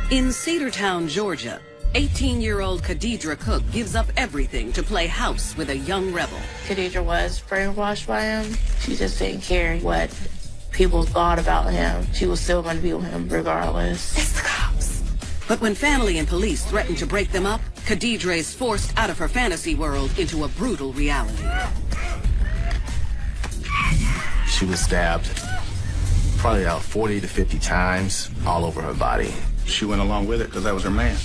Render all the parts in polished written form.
In Cedartown, Georgia, 18-year-old Cadedra Cook gives up everything to play house with a young rebel. Cadedra was brainwashed by him. She just didn't care what people thought about him. She was still going to be with him regardless. It's the cops. But when family and police threaten to break them up, Cadedra is forced out of her fantasy world into a brutal reality. She was stabbed probably about 40 to 50 times all over her body. She went along with it because that was her man.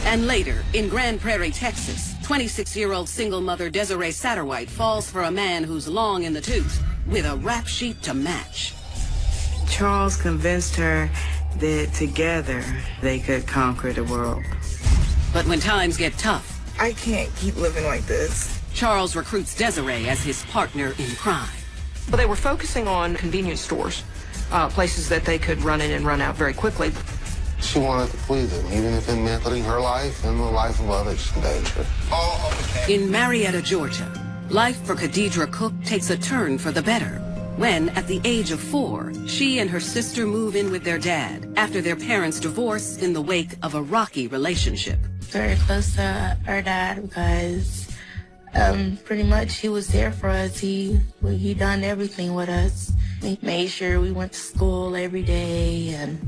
And later, in Grand Prairie, Texas, 26-year-old single mother Desiree Satterwhite falls for a man who's long in the tooth with a rap sheet to match. Charles convinced her that together they could conquer the world. But when times get tough, I can't keep living like this. Charles recruits Desiree as his partner in crime. But they were focusing on convenience stores, places that they could run in and run out very quickly. She wanted to please him, even if it meant putting her life and the life of others in danger. In Marietta, Georgia, life for Cadedra Cook takes a turn for the better when, at the age of 4, she and her sister move in with their dad after their parents divorce in the wake of a rocky relationship. Very close to our dad because pretty much he was there for us. He done everything with us. He made sure we went to school every day and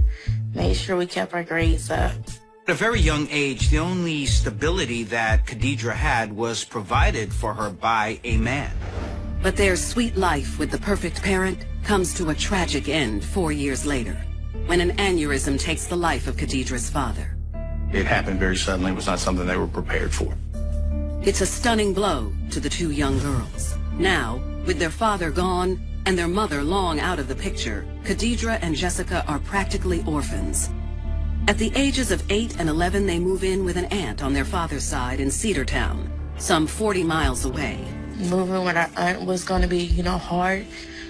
made sure we kept our grades up. At a very young age, the only stability that Cadedra had was provided for her by a man. But their sweet life with the perfect parent comes to a tragic end 4 years later, when an aneurysm takes the life of Cadedra's father. It happened very suddenly. It was not something they were prepared for. It's a stunning blow to the two young girls. Now, with their father gone and their mother long out of the picture, Cadedra and Jessica are practically orphans. At the ages of 8 and 11, they move in with an aunt on their father's side in Cedartown, some 40 miles away. Moving with our aunt was going to be, hard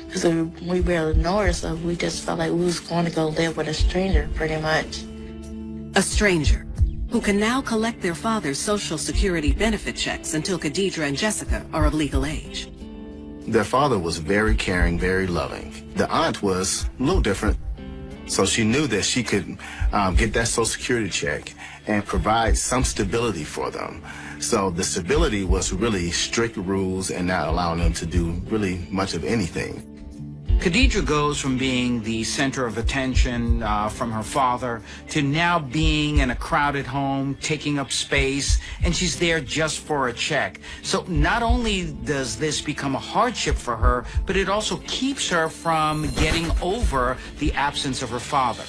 because we barely know her, so we just felt like we was going to go live with a stranger, pretty much. A stranger who can now collect their father's Social Security benefit checks until Cadedra and Jessica are of legal age. Their father was very caring, very loving. The aunt was a little different, so she knew that she could get that Social Security check and provide some stability for them. So the stability was really strict rules and not allowing them to do really much of anything. Cadedra goes from being the center of attention from her father to now being in a crowded home, taking up space, and she's there just for a check. So not only does this become a hardship for her, but it also keeps her from getting over the absence of her father.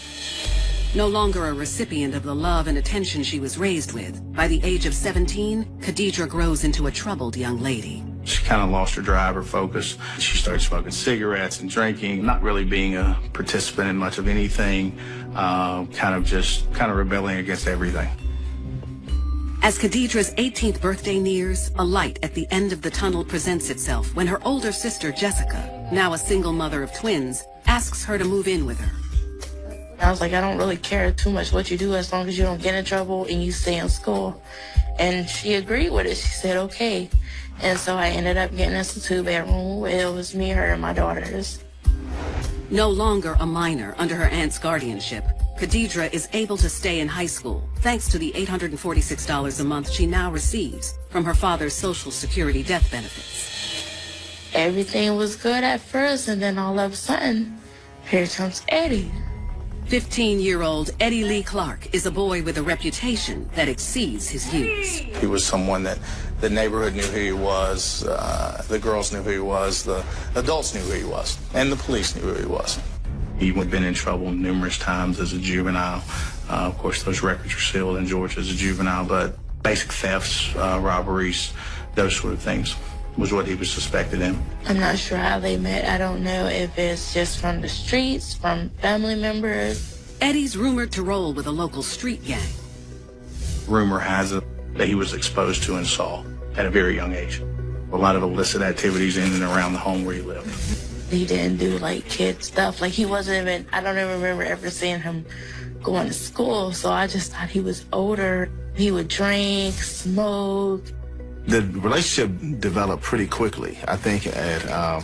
No longer a recipient of the love and attention she was raised with, by the age of 17, Cadedra grows into a troubled young lady. She kind of lost her drive, her focus. She started smoking cigarettes and drinking, not really being a participant in much of anything, kind of rebelling against everything. As Cadedra's 18th birthday nears, a light at the end of the tunnel presents itself when her older sister Jessica, now a single mother of twins, asks her to move in with her. I was like, I don't really care too much what you do as long as you don't get in trouble and you stay in school. And she agreed with it. She said, okay. And so I ended up getting us a 2-bedroom. It was me, her, and my daughters. No longer a minor under her aunt's guardianship, Cadedra is able to stay in high school thanks to the $846 a month she now receives from her father's Social Security death benefits. Everything was good at first, and then all of a sudden, here comes Eddie. 15-year-old Eddie Lee Clark is a boy with a reputation that exceeds his years. He was someone that the neighborhood knew who he was, the girls knew who he was, the adults knew who he was, and the police knew who he was. He had been in trouble numerous times as a juvenile. Of course, those records are sealed in Georgia as a juvenile, but basic thefts, robberies, those sort of things was what he was suspected in. I'm not sure how they met. I don't know if it's just from the streets, from family members. Eddie's rumored to roll with a local street gang. Rumor has it that he was exposed to and saw at a very young age. A lot of illicit activities in and around the home where he lived. He didn't do like kid stuff. Like he wasn't even, I don't even remember ever seeing him going to school. So I just thought he was older. He would drink, smoke. The relationship developed pretty quickly. I think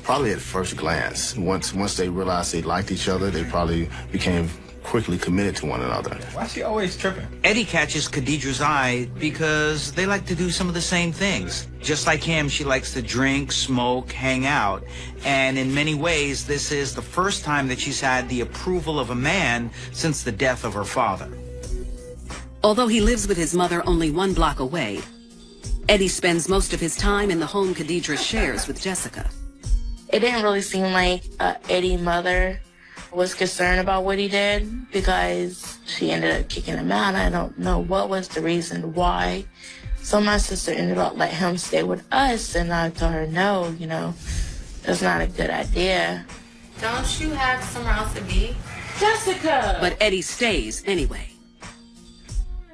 probably at first glance. Once they realized they liked each other, they probably became quickly committed to one another. Why is she always tripping? Eddie catches Cadedra's eye because they like to do some of the same things. Just like him, she likes to drink, smoke, hang out. And in many ways, this is the first time that she's had the approval of a man since the death of her father. Although he lives with his mother only 1 block away, Eddie spends most of his time in the home Cadedra shares with Jessica. It didn't really seem like Eddie's mother was concerned about what he did because she ended up kicking him out. I don't know what was the reason why. So my sister ended up letting him stay with us, and I told her, no, you know, that's not a good idea. Don't you have somewhere else to be? Jessica! But Eddie stays anyway.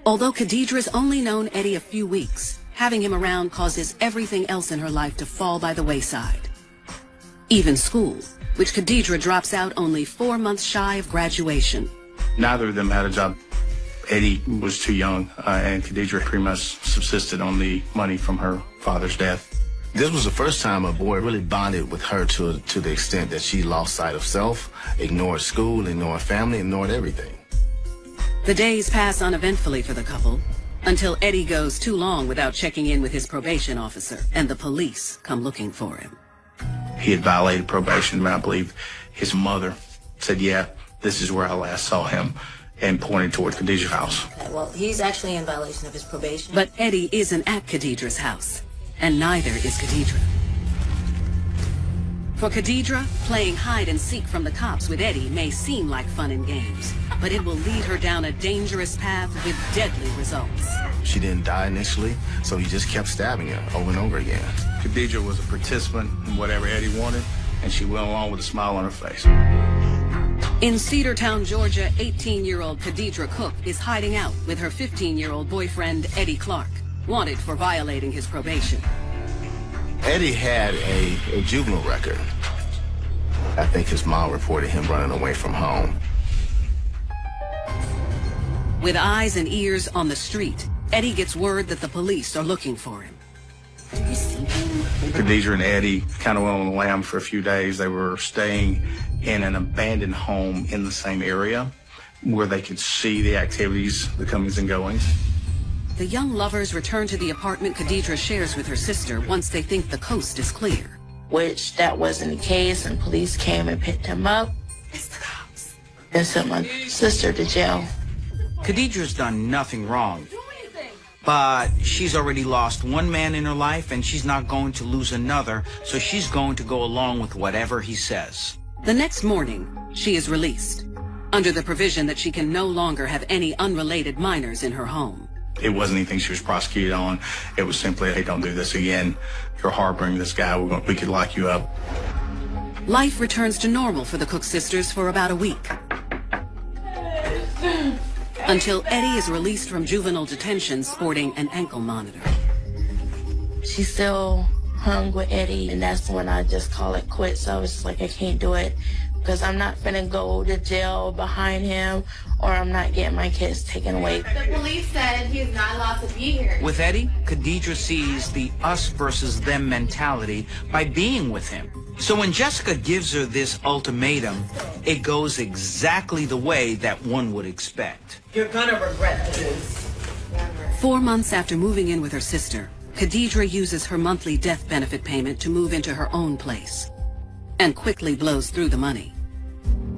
Although Cadedra's only known Eddie a few weeks, having him around causes everything else in her life to fall by the wayside. Even school, which Cadedra drops out only 4 months shy of graduation. Neither of them had a job. Eddie was too young, and Cadedra pretty much subsisted on the money from her father's death. This was the first time a boy really bonded with her to the extent that she lost sight of self, ignored school, ignored family, ignored everything. The days pass uneventfully for the couple until Eddie goes too long without checking in with his probation officer, and the police come looking for him. He had violated probation, and I believe his mother said, yeah, this is where I last saw him, and pointed toward Cadedra's house. Okay, well, he's actually in violation of his probation. But Eddie isn't at Cadedra's house, and neither is Cadedra. For Cadedra, playing hide and seek from the cops with Eddie may seem like fun and games, but it will lead her down a dangerous path with deadly results. She didn't die initially, so he just kept stabbing her over and over again. Cadedra was a participant in whatever Eddie wanted, and she went along with a smile on her face. In Cedartown, Georgia, 18-year-old Cadedra Cook is hiding out with her 15-year-old boyfriend, Eddie Clark, wanted for violating his probation. Eddie had a juvenile record. I think his mom reported him running away from home. With eyes and ears on the street, Eddie gets word that the police are looking for him. Cadedra and Eddie kind of went on the lam for a few days. They were staying in an abandoned home in the same area where they could see the activities, the comings and goings. The young lovers return to the apartment Cadedra shares with her sister once they think the coast is clear. Which that wasn't the case, and police came and picked him up. It's the cops. And sent my sister to jail. Cadedra's done nothing wrong. But she's already lost one man in her life, and she's not going to lose another, so she's going to go along with whatever he says. The next morning, she is released, under the provision that she can no longer have any unrelated minors in her home. It wasn't anything she was prosecuted on. It was simply, hey, don't do this again. You're harboring this guy. We could lock you up. Life returns to normal for the Cook sisters for about a week. Until Eddie is released from juvenile detention sporting an ankle monitor. She still hung with Eddie, and that's when I just call it quits. So I was just like, I can't do it because I'm not gonna go to jail behind him, or I'm not getting my kids taken away. The police said he's not allowed to be here. With Eddie, Cadedra sees the us versus them mentality by being with him. So when Jessica gives her this ultimatum, it goes exactly the way that one would expect. You're gonna regret this. 4 months after moving in with her sister, Cadedra uses her monthly death benefit payment to move into her own place, and quickly blows through the money.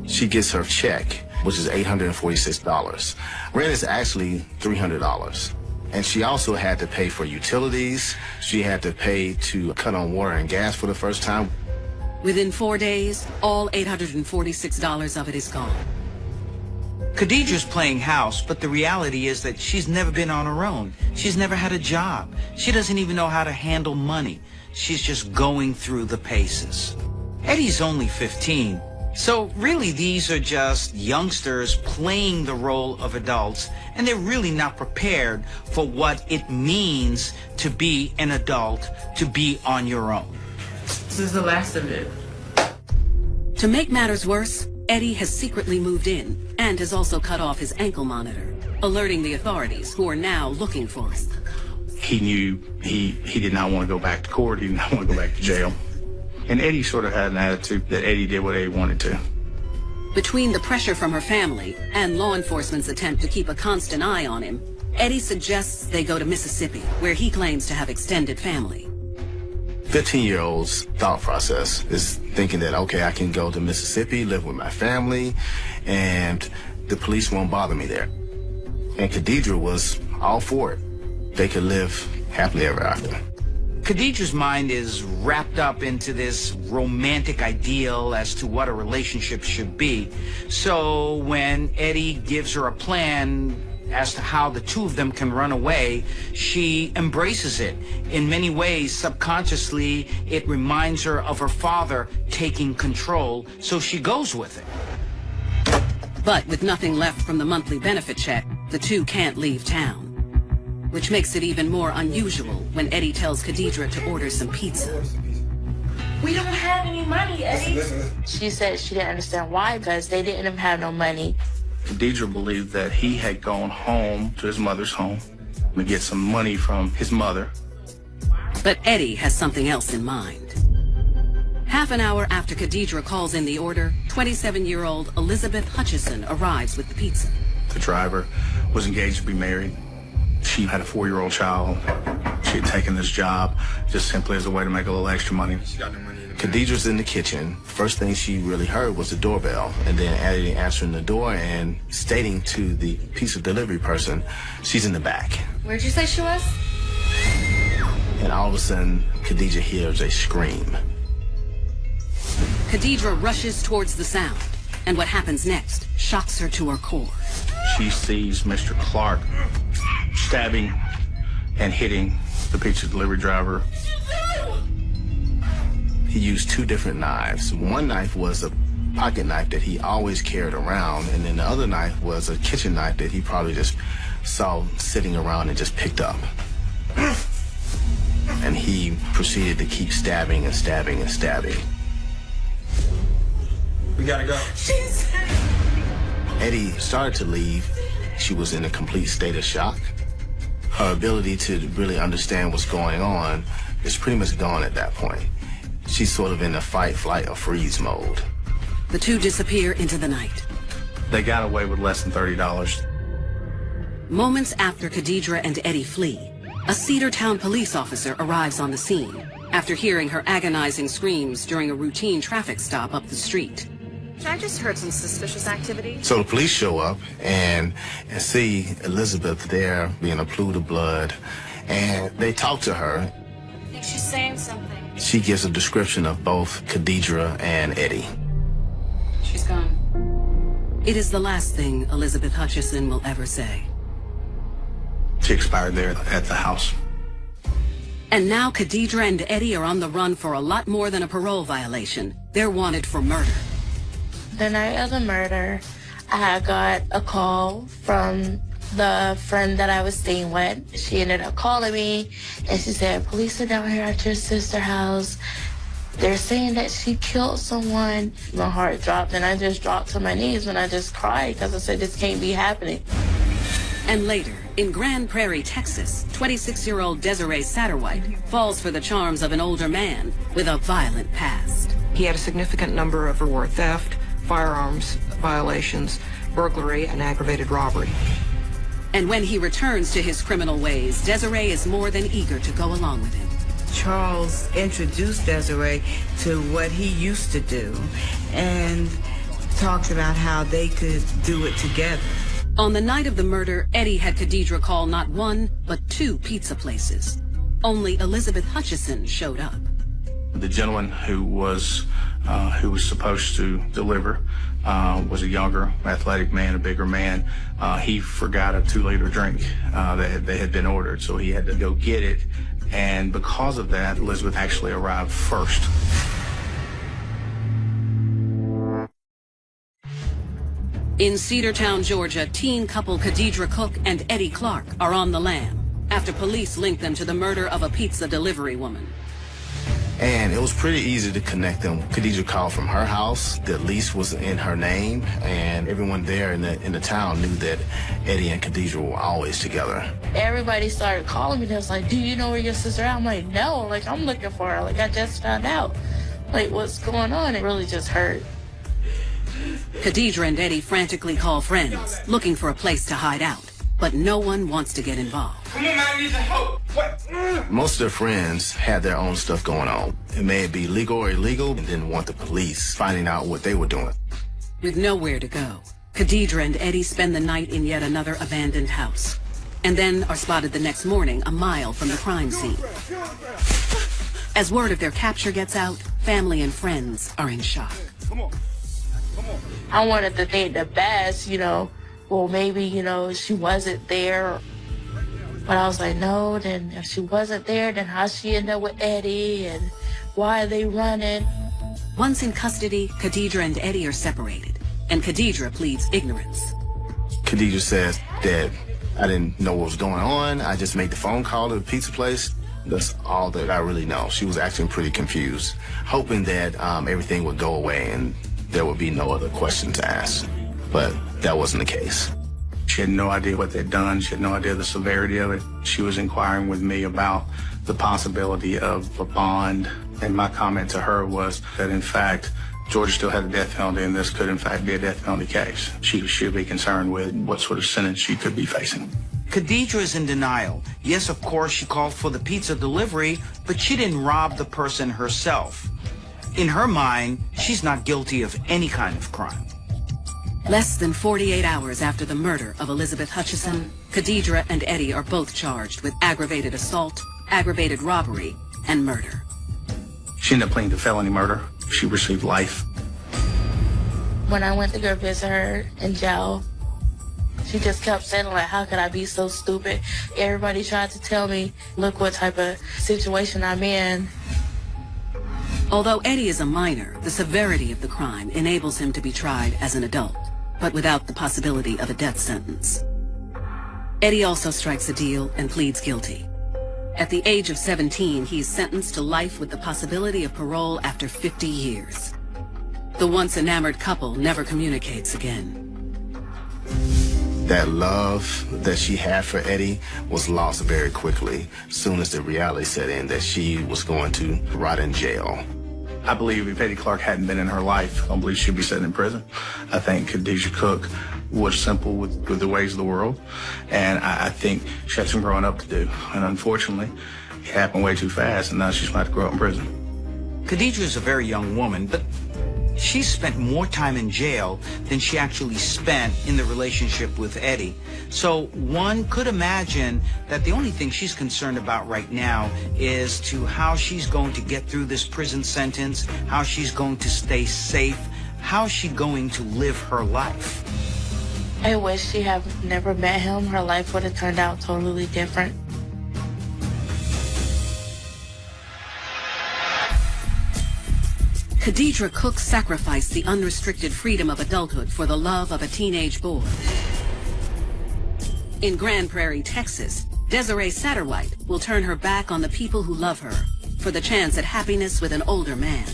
She gets her check, which is $846. Rent is actually $300. And she also had to pay for utilities. She had to pay to cut on water and gas for the first time. Within 4 days, all $846 of it is gone. Cadedra's playing house, but the reality is that she's never been on her own. She's never had a job. She doesn't even know how to handle money. She's just going through the paces. Eddie's only 15. So really, these are just youngsters playing the role of adults, and they're really not prepared for what it means to be an adult, to be on your own. This is the last of it. To make matters worse, Eddie has secretly moved in and has also cut off his ankle monitor, alerting the authorities who are now looking for him. He knew he did not want to go back to court. He did not want to go back to jail. And Eddie sort of had an attitude that Eddie did what Eddie wanted to. Between the pressure from her family and law enforcement's attempt to keep a constant eye on him, Eddie suggests they go to Mississippi, where he claims to have extended family. 15-year-old's thought process is thinking that, okay, I can go to Mississippi, live with my family, and the police won't bother me there. And Cadedra was all for it. They could live happily ever after. Cadedra's mind is wrapped up into this romantic ideal as to what a relationship should be. So when Eddie gives her a plan as to how the two of them can run away, she embraces it. In many ways, subconsciously, it reminds her of her father taking control, so she goes with it. But with nothing left from the monthly benefit check, the two can't leave town. Which makes it even more unusual when Eddie tells Cadedra to order some pizza. We don't have any money, Eddie. She said she didn't understand why, because they didn't have no money. Cadedra believed that he had gone home to his mother's home to get some money from his mother. But Eddie has something else in mind. Half an hour after Cadedra calls in the order, 27-year-old Elizabeth Hutchison arrives with the pizza. The driver was engaged to be married. She had a 4-year-old child. She had taken this job just simply as a way to make a little extra money. Cadedra's in the kitchen. First thing she really heard was the doorbell, and then Eddie answering the door and stating to the pizza delivery person, she's in the back. Where'd you say she was? And all of a sudden, Cadedra hears a scream. Cadedra rushes towards the sound, and what happens next shocks her to her core. She sees Mr. Clark stabbing and hitting the pizza delivery driver. He used 2 different knives. One knife was a pocket knife that he always carried around, and then the other knife was a kitchen knife that he probably just saw sitting around and just picked up. And he proceeded to keep stabbing and stabbing and stabbing. We gotta go. Eddie started to leave. She was in a complete state of shock. Her ability to really understand what's going on is pretty much gone at that point. She's sort of in a fight, flight, or freeze mode. The two disappear into the night. They got away with less than $30. Moments after Cadedra and Eddie flee, a Cedartown police officer arrives on the scene after hearing her agonizing screams during a routine traffic stop up the street. I just heard some suspicious activity. So the police show up and see Elizabeth there being a pool of blood, and they talk to her. I think she's saying something. She gives a description of both Cadedra and Eddie. She's gone. It is the last thing Elizabeth Hutchison will ever say. She expired there at the house. And now Cadedra and Eddie are on the run for a lot more than a parole violation. They're wanted for murder. The night of the murder, I got a call from the friend that I was staying with. She ended up calling me, and she said, police are down here at your sister's house. They're saying that she killed someone. My heart dropped, and I just dropped to my knees, and I just cried because I said, this can't be happening. And later, in Grand Prairie, Texas, 26-year-old Desiree Satterwhite falls for the charms of an older man with a violent past. He had a significant number of reward theft, firearms violations, burglary, and aggravated robbery. And when he returns to his criminal ways, Desiree is more than eager to go along with him. Charles introduced Desiree to what he used to do and talked about how they could do it together. On the night of the murder, Eddie had Cadedra call not 1, but 2 pizza places. Only Elizabeth Hutchison showed up. The gentleman who was supposed to deliver was a younger, athletic man, a bigger man. He forgot a 2-liter drink that had been ordered, so he had to go get it. And because of that, Elizabeth actually arrived first. In Cedartown, Georgia, teen couple Cadedra Cook and Eddie Clark are on the lam after police link them to the murder of a pizza delivery woman. And it was pretty easy to connect them. Cadedra called from her house. The lease was in her name, and everyone there in the town knew that Eddie and Cadedra were always together. Everybody started calling me. They was like, do you know where your sister is? I'm like, no. Like, I'm looking for her. Like, I just found out. Like, what's going on? It really just hurt. Cadedra and Eddie frantically call friends, looking for a place to hide out. But no one wants to get involved. Come on, man, I need some help. What? Most of their friends had their own stuff going on. It may be legal or illegal, and didn't want the police finding out what they were doing. With nowhere to go, Cadedra and Eddie spend the night in yet another abandoned house, and then are spotted the next morning a mile from the crime scene. As word of their capture gets out, family and friends are in shock. Come on. Come on. I wanted to think the best, well, maybe, she wasn't there. But I was like, no, then if she wasn't there, then how she end up with Eddie, and why are they running? Once in custody, Cadedra and Eddie are separated, and Cadedra pleads ignorance. Cadedra says that I didn't know what was going on. I just made the phone call to the pizza place. That's all that I really know. She was acting pretty confused, hoping that everything would go away and there would be no other questions to ask. But that wasn't the case. She had no idea what they'd done. She had no idea the severity of it. She was inquiring with me about the possibility of a bond. And my comment to her was that, in fact, Georgia still had a death penalty, and this could, in fact, be a death penalty case. She should be concerned with what sort of sentence she could be facing. Cadedra is in denial. Yes, of course, she called for the pizza delivery, but she didn't rob the person herself. In her mind, she's not guilty of any kind of crime. Less than 48 hours after the murder of Elizabeth Hutchison, Cadedra and Eddie are both charged with aggravated assault, aggravated robbery, and murder. She ended up pleading to felony murder. She received life. When I went to go visit her in jail, she just kept saying, like, how could I be so stupid? Everybody tried to tell me, look what type of situation I'm in. Although Eddie is a minor, the severity of the crime enables him to be tried as an adult, but without the possibility of a death sentence. Eddie also strikes a deal and pleads guilty. At the age of 17, he is sentenced to life with the possibility of parole after 50 years. The once enamored couple never communicates again. That love that she had for Eddie was lost very quickly, as soon as the reality set in that she was going to rot in jail. I believe if Eddie Clark hadn't been in her life, I don't believe she'd be sitting in prison. I think Cadedra Cook was simple with the ways of the world, and I think she had some growing up to do. And unfortunately, it happened way too fast, and now she's going to have to grow up in prison. Cadedra is a very young woman, but she spent more time in jail than she actually spent in the relationship with Eddie. So one could imagine that the only thing she's concerned about right now is to how she's going to get through this prison sentence, how she's going to stay safe, how she's going to live her life. I wish she had never met him. Her life would have turned out totally different. Cadedra Cook sacrificed the unrestricted freedom of adulthood for the love of a teenage boy. In Grand Prairie, Texas, Desiree Satterwhite will turn her back on the people who love her for the chance at happiness with an older man.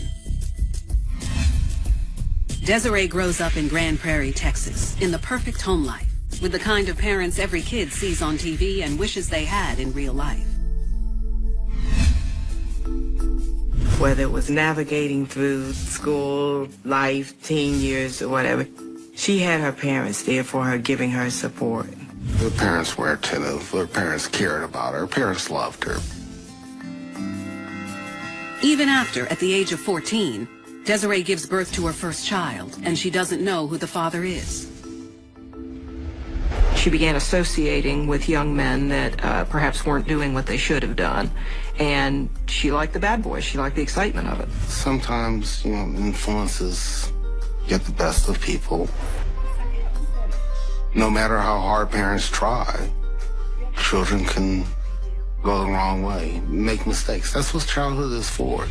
Desiree grows up in Grand Prairie, Texas, in the perfect home life, with the kind of parents every kid sees on TV and wishes they had in real life. Whether it was navigating through school, life, teen years, or whatever, she had her parents there for her, giving her support. Her parents were attentive. Her parents cared about her. Her parents loved her. Even after, at the age of 14, Desiree gives birth to her first child, and she doesn't know who the father is. She began associating with young men that perhaps weren't doing what they should have done. And she liked the bad boys. She liked the excitement of it. Sometimes, influences get the best of people. No matter how hard parents try, children can go the wrong way, make mistakes. That's what childhood is for.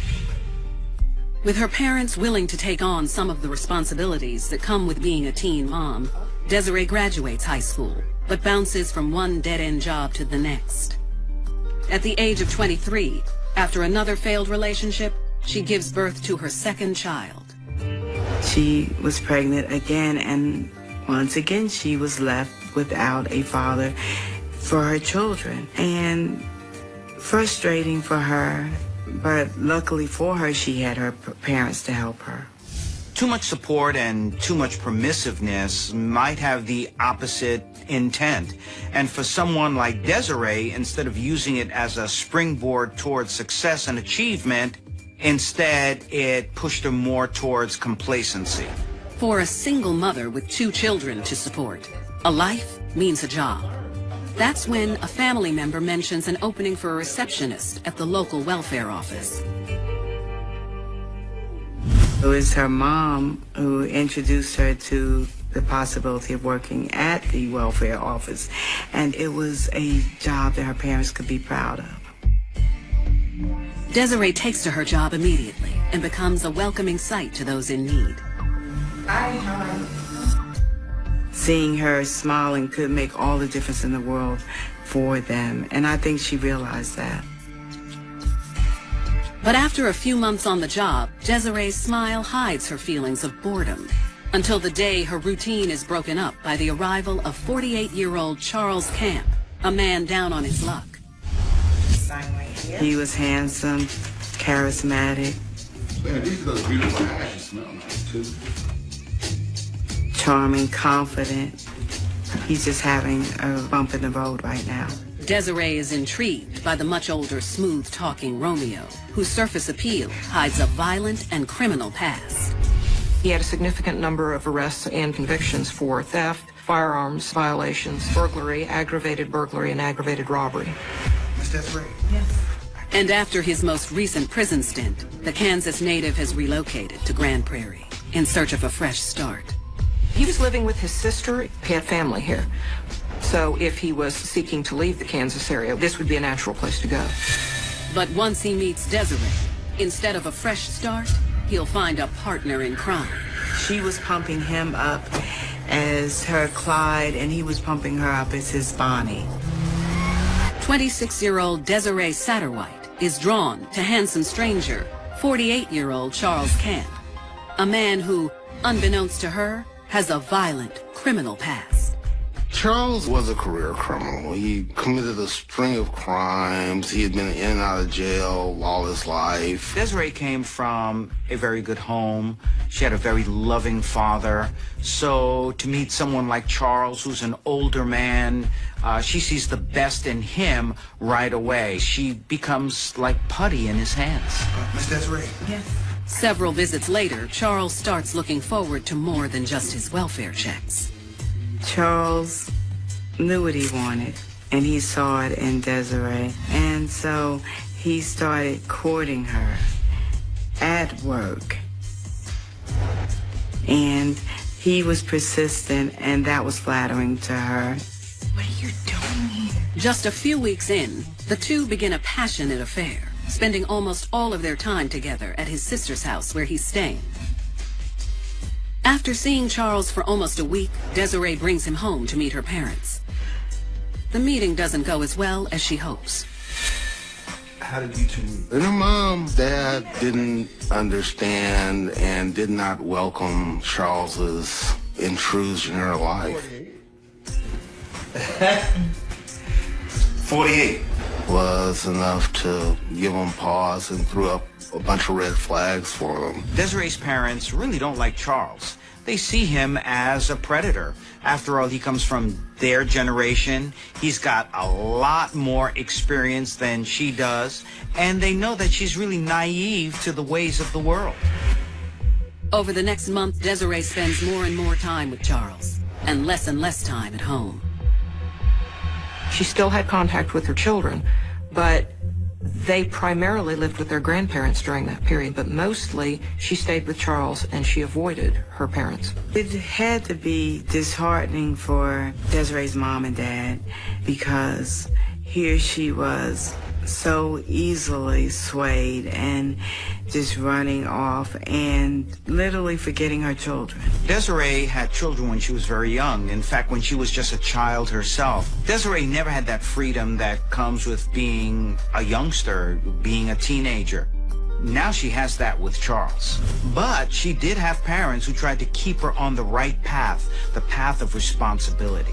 With her parents willing to take on some of the responsibilities that come with being a teen mom, Desiree graduates high school, but bounces from one dead-end job to the next. At the age of 23, after another failed relationship, she gives birth to her second child. She was pregnant again, and once again she was left without a father for her children. And frustrating for her, but luckily for her, she had her parents to help her. Too much support and too much permissiveness might have the opposite intent. And for someone like Desiree, instead of using it as a springboard towards success and achievement, instead it pushed her more towards complacency. For a single mother with 2 children to support, a life means a job. That's when a family member mentions an opening for a receptionist at the local welfare office. It was her mom who introduced her to the possibility of working at the welfare office, and it was a job that her parents could be proud of. Desiree takes to her job immediately and becomes a welcoming sight to those in need. Seeing her smiling could make all the difference in the world for them, and I think she realized that. But after a few months on the job, Desiree's smile hides her feelings of boredom, until the day her routine is broken up by the arrival of 48-year-old Charles Camp, a man down on his luck. He was handsome, charismatic. Man, these are those beautiful eyes. You smell nice, too. Charming, confident. He's just having a bump in the road right now. Desiree is intrigued by the much older, smooth-talking Romeo, whose surface appeal hides a violent and criminal past. He had a significant number of arrests and convictions for theft, firearms violations, burglary, aggravated burglary, and aggravated robbery. Miss Desiree? Yes. And after his most recent prison stint, the Kansas native has relocated to Grand Prairie in search of a fresh start. He was living with his sister. He had family here. So if he was seeking to leave the Kansas area, this would be a natural place to go. But once he meets Desiree, instead of a fresh start, he'll find a partner in crime. She was pumping him up as her Clyde, and he was pumping her up as his Bonnie. 26-year-old Desiree Satterwhite is drawn to handsome stranger, 48-year-old Charles Camp, a man who, unbeknownst to her, has a violent criminal past. Charles was a career criminal. He committed a string of crimes. He had been in and out of jail all his life. Desiree came from a very good home. She had a very loving father. So to meet someone like Charles, who's an older man, she sees the best in him right away. She becomes like putty in his hands. Miss Desiree? Yes. Several visits later, Charles starts looking forward to more than just his welfare checks. Charles knew what he wanted, and he saw it in Desiree. And so he started courting her at work. And he was persistent, and that was flattering to her. What are you doing? Just a few weeks in, the two begin a passionate affair, spending almost all of their time together at his sister's house where he's staying. After seeing Charles for almost a week, Desiree brings him home to meet her parents. The meeting doesn't go as well as she hopes. How did you two meet? And her mom, dad didn't understand and did not welcome Charles's intrusion in her life. 48. Was enough to give him pause and threw up a bunch of red flags for them. Desiree's parents really don't like Charles. They see him as a predator. After all, he comes from their generation. He's got a lot more experience than she does, and they know that she's really naive to the ways of the world. Over the next month, Desiree spends more and more time with Charles, and less time at home. She still had contact with her children, but they primarily lived with their grandparents during that period, but mostly she stayed with Charles and she avoided her parents. It had to be disheartening for Desiree's mom and dad because here she was so easily swayed and just running off and literally forgetting her children. Desiree had children when she was very young. In fact, when she was just a child herself. Desiree never had that freedom that comes with being a youngster, being a teenager. Now she has that with Charles. But she did have parents who tried to keep her on the right path, the path of responsibility.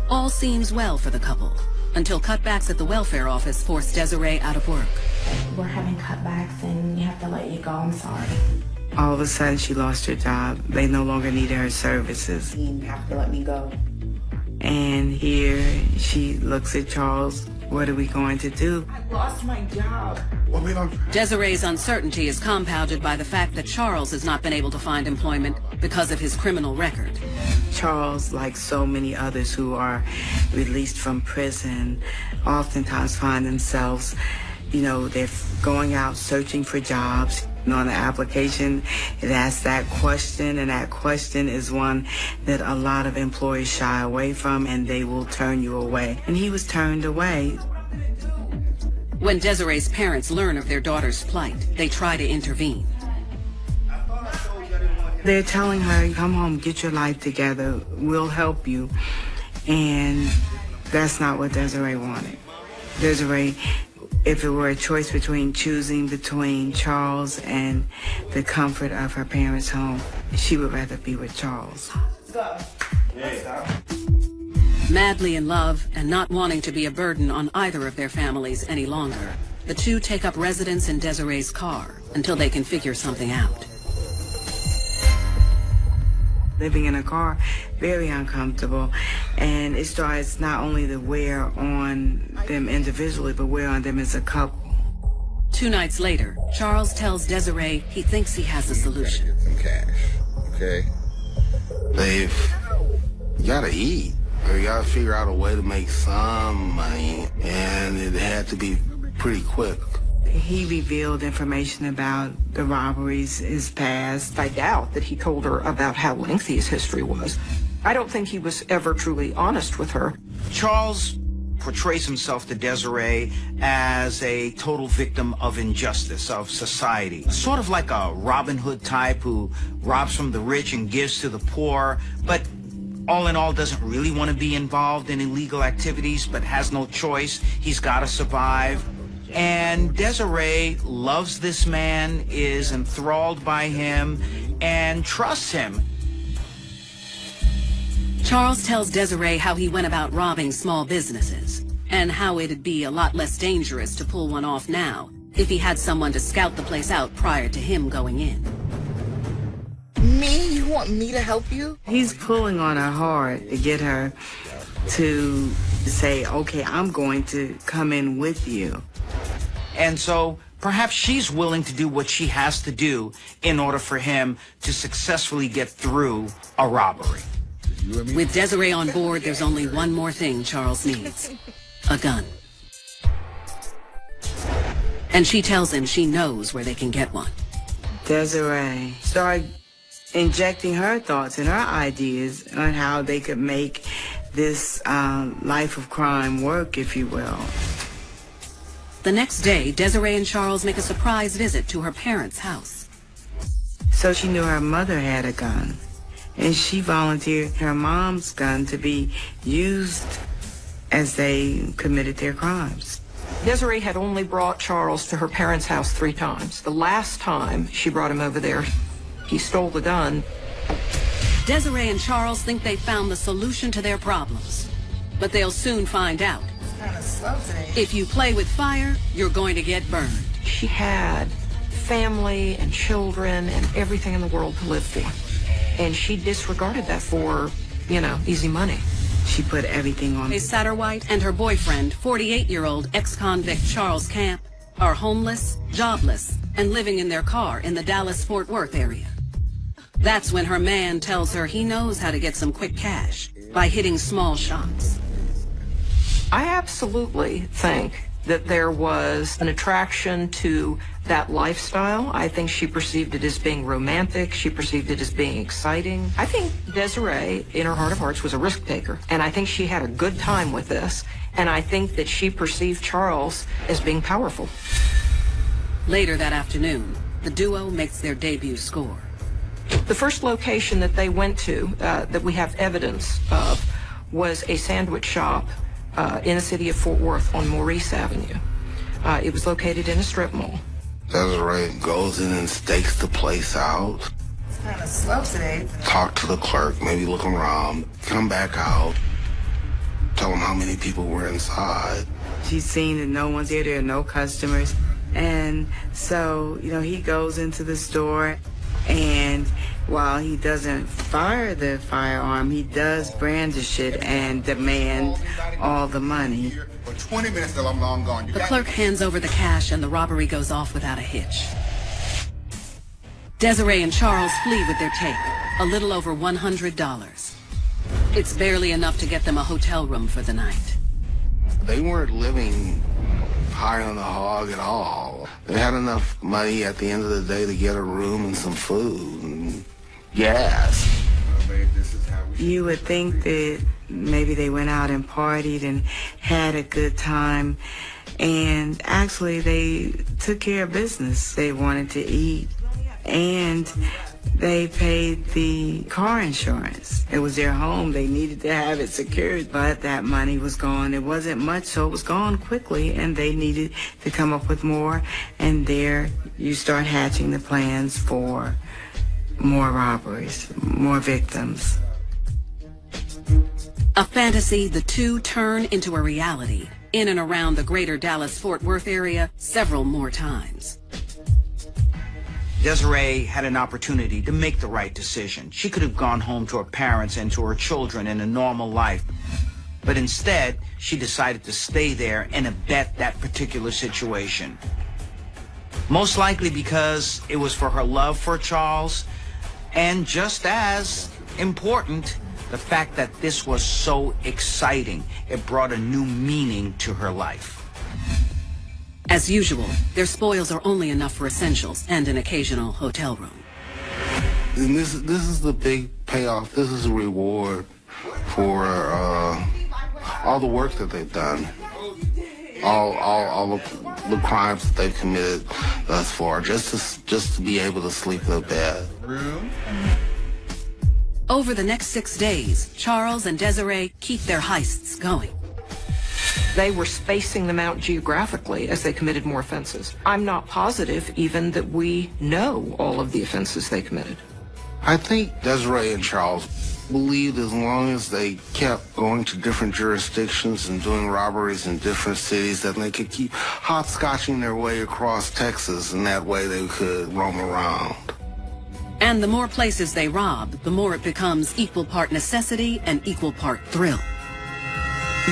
All seems well for the couple, until cutbacks at the welfare office force Desiree out of work. We're having cutbacks and you have to let you go. I'm sorry. All of a sudden, she lost her job. They no longer needed her services. You have to let me go. And here she looks at Charles. What are we going to do? I lost my job. Desiree's uncertainty is compounded by the fact that Charles has not been able to find employment because of his criminal record. Charles, like so many others who are released from prison, oftentimes find themselves, they're going out searching for jobs. On the application, it asks that question, and that question is one that a lot of employers shy away from, and they will turn you away. And he was turned away. When Desiree's parents learn of their daughter's plight, they try to intervene. They're telling her, come home, get your life together, we'll help you. And that's not what Desiree wanted. Desiree, if it were a choice choosing between Charles and the comfort of her parents' home, she would rather be with Charles. Madly in love and not wanting to be a burden on either of their families any longer, the two take up residence in Desiree's car until they can figure something out. Living in a car, very uncomfortable, and it starts not only to wear on them individually, but wear on them as a couple. 2 nights later, Charles tells Desiree he thinks he has a solution. Get some cash, okay? They've gotta eat. They gotta figure out a way to make some money, and it had to be pretty quick. He revealed information about the robberies, his past. I doubt that he told her about how lengthy his history was. I don't think he was ever truly honest with her. Charles portrays himself to Desiree as a total victim of injustice, of society. Sort of like a Robin Hood type who robs from the rich and gives to the poor, but all in all doesn't really want to be involved in illegal activities, but has no choice. He's got to survive. And Desiree loves this man, is enthralled by him, and trusts him. Charles tells Desiree how he went about robbing small businesses, and how it'd be a lot less dangerous to pull one off now if he had someone to scout the place out prior to him going in. Me? You want me to help you? He's pulling on her hard to get her to say, okay, I'm going to come in with you. And so perhaps she's willing to do what she has to do in order for him to successfully get through a robbery. With Desiree on board, there's only one more thing Charles needs: a gun. And she tells him she knows where they can get one. Desiree started injecting her thoughts and her ideas on how they could make this life of crime work, if you will. The next day, Desiree and Charles make a surprise visit to her parents' house. So she knew her mother had a gun, and she volunteered her mom's gun to be used as they committed their crimes. Desiree had only brought Charles to her parents' house 3 times. The last time she brought him over there, he stole the gun. Desiree and Charles think they found the solution to their problems, but they'll soon find out. Kind of slow today. If you play with fire, you're going to get burned. She had family and children and everything in the world to live for. And she disregarded that for, easy money. She put everything on. Satterwhite and her boyfriend, 48-year-old ex-convict Charles Camp, are homeless, jobless, and living in their car in the Dallas-Fort Worth area. That's when her man tells her he knows how to get some quick cash by hitting small shots. I absolutely think that there was an attraction to that lifestyle. I think she perceived it as being romantic. She perceived it as being exciting. I think Desiree, in her heart of hearts, was a risk taker. And I think she had a good time with this. And I think that she perceived Charles as being powerful. Later that afternoon, the duo makes their debut score. The first location that they went to, that we have evidence of, was a sandwich shop in the city of Fort Worth on Maurice Avenue. It was located in a strip mall. Desiree goes in and stakes the place out. It's kind of slow today. Talk to the clerk, maybe look around, come back out, tell them how many people were inside. She's seen that no one's there are no customers. And so, he goes into the store. And while he doesn't fire the firearm, he does brandish it and demand all the money. For 20 minutes till I'm long gone. The clerk hands over the cash and the robbery goes off without a hitch. Desiree and Charles flee with their take, a little over $100. It's barely enough to get them a hotel room for the night. They weren't living high on the hog at all. They had enough money at the end of the day to get a room and some food and gas. You would think that maybe they went out and partied and had a good time, and actually they took care of business. They wanted to eat, and they paid the car insurance. It was their home. They needed to have it secured, but that money was gone. It wasn't much, so it was gone quickly, and they needed to come up with more, and there you start hatching the plans for more robberies, more victims. A fantasy the two turn into a reality in and around the greater Dallas-Fort Worth area several more times. Desiree had an opportunity to make the right decision. She could have gone home to her parents and to her children in a normal life. But instead, she decided to stay there and abet that particular situation. Most likely because it was for her love for Charles, and just as important, the fact that this was so exciting. It brought a new meaning to her life. As usual, their spoils are only enough for essentials and an occasional hotel room. And this is the big payoff. This is a reward for all the work that they've done, all the crimes that they've committed thus far. Just to be able to sleep in a bed. Over the next 6 days, Charles and Desiree keep their heists going. They were spacing them out geographically as they committed more offenses. I'm not positive even that we know all of the offenses they committed. I think Desiree and Charles believed as long as they kept going to different jurisdictions and doing robberies in different cities, that they could keep hopscotching their way across Texas, and that way they could roam around. And the more places they rob, the more it becomes equal part necessity and equal part thrill.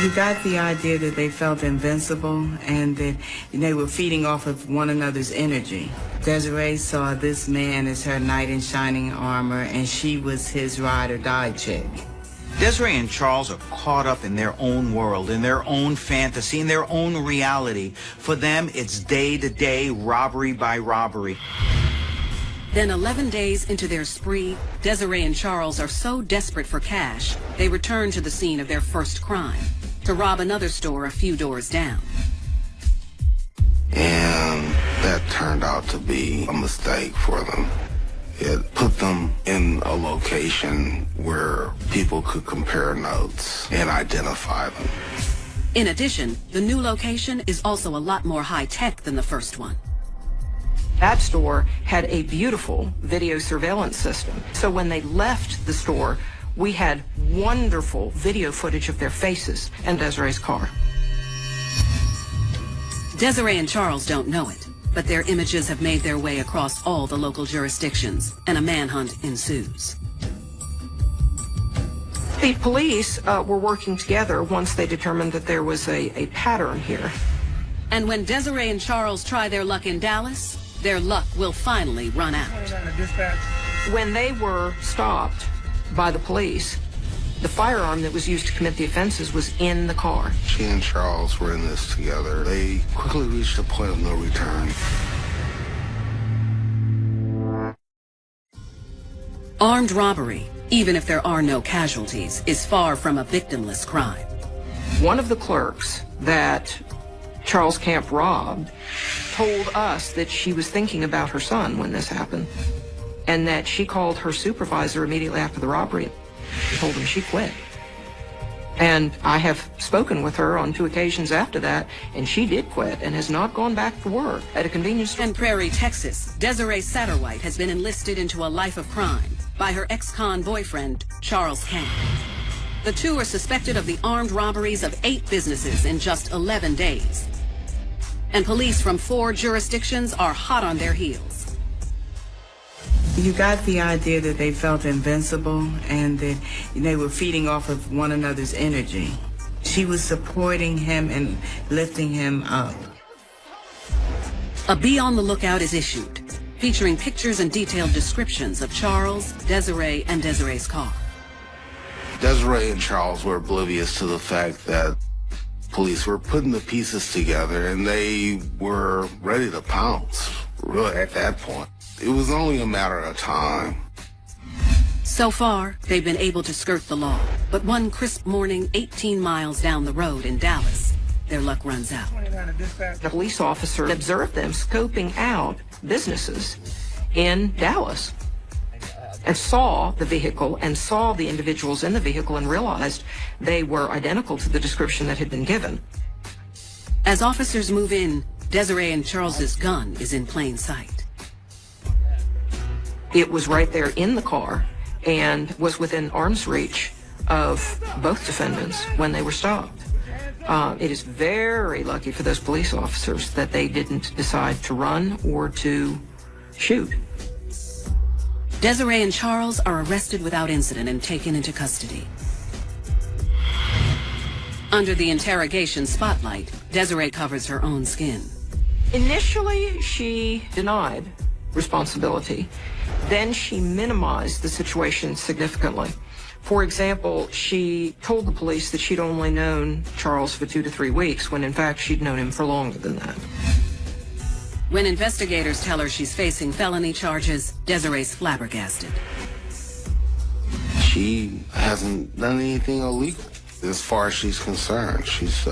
You got the idea that they felt invincible and that they were feeding off of one another's energy. Desiree saw this man as her knight in shining armor, and she was his ride or die chick. Desiree and Charles are caught up in their own world, in their own fantasy, in their own reality. For them, it's day-to-day, robbery by robbery. Then 11 days into their spree, Desiree and Charles are so desperate for cash, they return to the scene of their first crime, to rob another store a few doors down. And that turned out to be a mistake for them. It put them in a location where people could compare notes and identify them. In addition, the new location is also a lot more high-tech than the first one. That store had a beautiful video surveillance system. So when they left the store, we had wonderful video footage of their faces and Desiree's car. Desiree and Charles don't know it, but their images have made their way across all the local jurisdictions, and a manhunt ensues. The police were working together once they determined that there was a pattern here. And when Desiree and Charles try their luck in Dallas, their luck will finally run out. When they were stopped by the police, the firearm that was used to commit the offenses was in the car. She and Charles were in this together. They quickly reached a point of no return. Armed robbery, even if there are no casualties, is far from a victimless crime. One of the clerks that Charles Camp robbed told us that she was thinking about her son when this happened, and that she called her supervisor immediately after the robbery and told him she quit. And I have spoken with her on 2 occasions after that, and she did quit and has not gone back to work at a convenience store. In Prairie, Texas, Desiree Satterwhite has been enlisted into a life of crime by her ex-con boyfriend, Charles Camp. The two are suspected of the armed robberies of 8 businesses in just 11 days. And police from 4 jurisdictions are hot on their heels. You got the idea that they felt invincible and that they were feeding off of one another's energy. She was supporting him and lifting him up. A Be on the Lookout is issued, featuring pictures and detailed descriptions of Charles, Desiree, and Desiree's car. Desiree and Charles were oblivious to the fact that police were putting the pieces together, and they were ready to pounce, really, at that point. It was only a matter of time. So far, they've been able to skirt the law, but one crisp morning 18 miles down the road in Dallas, their luck runs out. A police officer observed them scoping out businesses in Dallas and saw the vehicle and saw the individuals in the vehicle and realized they were identical to the description that had been given. As officers move in, Desiree and Charles's gun is in plain sight. It was right there in the car and was within arm's reach of both defendants when they were stopped. It is very lucky for those police officers that they didn't decide to run or to shoot. Desiree and Charles are arrested without incident and taken into custody. Under the interrogation spotlight, Desiree covers her own skin. Initially, she denied responsibility. Then she minimized the situation significantly. For example, she told the police that she'd only known Charles for 2 to 3 weeks, when in fact she'd known him for longer than that. When investigators tell her she's facing felony charges, Desiree's flabbergasted. She hasn't done anything illegal as far as she's concerned. She's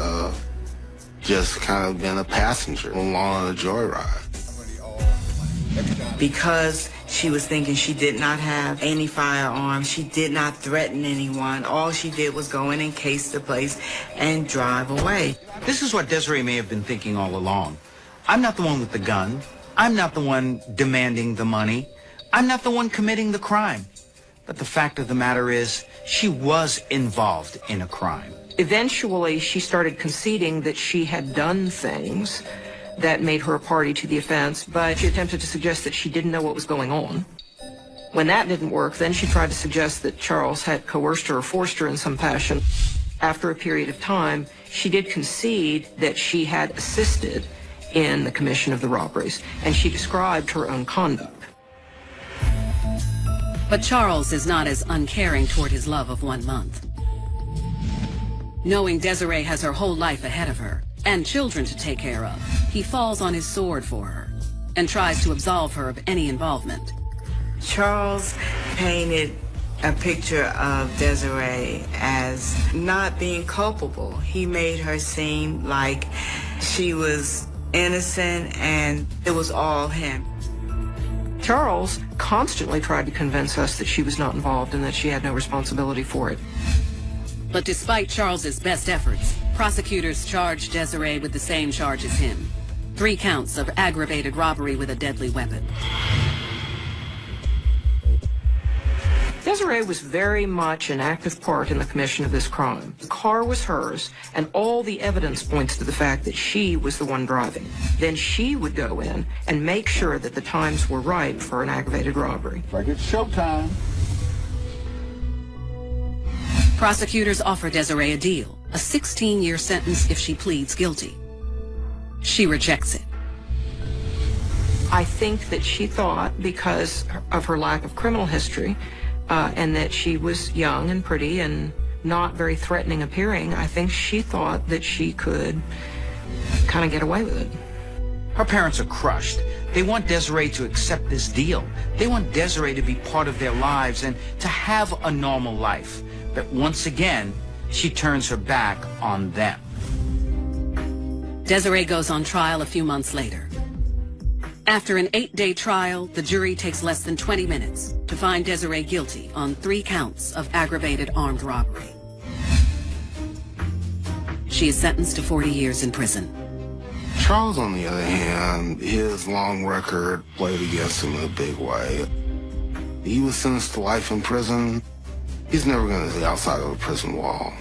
just kind of been a passenger along on a joyride. Because she was thinking she did not have any firearms, she did not threaten anyone. All she did was go in and case the place and drive away. This is what Desiree may have been thinking all along. I'm not the one with the gun. I'm not the one demanding the money. I'm not the one committing the crime. But the fact of the matter is, she was involved in a crime. Eventually, she started conceding that she had done things that made her a party to the offense, but she attempted to suggest that she didn't know what was going on. When that didn't work, then she tried to suggest that Charles had coerced her or forced her in some fashion. After a period of time, she did concede that she had assisted in the commission of the robberies, and she described her own conduct. But Charles is not as uncaring toward his love of 1 month. Knowing Desiree has her whole life ahead of her and children to take care of, he falls on his sword for her and tries to absolve her of any involvement. Charles painted a picture of Desiree as not being culpable. He made her seem like she was innocent and it was all him. Charles constantly tried to convince us that she was not involved and that she had no responsibility for it. But despite Charles's best efforts, prosecutors charged Desiree with the same charge as him: 3 counts of aggravated robbery with a deadly weapon. Desiree was very much an active part in the commission of this crime. The car was hers, and all the evidence points to the fact that she was the one driving. Then she would go in and make sure that the times were right for an aggravated robbery. Like it's showtime. Prosecutors offer Desiree a deal, a 16-year sentence if she pleads guilty. She rejects it. I think that she thought, because of her lack of criminal history, and that she was young and pretty and not very threatening appearing, I think she thought that she could kind of get away with it. Her parents are crushed. They want Desiree to accept this deal. They want Desiree to be part of their lives and to have a normal life. But once again, she turns her back on them. Desiree goes on trial a few months later. After an 8-day trial, the jury takes less than 20 minutes to find Desiree guilty on 3 counts of aggravated armed robbery. She is sentenced to 40 years in prison. Charles, on the other hand, his long record played against him in a big way. He was sentenced to life in prison. He's never going to see outside of a prison wall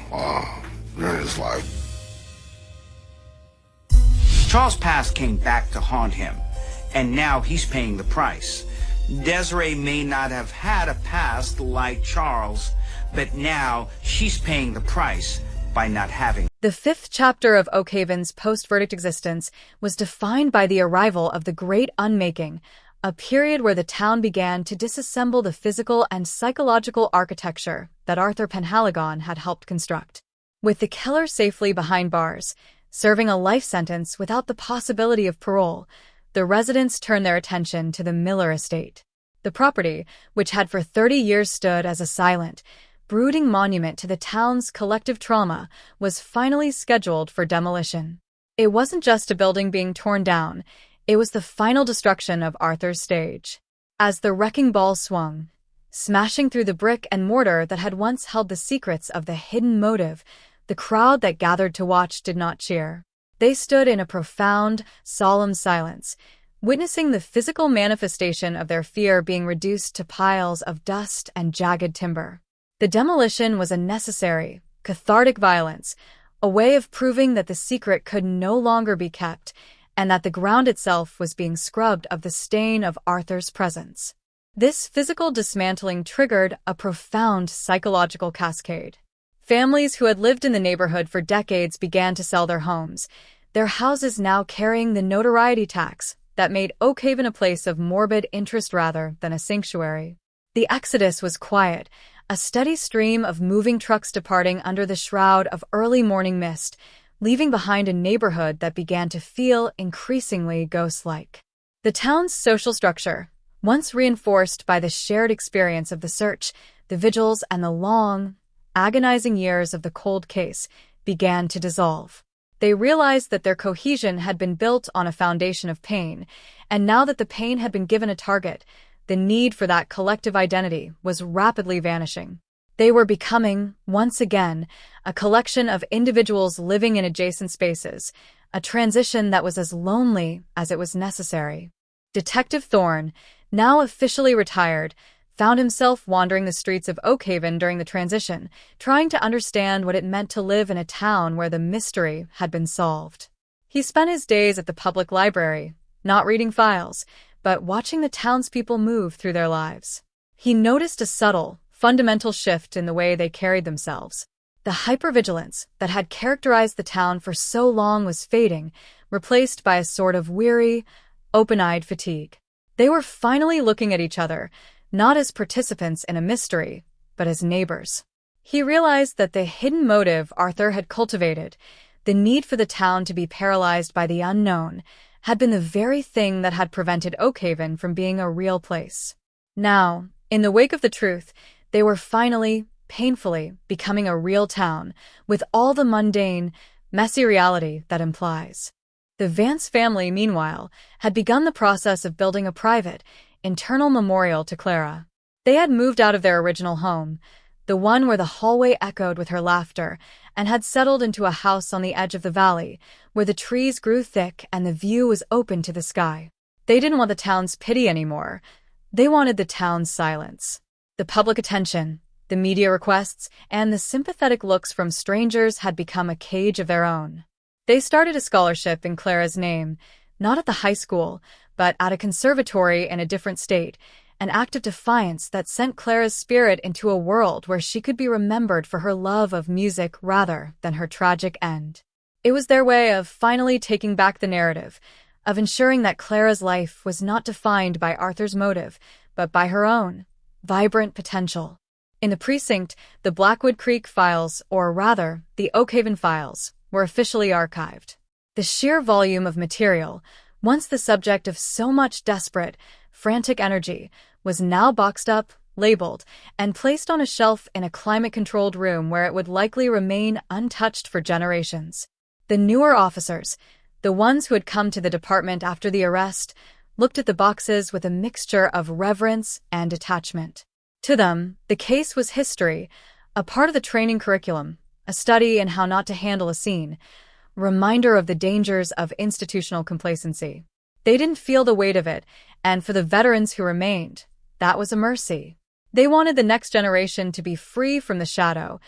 during his life. Charles' past came back to haunt him, and now he's paying the price. Desiree may not have had a past like Charles, but now she's paying the price by not having. The fifth chapter of Oakhaven's post-verdict existence was defined by the arrival of the Great Unmaking, a period where the town began to disassemble the physical and psychological architecture that Arthur Penhaligon had helped construct. With the killer safely behind bars, serving a life sentence without the possibility of parole, the residents turned their attention to the Miller estate. The property, which had for 30 years stood as a silent, brooding monument to the town's collective trauma, was finally scheduled for demolition. It wasn't just a building being torn down, it was the final destruction of Arthur's stage. As the wrecking ball swung, smashing through the brick and mortar that had once held the secrets of the hidden motive, the crowd that gathered to watch did not cheer. They stood in a profound, solemn silence, witnessing the physical manifestation of their fear being reduced to piles of dust and jagged timber. The demolition was a necessary, cathartic violence, a way of proving that the secret could no longer be kept, and that the ground itself was being scrubbed of the stain of Arthur's presence. This physical dismantling triggered a profound psychological cascade. Families who had lived in the neighborhood for decades began to sell their homes, their houses now carrying the notoriety tax that made Oakhaven a place of morbid interest rather than a sanctuary. The exodus was quiet, a steady stream of moving trucks departing under the shroud of early morning mist, leaving behind a neighborhood that began to feel increasingly ghost-like. The town's social structure, once reinforced by the shared experience of the search, the vigils, and the long, agonizing years of the cold case, began to dissolve. They realized that their cohesion had been built on a foundation of pain, and now that the pain had been given a target, the need for that collective identity was rapidly vanishing. They were becoming, once again, a collection of individuals living in adjacent spaces, a transition that was as lonely as it was necessary. Detective Thorne, now officially retired, found himself wandering the streets of Oakhaven during the transition, trying to understand what it meant to live in a town where the mystery had been solved. He spent his days at the public library, not reading files, but watching the townspeople move through their lives. He noticed a subtle, fundamental shift in the way they carried themselves. The hypervigilance that had characterized the town for so long was fading, replaced by a sort of weary, open-eyed fatigue. They were finally looking at each other, not as participants in a mystery, but as neighbors. He realized that the hidden motive Arthur had cultivated, the need for the town to be paralyzed by the unknown, had been the very thing that had prevented Oakhaven from being a real place. Now, in the wake of the truth, they were finally, painfully, becoming a real town, with all the mundane, messy reality that implies. The Vance family, meanwhile, had begun the process of building a private, internal memorial to Clara. They had moved out of their original home, the one where the hallway echoed with her laughter, and had settled into a house on the edge of the valley, where the trees grew thick and the view was open to the sky. They didn't want the town's pity anymore. They wanted the town's silence. The public attention, the media requests, and the sympathetic looks from strangers had become a cage of their own. They started a scholarship in Clara's name, not at the high school, but at a conservatory in a different state, an act of defiance that sent Clara's spirit into a world where she could be remembered for her love of music rather than her tragic end. It was their way of finally taking back the narrative, of ensuring that Clara's life was not defined by Arthur's motive, but by her own, vibrant potential. In the precinct, the Blackwood Creek files, or rather, the Oakhaven files, were officially archived. The sheer volume of material, once the subject of so much desperate, frantic energy, was now boxed up, labeled, and placed on a shelf in a climate-controlled room where it would likely remain untouched for generations. The newer officers, the ones who had come to the department after the arrest, looked at the boxes with a mixture of reverence and detachment. To them, the case was history, a part of the training curriculum, a study in how not to handle a scene, a reminder of the dangers of institutional complacency. They didn't feel the weight of it, and for the veterans who remained, that was a mercy. They wanted the next generation to be free from the shadow,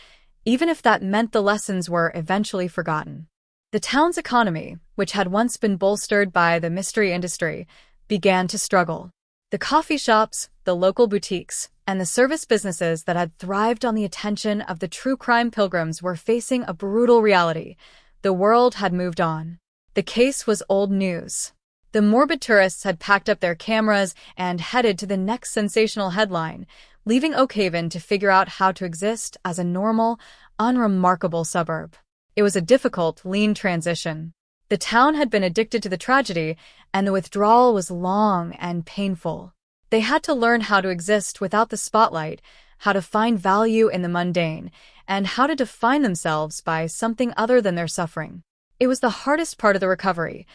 even if that meant the lessons were eventually forgotten. The town's economy, which had once been bolstered by the mystery industry, began to struggle. The coffee shops, the local boutiques, and the service businesses that had thrived on the attention of the true crime pilgrims were facing a brutal reality. The world had moved on. The case was old news. The morbid tourists had packed up their cameras and headed to the next sensational headline, leaving Oak Haven to figure out how to exist as a normal, unremarkable suburb. It was a difficult, lean transition. The town had been addicted to the tragedy, and the withdrawal was long and painful. They had to learn how to exist without the spotlight, how to find value in the mundane, and how to define themselves by something other than their suffering. It was the hardest part of the recovery,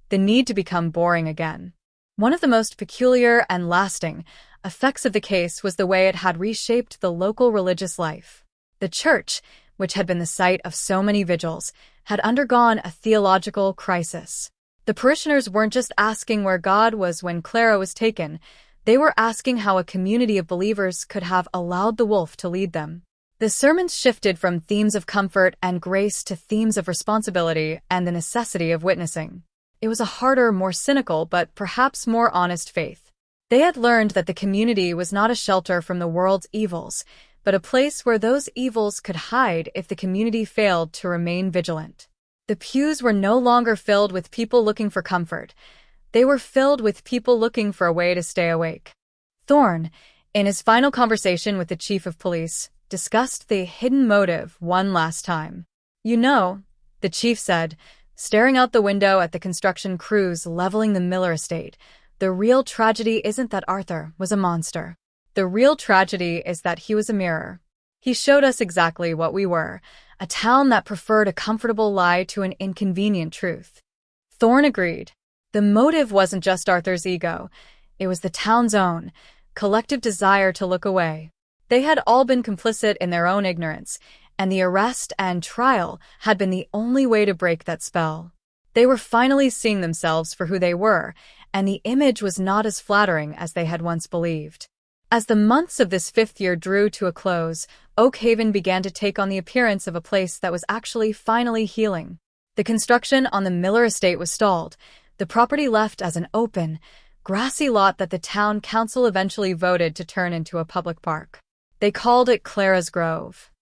the need to become boring again. One of the most peculiar and lasting effects of the case was the way it had reshaped the local religious life. The church, which had been the site of so many vigils, had undergone a theological crisis. The parishioners weren't just asking where God was when Clara was taken, they were asking how a community of believers could have allowed the wolf to lead them. The sermons shifted from themes of comfort and grace to themes of responsibility and the necessity of witnessing. It was a harder, more cynical, but perhaps more honest faith. They had learned that the community was not a shelter from the world's evils, but a place where those evils could hide if the community failed to remain vigilant. The pews were no longer filled with people looking for comfort. They were filled with people looking for a way to stay awake. Thorne, in his final conversation with the chief of police, discussed the hidden motive one last time. "You know," the chief said, staring out the window at the construction crews leveling the Miller estate, "the real tragedy isn't that Arthur was a monster. The real tragedy is that he was a mirror. He showed us exactly what we were, a town that preferred a comfortable lie to an inconvenient truth." Thorne agreed. The motive wasn't just Arthur's ego. It was the town's own, collective desire to look away. They had all been complicit in their own ignorance, and the arrest and trial had been the only way to break that spell. They were finally seeing themselves for who they were, and the image was not as flattering as they had once believed. As the months of this fifth year drew to a close, Oak Haven began to take on the appearance of a place that was actually finally healing. The construction on the Miller estate was stalled, the property left as an open, grassy lot that the town council eventually voted to turn into a public park. They called it Clara's Grove.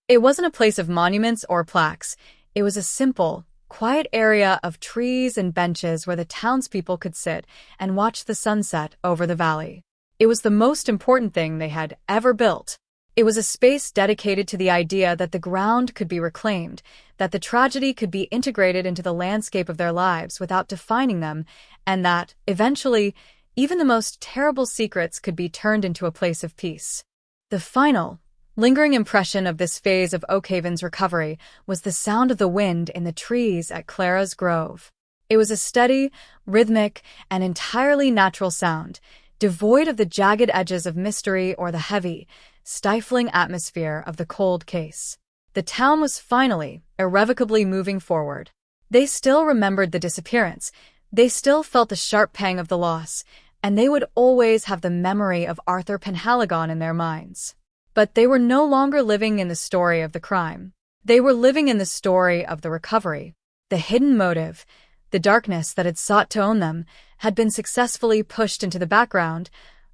It wasn't a place of monuments or plaques. It was a simple, quiet area of trees and benches where the townspeople could sit and watch the sunset over the valley. It was the most important thing they had ever built. It was a space dedicated to the idea that the ground could be reclaimed, that the tragedy could be integrated into the landscape of their lives without defining them, and that, eventually, even the most terrible secrets could be turned into a place of peace. The final, lingering impression of this phase of Oak Haven's recovery was the sound of the wind in the trees at Clara's Grove. It was a steady, rhythmic, and entirely natural sound, devoid of the jagged edges of mystery or the heavy, stifling atmosphere of the cold case. The town was finally, irrevocably moving forward. They still remembered the disappearance, they still felt the sharp pang of the loss, and they would always have the memory of Arthur Penhaligon in their minds. But they were no longer living in the story of the crime. They were living in the story of the recovery. The hidden motive, the darkness that had sought to own them, had been successfully pushed into the background,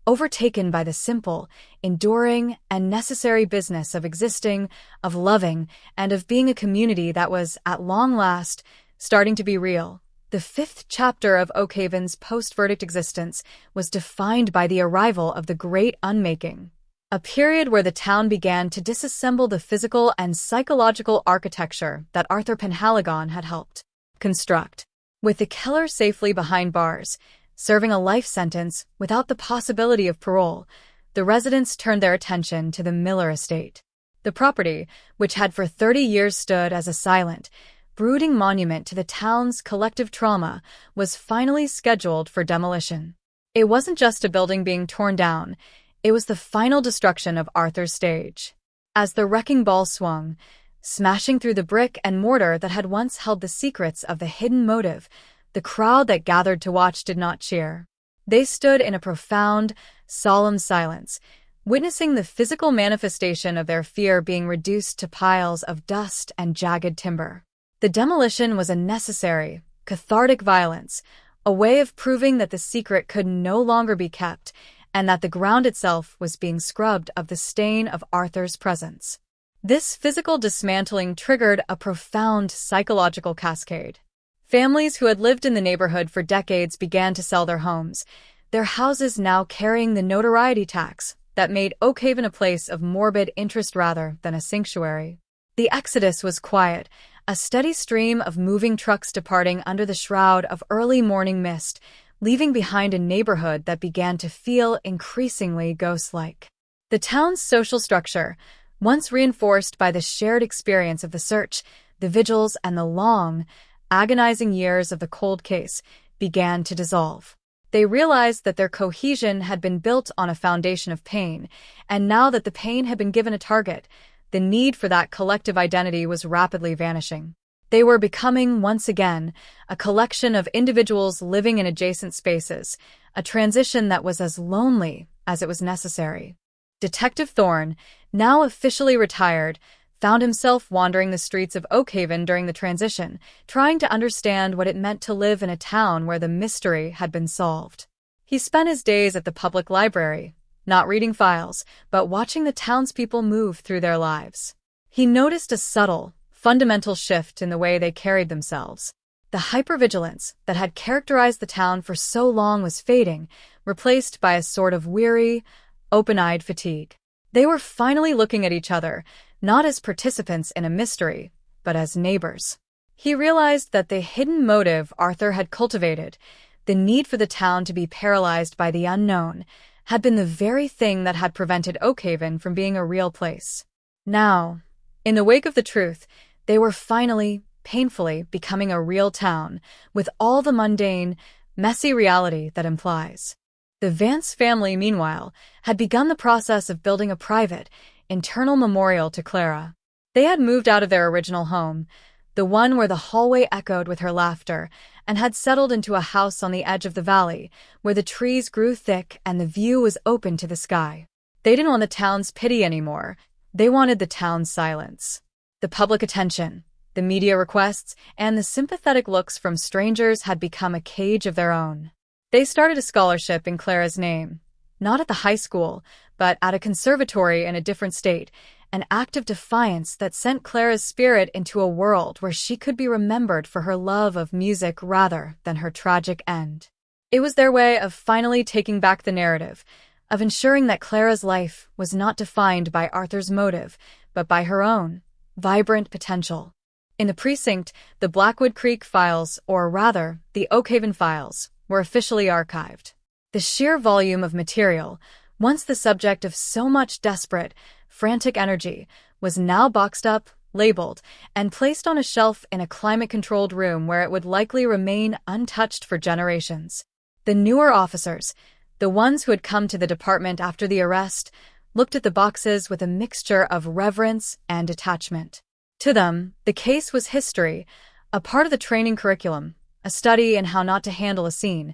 overtaken by the simple, enduring, and necessary business of existing, of loving, and of being a community that was, at long last, starting to be real. The fifth chapter of Oak Haven's post-verdict existence was defined by the arrival of the Great Unmaking, a period where the town began to disassemble the physical and psychological architecture that Arthur Penhaligon had helped construct. With the killer safely behind bars, serving a life sentence without the possibility of parole, the residents turned their attention to the Miller estate. The property, which had for 30 years stood as a silent, brooding monument to the town's collective trauma, was finally scheduled for demolition. It wasn't just a building being torn down, it was the final destruction of Arthur's stage. As the wrecking ball swung, smashing through the brick and mortar that had once held the secrets of the hidden motive, the crowd that gathered to watch did not cheer. They stood in a profound, solemn silence, witnessing the physical manifestation of their fear being reduced to piles of dust and jagged timber. The demolition was a necessary, cathartic violence, a way of proving that the secret could no longer be kept and that the ground itself was being scrubbed of the stain of Arthur's presence. This physical dismantling triggered a profound psychological cascade. Families who had lived in the neighborhood for decades began to sell their homes, their houses now carrying the notoriety tax that made Oakhaven a place of morbid interest rather than a sanctuary. The exodus was quiet, a steady stream of moving trucks departing under the shroud of early morning mist, leaving behind a neighborhood that began to feel increasingly ghost-like. The town's social structure, once reinforced by the shared experience of the search, the vigils, and the long, agonizing years of the cold case, began to dissolve. They realized that their cohesion had been built on a foundation of pain, and now that the pain had been given a target, the need for that collective identity was rapidly vanishing. They were becoming, once again, a collection of individuals living in adjacent spaces, a transition that was as lonely as it was necessary. Detective Thorne, now officially retired, found himself wandering the streets of Oakhaven during the transition, trying to understand what it meant to live in a town where the mystery had been solved. He spent his days at the public library, not reading files, but watching the townspeople move through their lives. He noticed a subtle, fundamental shift in the way they carried themselves. The hypervigilance that had characterized the town for so long was fading, replaced by a sort of weary, open-eyed fatigue. They were finally looking at each other, not as participants in a mystery, but as neighbors. He realized that the hidden motive Arthur had cultivated, the need for the town to be paralyzed by the unknown, had been the very thing that had prevented Oakhaven from being a real place. Now, in the wake of the truth, they were finally, painfully becoming a real town, with all the mundane, messy reality that implies. The Vance family, meanwhile, had begun the process of building a private, internal memorial to Clara. They had moved out of their original home, the one where the hallway echoed with her laughter, and had settled into a house on the edge of the valley, where the trees grew thick and the view was open to the sky. They didn't want the town's pity anymore. They wanted the town's silence. The public attention, the media requests, and the sympathetic looks from strangers had become a cage of their own. They started a scholarship in Clara's name, not at the high school, but at a conservatory in a different state, an act of defiance that sent Clara's spirit into a world where she could be remembered for her love of music rather than her tragic end. It was their way of finally taking back the narrative, of ensuring that Clara's life was not defined by Arthur's motive, but by her own, vibrant potential. In the precinct, the Blackwood Creek files, or rather, the Oakhaven files, were officially archived. The sheer volume of material, once the subject of so much desperate, frantic energy, was now boxed up, labeled, and placed on a shelf in a climate-controlled room where it would likely remain untouched for generations. The newer officers, the ones who had come to the department after the arrest, looked at the boxes with a mixture of reverence and detachment. To them, the case was history, a part of the training curriculum, a study in how not to handle a scene,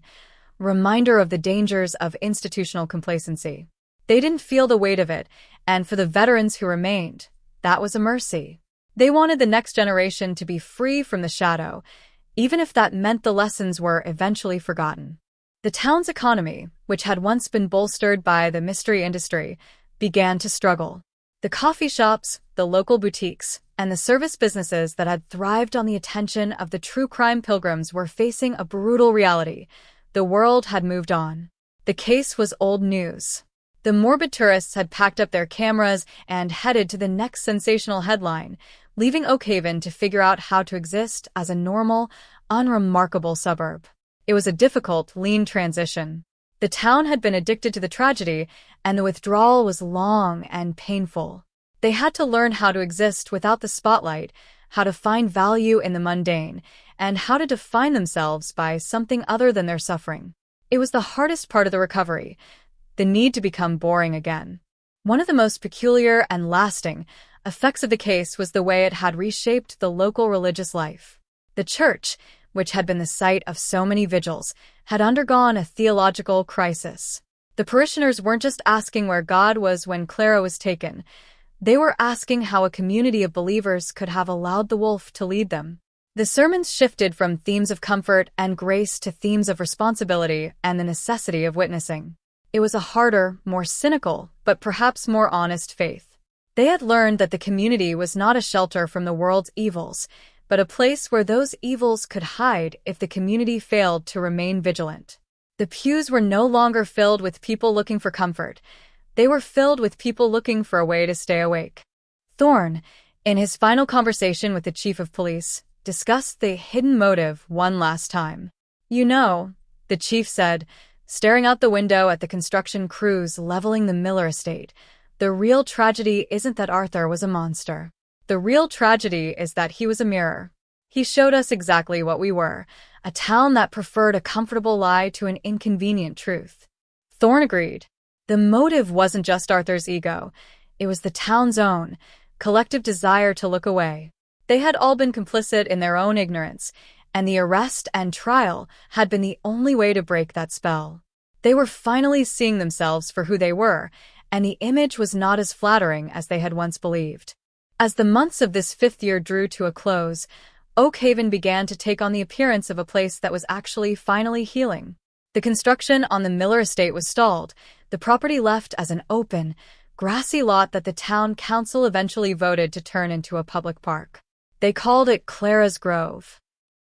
a reminder of the dangers of institutional complacency. They didn't feel the weight of it, and for the veterans who remained, that was a mercy. They wanted the next generation to be free from the shadow, even if that meant the lessons were eventually forgotten. The town's economy, which had once been bolstered by the mystery industry, began to struggle. The coffee shops, the local boutiques, and the service businesses that had thrived on the attention of the true crime pilgrims were facing a brutal reality. The world had moved on. The case was old news. The morbid tourists had packed up their cameras and headed to the next sensational headline, leaving Oakhaven to figure out how to exist as a normal, unremarkable suburb. It was a difficult, lean transition. The town had been addicted to the tragedy, and the withdrawal was long and painful. They had to learn how to exist without the spotlight, how to find value in the mundane, and how to define themselves by something other than their suffering. It was the hardest part of the recovery, the need to become boring again. One of the most peculiar and lasting effects of the case was the way it had reshaped the local religious life. The church, which had been the site of so many vigils, had undergone a theological crisis. The parishioners weren't just asking where God was when Clara was taken. They were asking how a community of believers could have allowed the wolf to lead them. The sermons shifted from themes of comfort and grace to themes of responsibility and the necessity of witnessing. It was a harder, more cynical, but perhaps more honest faith. They had learned that the community was not a shelter from the world's evils, but a place where those evils could hide if the community failed to remain vigilant. The pews were no longer filled with people looking for comfort. They were filled with people looking for a way to stay awake. Thorne, in his final conversation with the chief of police, discussed the hidden motive one last time. "You know," the chief said, staring out the window at the construction crews leveling the Miller estate, "the real tragedy isn't that Arthur was a monster. The real tragedy is that he was a mirror. He showed us exactly what we were, a town that preferred a comfortable lie to an inconvenient truth." Thorne agreed. The motive wasn't just Arthur's ego. It was the town's own, collective desire to look away. They had all been complicit in their own ignorance, and the arrest and trial had been the only way to break that spell. They were finally seeing themselves for who they were, and the image was not as flattering as they had once believed. As the months of this fifth year drew to a close, Oak Haven began to take on the appearance of a place that was actually finally healing. The construction on the Miller estate was stalled, the property left as an open, grassy lot that the town council eventually voted to turn into a public park. They called it Clara's Grove.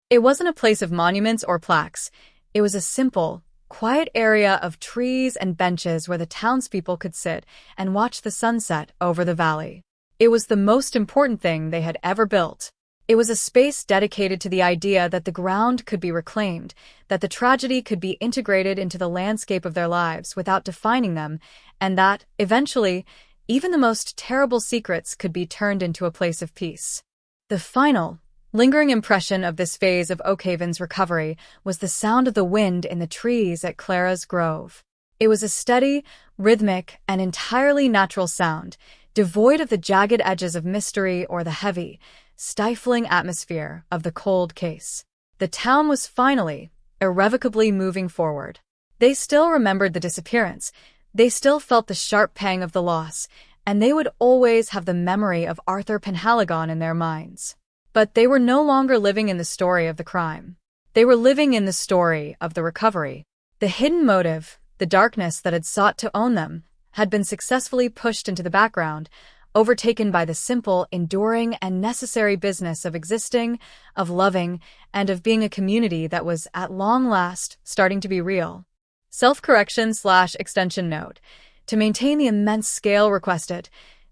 It wasn't a place of monuments or plaques. It was a simple, quiet area of trees and benches where the townspeople could sit and watch the sunset over the valley. It was the most important thing they had ever built. It was a space dedicated to the idea that the ground could be reclaimed, that the tragedy could be integrated into the landscape of their lives without defining them, and that, eventually, even the most terrible secrets could be turned into a place of peace. The final, lingering impression of this phase of Oak Haven's recovery was the sound of the wind in the trees at Clara's Grove. It was a steady, rhythmic, and entirely natural sound, devoid of the jagged edges of mystery or the heavy, stifling atmosphere of the cold case. The town was finally, irrevocably moving forward. They still remembered the disappearance, they still felt the sharp pang of the loss, and they would always have the memory of Arthur Penhaligon in their minds. But they were no longer living in the story of the crime. They were living in the story of the recovery. The hidden motive, the darkness that had sought to own them, had been successfully pushed into the background, overtaken by the simple, enduring, and necessary business of existing, of loving, and of being a community that was, at long last, starting to be real. Self-correction/extension note. To maintain the immense scale requested,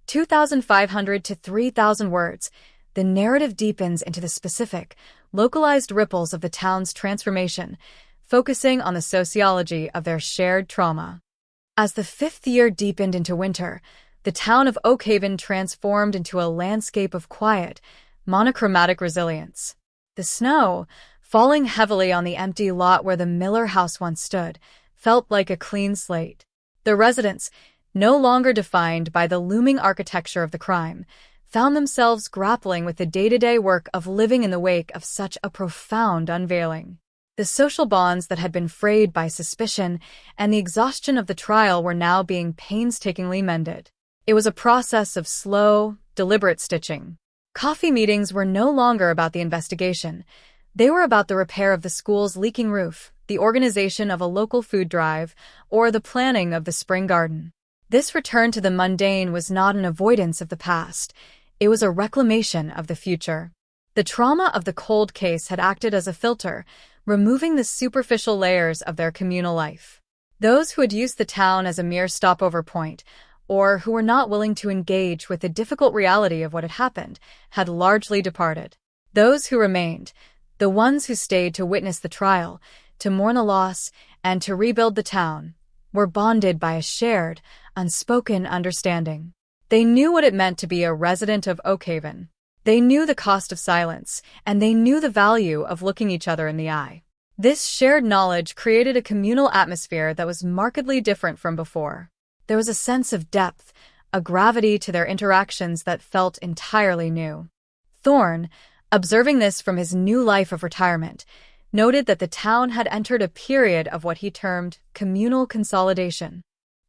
2,500 to 3,000 words, the narrative deepens into the specific, localized ripples of the town's transformation, focusing on the sociology of their shared trauma. As the fifth year deepened into winter, the town of Oak Haven transformed into a landscape of quiet, monochromatic resilience. The snow, falling heavily on the empty lot where the Miller house once stood, felt like a clean slate. The residents, no longer defined by the looming architecture of the crime, found themselves grappling with the day-to-day work of living in the wake of such a profound unveiling. The social bonds that had been frayed by suspicion and the exhaustion of the trial were now being painstakingly mended. It was a process of slow, deliberate stitching. Coffee meetings were no longer about the investigation. They were about the repair of the school's leaking roof, the organization of a local food drive, or the planning of the spring garden. This return to the mundane was not an avoidance of the past. It was a reclamation of the future. The trauma of the cold case had acted as a filter, removing the superficial layers of their communal life. Those who had used the town as a mere stopover point, or who were not willing to engage with the difficult reality of what had happened, had largely departed. Those who remained, the ones who stayed to witness the trial, to mourn the loss, and to rebuild the town, were bonded by a shared, unspoken understanding. They knew what it meant to be a resident of Oak Haven. They knew the cost of silence, and they knew the value of looking each other in the eye. This shared knowledge created a communal atmosphere that was markedly different from before. There was a sense of depth, a gravity to their interactions that felt entirely new. Thorne, observing this from his new life of retirement, noted that the town had entered a period of what he termed communal consolidation.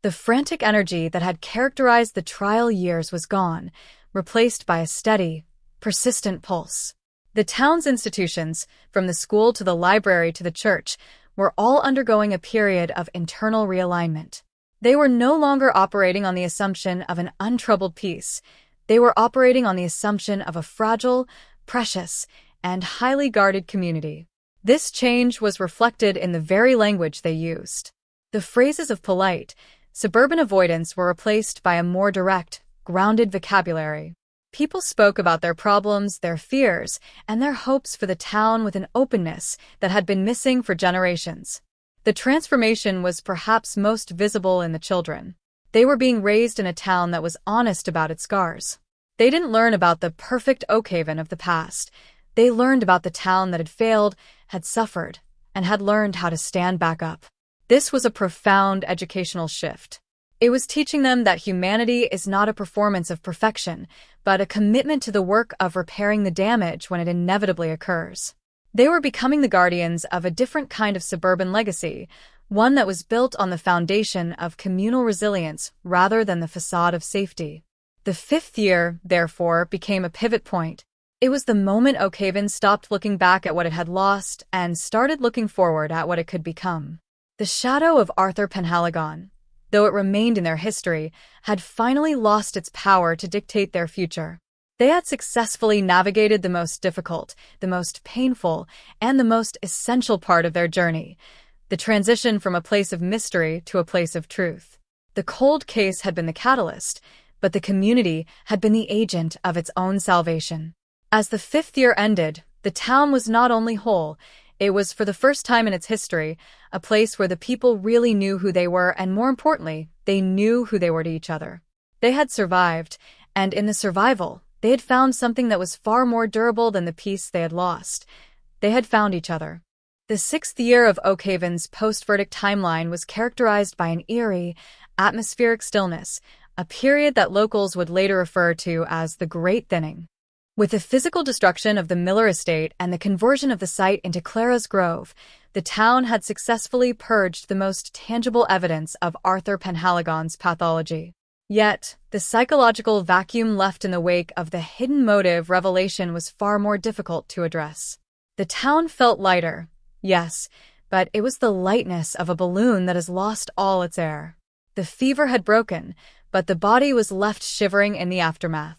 The frantic energy that had characterized the trial years was gone, replaced by a steady, persistent pulse. The town's institutions, from the school to the library to the church, were all undergoing a period of internal realignment. They were no longer operating on the assumption of an untroubled peace. They were operating on the assumption of a fragile, precious, and highly guarded community. This change was reflected in the very language they used. The phrases of polite, suburban avoidance were replaced by a more direct, grounded vocabulary. People spoke about their problems, their fears, and their hopes for the town with an openness that had been missing for generations. The transformation was perhaps most visible in the children. They were being raised in a town that was honest about its scars. They didn't learn about the perfect Oakhaven of the past. They learned about the town that had failed, had suffered, and had learned how to stand back up. This was a profound educational shift. It was teaching them that humanity is not a performance of perfection, but a commitment to the work of repairing the damage when it inevitably occurs. They were becoming the guardians of a different kind of suburban legacy, one that was built on the foundation of communal resilience rather than the facade of safety. The fifth year, therefore, became a pivot point. It was the moment Oakhaven stopped looking back at what it had lost and started looking forward at what it could become. The shadow of Arthur Penhaligon, though it remained in their history, had finally lost its power to dictate their future. They had successfully navigated the most difficult, the most painful, and the most essential part of their journey, the transition from a place of mystery to a place of truth. The cold case had been the catalyst, but the community had been the agent of its own salvation. As the fifth year ended, the town was not only whole, it was, for the first time in its history, a place where the people really knew who they were, and more importantly, they knew who they were to each other. They had survived, and in the survival, they had found something that was far more durable than the peace they had lost. They had found each other. The sixth year of Oakhaven's post-verdict timeline was characterized by an eerie, atmospheric stillness, a period that locals would later refer to as the Great Thinning. With the physical destruction of the Miller estate and the conversion of the site into Clara's Grove, the town had successfully purged the most tangible evidence of Arthur Penhaligon's pathology. Yet, the psychological vacuum left in the wake of the hidden motive revelation was far more difficult to address. The town felt lighter, yes, but it was the lightness of a balloon that has lost all its air. The fever had broken, but the body was left shivering in the aftermath.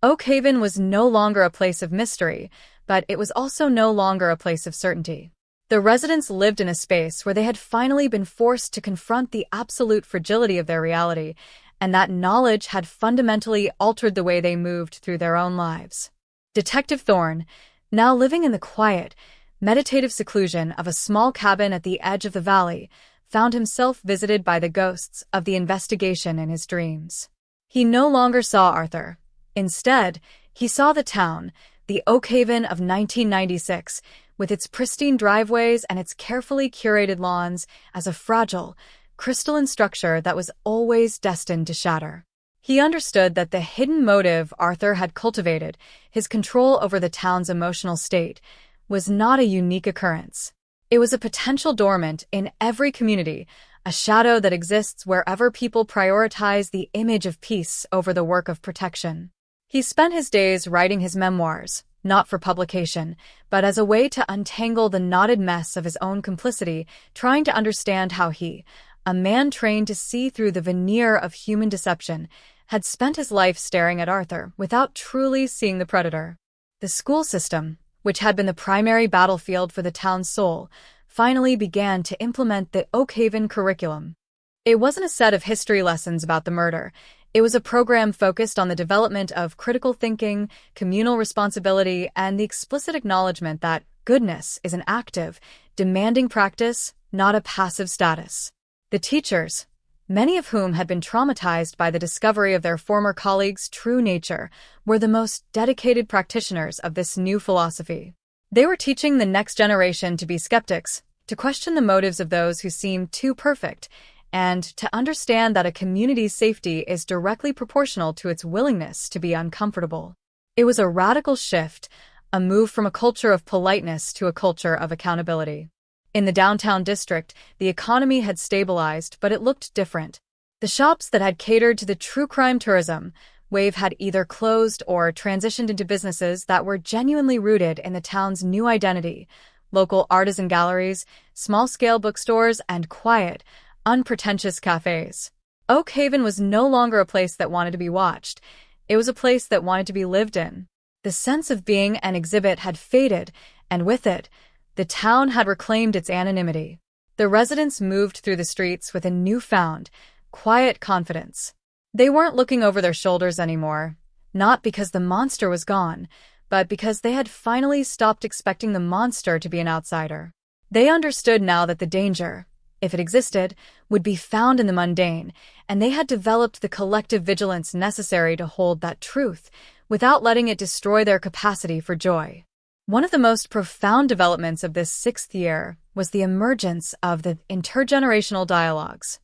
Oakhaven was no longer a place of mystery, but it was also no longer a place of certainty. The residents lived in a space where they had finally been forced to confront the absolute fragility of their reality, and that knowledge had fundamentally altered the way they moved through their own lives. Detective Thorne, now living in the quiet, meditative seclusion of a small cabin at the edge of the valley, found himself visited by the ghosts of the investigation in his dreams. He no longer saw Arthur. Instead, he saw the town, the Oakhaven of 1996, with its pristine driveways and its carefully curated lawns, as a fragile, crystalline structure that was always destined to shatter. He understood that the hidden motive Arthur had cultivated, his control over the town's emotional state, was not a unique occurrence. It was a potential dormant in every community, a shadow that exists wherever people prioritize the image of peace over the work of protection. He spent his days writing his memoirs, not for publication, but as a way to untangle the knotted mess of his own complicity, trying to understand how he, a man trained to see through the veneer of human deception, had spent his life staring at Arthur without truly seeing the predator. The school system, which had been the primary battlefield for the town's soul, finally began to implement the Oakhaven curriculum. It wasn't a set of history lessons about the murder. It was a program focused on the development of critical thinking, communal responsibility, and the explicit acknowledgement that goodness is an active, demanding practice, not a passive status. The teachers, many of whom had been traumatized by the discovery of their former colleagues' true nature, were the most dedicated practitioners of this new philosophy. They were teaching the next generation to be skeptics, to question the motives of those who seemed too perfect, and to understand that a community's safety is directly proportional to its willingness to be uncomfortable. It was a radical shift, a move from a culture of politeness to a culture of accountability. In the downtown district, the economy had stabilized, but it looked different. The shops that had catered to the true crime tourism, Wave had either closed or transitioned into businesses that were genuinely rooted in the town's new identity: local artisan galleries, small-scale bookstores, and quiet, unpretentious cafes. Oak Haven was no longer a place that wanted to be watched. It was a place that wanted to be lived in. The sense of being an exhibit had faded, and with it, the town had reclaimed its anonymity. The residents moved through the streets with a newfound, quiet confidence. They weren't looking over their shoulders anymore, not because the monster was gone, but because they had finally stopped expecting the monster to be an outsider. They understood now that the danger, if it existed, would be found in the mundane, and they had developed the collective vigilance necessary to hold that truth without letting it destroy their capacity for joy. One of the most profound developments of this 6th year was the emergence of the intergenerational dialogues.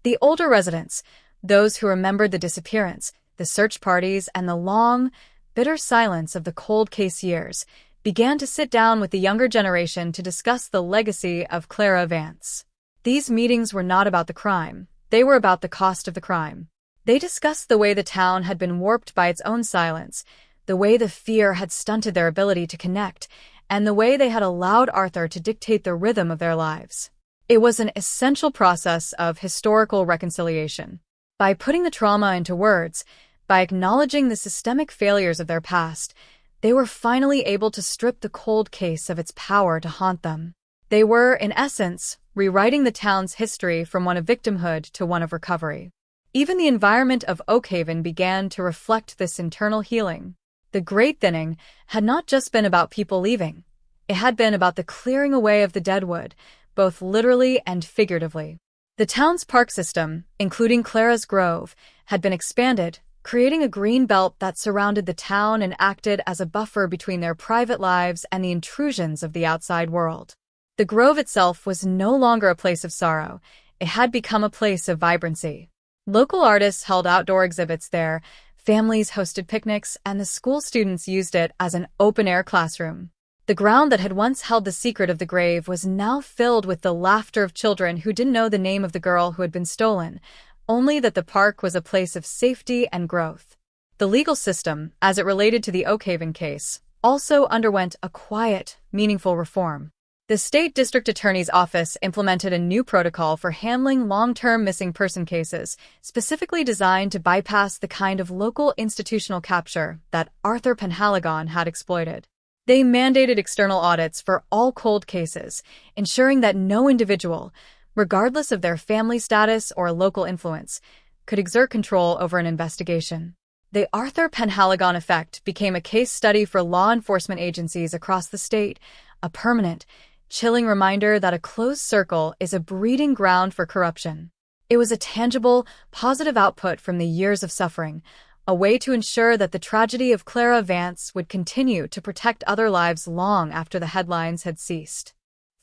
The older residents, those who remembered the disappearance, the search parties, and the long, bitter silence of the cold case years, began to sit down with the younger generation to discuss the legacy of Clara Vance. These meetings were not about the crime. They were about the cost of the crime. They discussed the way the town had been warped by its own silence, the way the fear had stunted their ability to connect, and the way they had allowed Arthur to dictate the rhythm of their lives. It was an essential process of historical reconciliation. By putting the trauma into words, by acknowledging the systemic failures of their past, they were finally able to strip the cold case of its power to haunt them. They were, in essence, rewriting the town's history from one of victimhood to one of recovery. Even the environment of Oak Haven began to reflect this internal healing. The Great Thinning had not just been about people leaving. It had been about the clearing away of the deadwood, both literally and figuratively. The town's park system, including Clara's Grove, had been expanded, creating a green belt that surrounded the town and acted as a buffer between their private lives and the intrusions of the outside world. The Grove itself was no longer a place of sorrow. It had become a place of vibrancy. Local artists held outdoor exhibits there, families hosted picnics, and the school students used it as an open-air classroom. The ground that had once held the secret of the grave was now filled with the laughter of children who didn't know the name of the girl who had been stolen, only that the park was a place of safety and growth. The legal system, as it related to the Oak Haven case, also underwent a quiet, meaningful reform. The state district attorney's office implemented a new protocol for handling long-term missing person cases, specifically designed to bypass the kind of local institutional capture that Arthur Penhaligon had exploited. They mandated external audits for all cold cases, ensuring that no individual, regardless of their family status or local influence, could exert control over an investigation. The Arthur Penhaligon effect became a case study for law enforcement agencies across the state, a permanent, chilling reminder that a closed circle is a breeding ground for corruption. It was a tangible, positive output from the years of suffering, a way to ensure that the tragedy of Clara Vance would continue to protect other lives long after the headlines had ceased.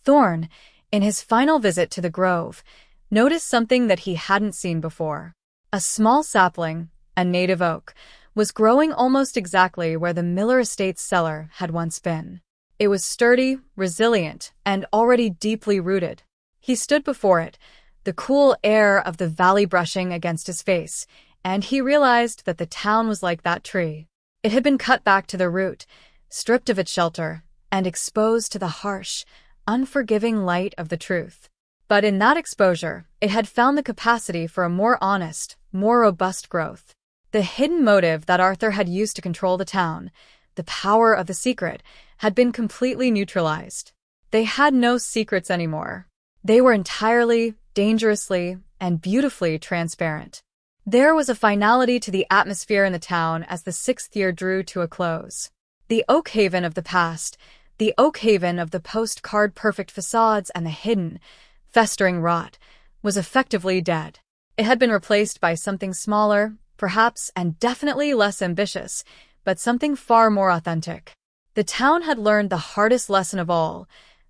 Thorne, in his final visit to the Grove, noticed something that he hadn't seen before. A small sapling, a native oak, was growing almost exactly where the Miller Estate's cellar had once been. It was sturdy, resilient, and already deeply rooted. He stood before it, the cool air of the valley brushing against his face, and he realized that the town was like that tree. It had been cut back to the root, stripped of its shelter, and exposed to the harsh, unforgiving light of the truth. But in that exposure, it had found the capacity for a more honest, more robust growth. The hidden motive that Arthur had used to control the town, the power of the secret, had been completely neutralized. They had no secrets anymore. They were entirely, dangerously, and beautifully transparent. There was a finality to the atmosphere in the town as the 6th year drew to a close. The Oak Haven of the past, the Oak Haven of the postcard-perfect facades and the hidden, festering rot, was effectively dead. It had been replaced by something smaller, perhaps, and definitely less ambitious, but something far more authentic. The town had learned the hardest lesson of all,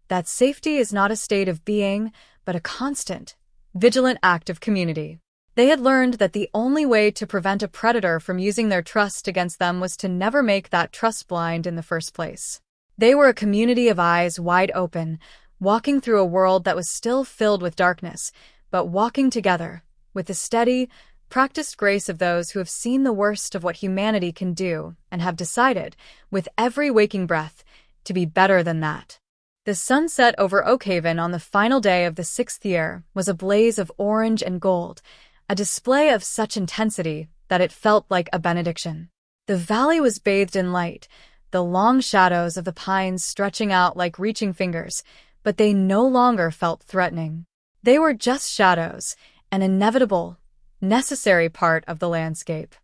that safety is not a state of being, but a constant, vigilant act of community. They had learned that the only way to prevent a predator from using their trust against them was to never make that trust blind in the first place. They were a community of eyes wide open, walking through a world that was still filled with darkness, but walking together, with the steady, practiced grace of those who have seen the worst of what humanity can do and have decided, with every waking breath, to be better than that. The sunset over Oakhaven on the final day of the 6th year was a blaze of orange and gold, a display of such intensity that it felt like a benediction. The valley was bathed in light, the long shadows of the pines stretching out like reaching fingers, but they no longer felt threatening. They were just shadows, an inevitable, necessary part of the landscape.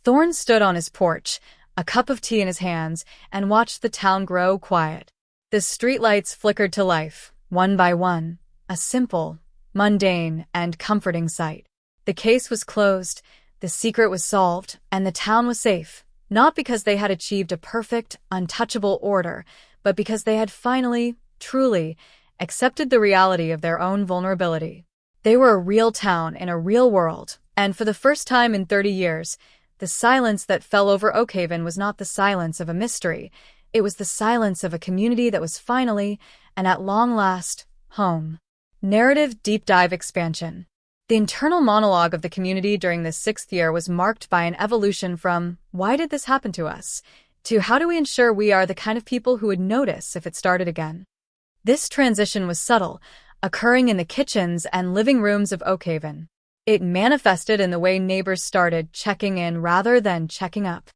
Thorne stood on his porch, a cup of tea in his hands, and watched the town grow quiet. The streetlights flickered to life, one by one, a simple, mundane, and comforting sight. The case was closed, the secret was solved, and the town was safe, not because they had achieved a perfect, untouchable order, but because they had finally, truly, accepted the reality of their own vulnerability. They were a real town in a real world, and for the first time in 30 years, the silence that fell over Oakhaven was not the silence of a mystery. It was the silence of a community that was finally, and at long last, home. Narrative Deep Dive Expansion. The internal monologue of the community during this 6th year was marked by an evolution from, "Why did this happen to us?" to "How do we ensure we are the kind of people who would notice if it started again?" This transition was subtle, occurring in the kitchens and living rooms of Oakhaven. It manifested in the way neighbors started checking in rather than checking up.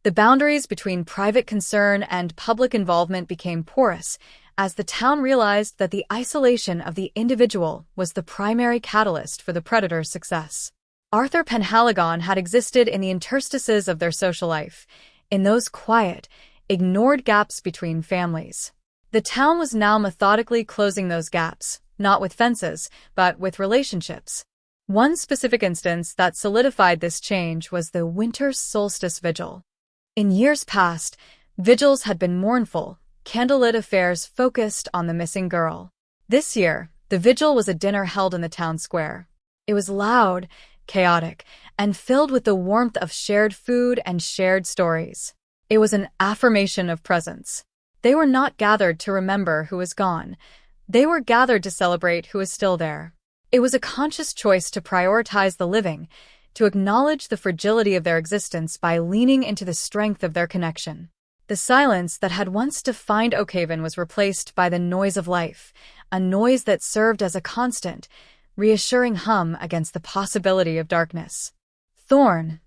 The boundaries between private concern and public involvement became porous as the town realized that the isolation of the individual was the primary catalyst for the predator's success. Arthur Penhaligon had existed in the interstices of their social life, in those quiet, ignored gaps between families. The town was now methodically closing those gaps, not with fences, but with relationships. One specific instance that solidified this change was the winter solstice vigil. In years past, vigils had been mournful, candlelit affairs focused on the missing girl. This year, the vigil was a dinner held in the town square. It was loud, chaotic, and filled with the warmth of shared food and shared stories. It was an affirmation of presence. They were not gathered to remember who was gone. They were gathered to celebrate who was still there. It was a conscious choice to prioritize the living, to acknowledge the fragility of their existence by leaning into the strength of their connection. The silence that had once defined Oakhaven was replaced by the noise of life, a noise that served as a constant, reassuring hum against the possibility of darkness. Thorne,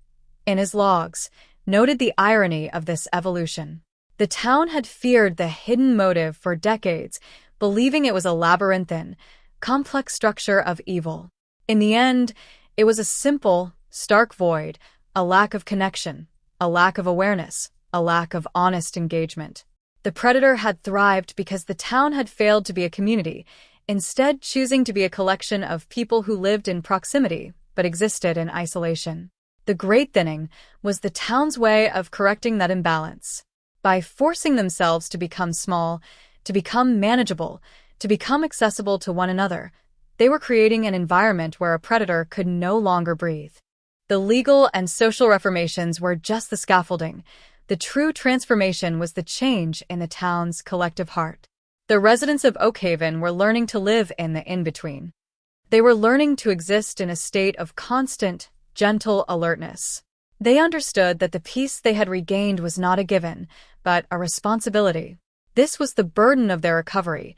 in his logs, noted the irony of this evolution. The town had feared the hidden motive for decades, believing it was a labyrinthine, complex structure of evil. In the end, it was a simple, stark void, a lack of connection, a lack of awareness, a lack of honest engagement. The predator had thrived because the town had failed to be a community, instead choosing to be a collection of people who lived in proximity but existed in isolation. The Great Thinning was the town's way of correcting that imbalance. By forcing themselves to become small, to become manageable, to become accessible to one another, they were creating an environment where a predator could no longer breathe. The legal and social reformations were just the scaffolding. The true transformation was the change in the town's collective heart. The residents of Oakhaven were learning to live in the in-between. They were learning to exist in a state of constant, gentle alertness. They understood that the peace they had regained was not a given, but a responsibility. This was the burden of their recovery,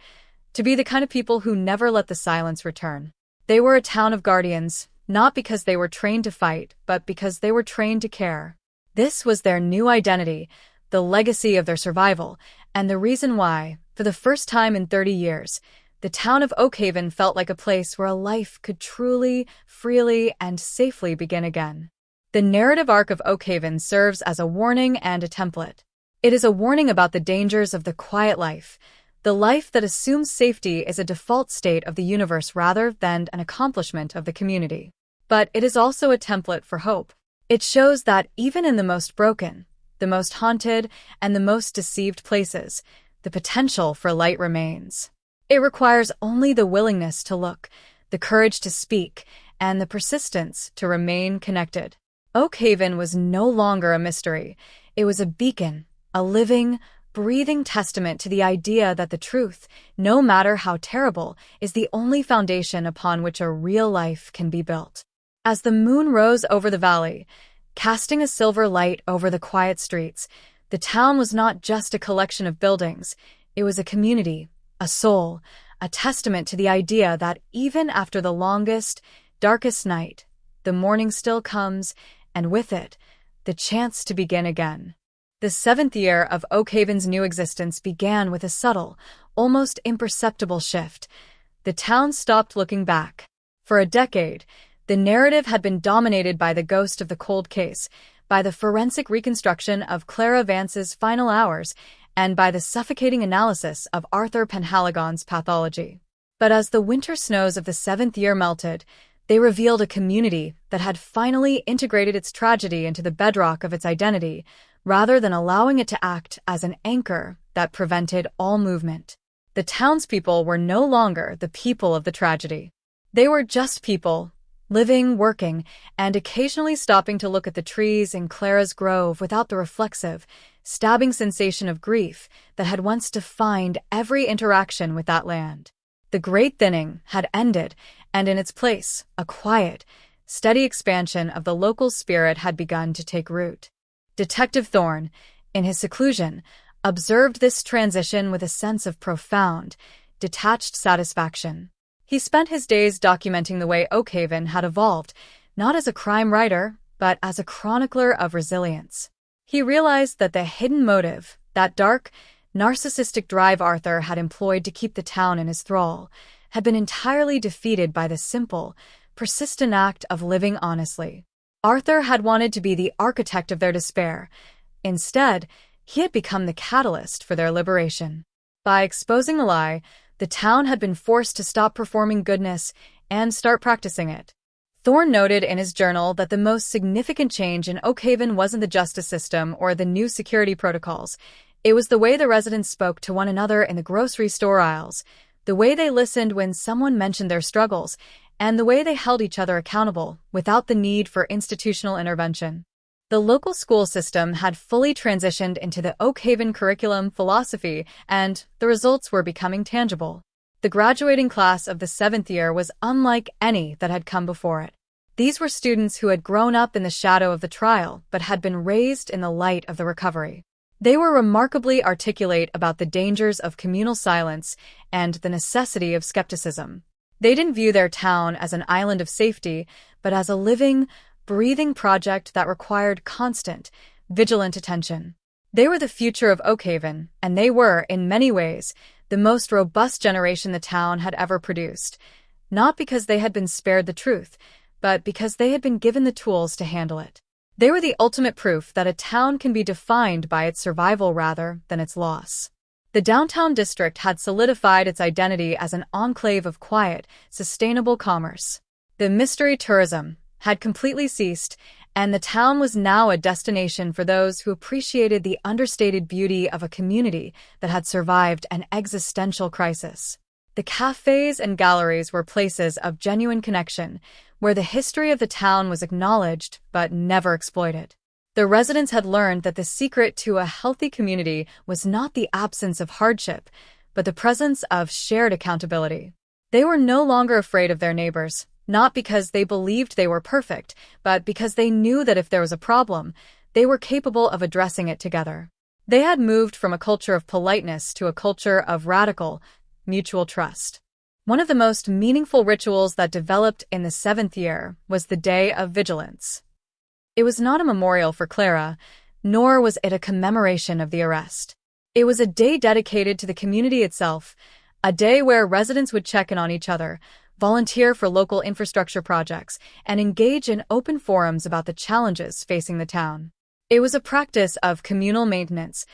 to be the kind of people who never let the silence return. They were a town of guardians, not because they were trained to fight, but because they were trained to care. This was their new identity, the legacy of their survival, and the reason why, for the first time in 30 years, the town of Oakhaven felt like a place where a life could truly, freely, and safely begin again. The narrative arc of Oakhaven serves as a warning and a template. It is a warning about the dangers of the quiet life, the life that assumes safety is a default state of the universe rather than an accomplishment of the community. But it is also a template for hope. It shows that even in the most broken, the most haunted, and the most deceived places, the potential for light remains. It requires only the willingness to look, the courage to speak, and the persistence to remain connected. Oakhaven was no longer a mystery. It was a beacon, a living, breathing testament to the idea that the truth, no matter how terrible, is the only foundation upon which a real life can be built. As the moon rose over the valley, casting a silver light over the quiet streets, the town was not just a collection of buildings. It was a community, a soul, a testament to the idea that even after the longest, darkest night, the morning still comes, and with it, the chance to begin again. The 7th year of Oak Haven's new existence began with a subtle, almost imperceptible shift. The town stopped looking back. For a decade, the narrative had been dominated by the ghost of the cold case, by the forensic reconstruction of Clara Vance's final hours, and by the suffocating analysis of Arthur Penhaligon's pathology. But as the winter snows of the 7th year melted, they revealed a community that had finally integrated its tragedy into the bedrock of its identity, rather than allowing it to act as an anchor that prevented all movement. The townspeople were no longer the people of the tragedy. They were just people, living, working, and occasionally stopping to look at the trees in Clara's grove without the reflexive, stabbing sensation of grief that had once defined every interaction with that land. The great thinning had ended, and in its place, a quiet, steady expansion of the local spirit had begun to take root. Detective Thorne, in his seclusion, observed this transition with a sense of profound, detached satisfaction. He spent his days documenting the way Oak Haven had evolved, not as a crime writer, but as a chronicler of resilience. He realized that the hidden motive, that dark, narcissistic drive Arthur had employed to keep the town in his thrall, had been entirely defeated by the simple, persistent act of living honestly. Arthur had wanted to be the architect of their despair. Instead, he had become the catalyst for their liberation. By exposing a lie, the town had been forced to stop performing goodness and start practicing it. Thorne noted in his journal that the most significant change in Oak Haven wasn't the justice system or the new security protocols. It was the way the residents spoke to one another in the grocery store aisles, the way they listened when someone mentioned their struggles, and the way they held each other accountable without the need for institutional intervention. The local school system had fully transitioned into the Oak Haven curriculum philosophy, and the results were becoming tangible. The graduating class of the 7th year was unlike any that had come before it. These were students who had grown up in the shadow of the trial but had been raised in the light of the recovery. They were remarkably articulate about the dangers of communal silence and the necessity of skepticism. They didn't view their town as an island of safety, but as a living, breathing project that required constant, vigilant attention. They were the future of Oak Haven, and they were, in many ways, the most robust generation the town had ever produced, not because they had been spared the truth, but because they had been given the tools to handle it. They were the ultimate proof that a town can be defined by its survival rather than its loss. The downtown district had solidified its identity as an enclave of quiet, sustainable commerce. The mystery tourism had completely ceased, and the town was now a destination for those who appreciated the understated beauty of a community that had survived an existential crisis. The cafes and galleries were places of genuine connection, where the history of the town was acknowledged but never exploited. The residents had learned that the secret to a healthy community was not the absence of hardship, but the presence of shared accountability. They were no longer afraid of their neighbors, not because they believed they were perfect, but because they knew that if there was a problem, they were capable of addressing it together. They had moved from a culture of politeness to a culture of radical, mutual trust. One of the most meaningful rituals that developed in the 7th year was the Day of Vigilance. It was not a memorial for Clara, nor was it a commemoration of the arrest. It was a day dedicated to the community itself, a day where residents would check in on each other, volunteer for local infrastructure projects, and engage in open forums about the challenges facing the town. It was a practice of communal maintenance,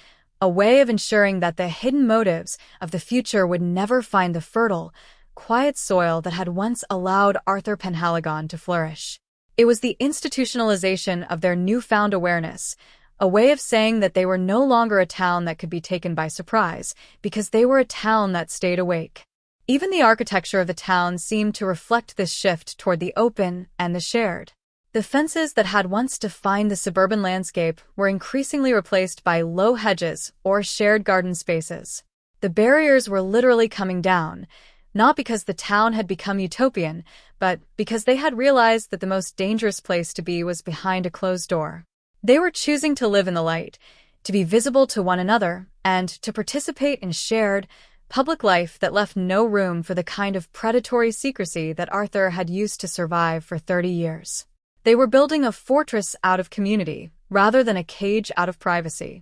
a way of ensuring that the hidden motives of the future would never find the fertile, quiet soil that had once allowed Arthur Penhaligon to flourish. It was the institutionalization of their newfound awareness, a way of saying that they were no longer a town that could be taken by surprise, because they were a town that stayed awake. Even the architecture of the town seemed to reflect this shift toward the open and the shared. The fences that had once defined the suburban landscape were increasingly replaced by low hedges or shared garden spaces. The barriers were literally coming down, Not because the town had become utopian, but because they had realized that the most dangerous place to be was behind a closed door. They were choosing to live in the light, to be visible to one another, and to participate in shared, public life that left no room for the kind of predatory secrecy that Arthur had used to survive for 30 years. They were building a fortress out of community, rather than a cage out of privacy.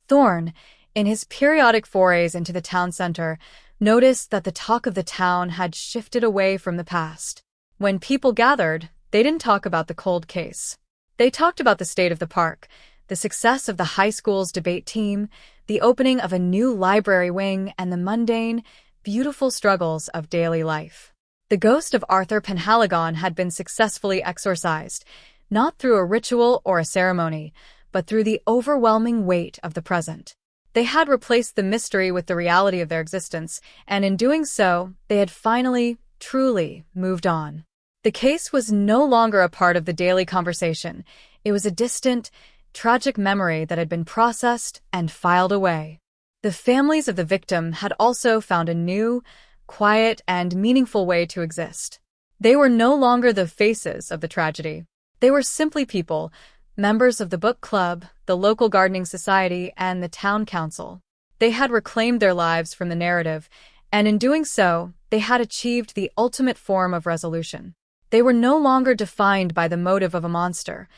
Thorne, in his periodic forays into the town center, noticed that the talk of the town had shifted away from the past. When people gathered, they didn't talk about the cold case. They talked about the state of the park, the success of the high school's debate team, the opening of a new library wing, and the mundane, beautiful struggles of daily life. The ghost of Arthur Penhaligon had been successfully exorcised, not through a ritual or a ceremony, but through the overwhelming weight of the present. They had replaced the mystery with the reality of their existence, and in doing so, they had finally, truly moved on. The case was no longer a part of the daily conversation. It was a distant, tragic memory that had been processed and filed away. The families of the victim had also found a new, quiet, and meaningful way to exist. They were no longer the faces of the tragedy. They were simply people, members of the book club, the local gardening society, and the town council. They had reclaimed their lives from the narrative, and in doing so, they had achieved the ultimate form of resolution. They were no longer defined by the motive of a monster.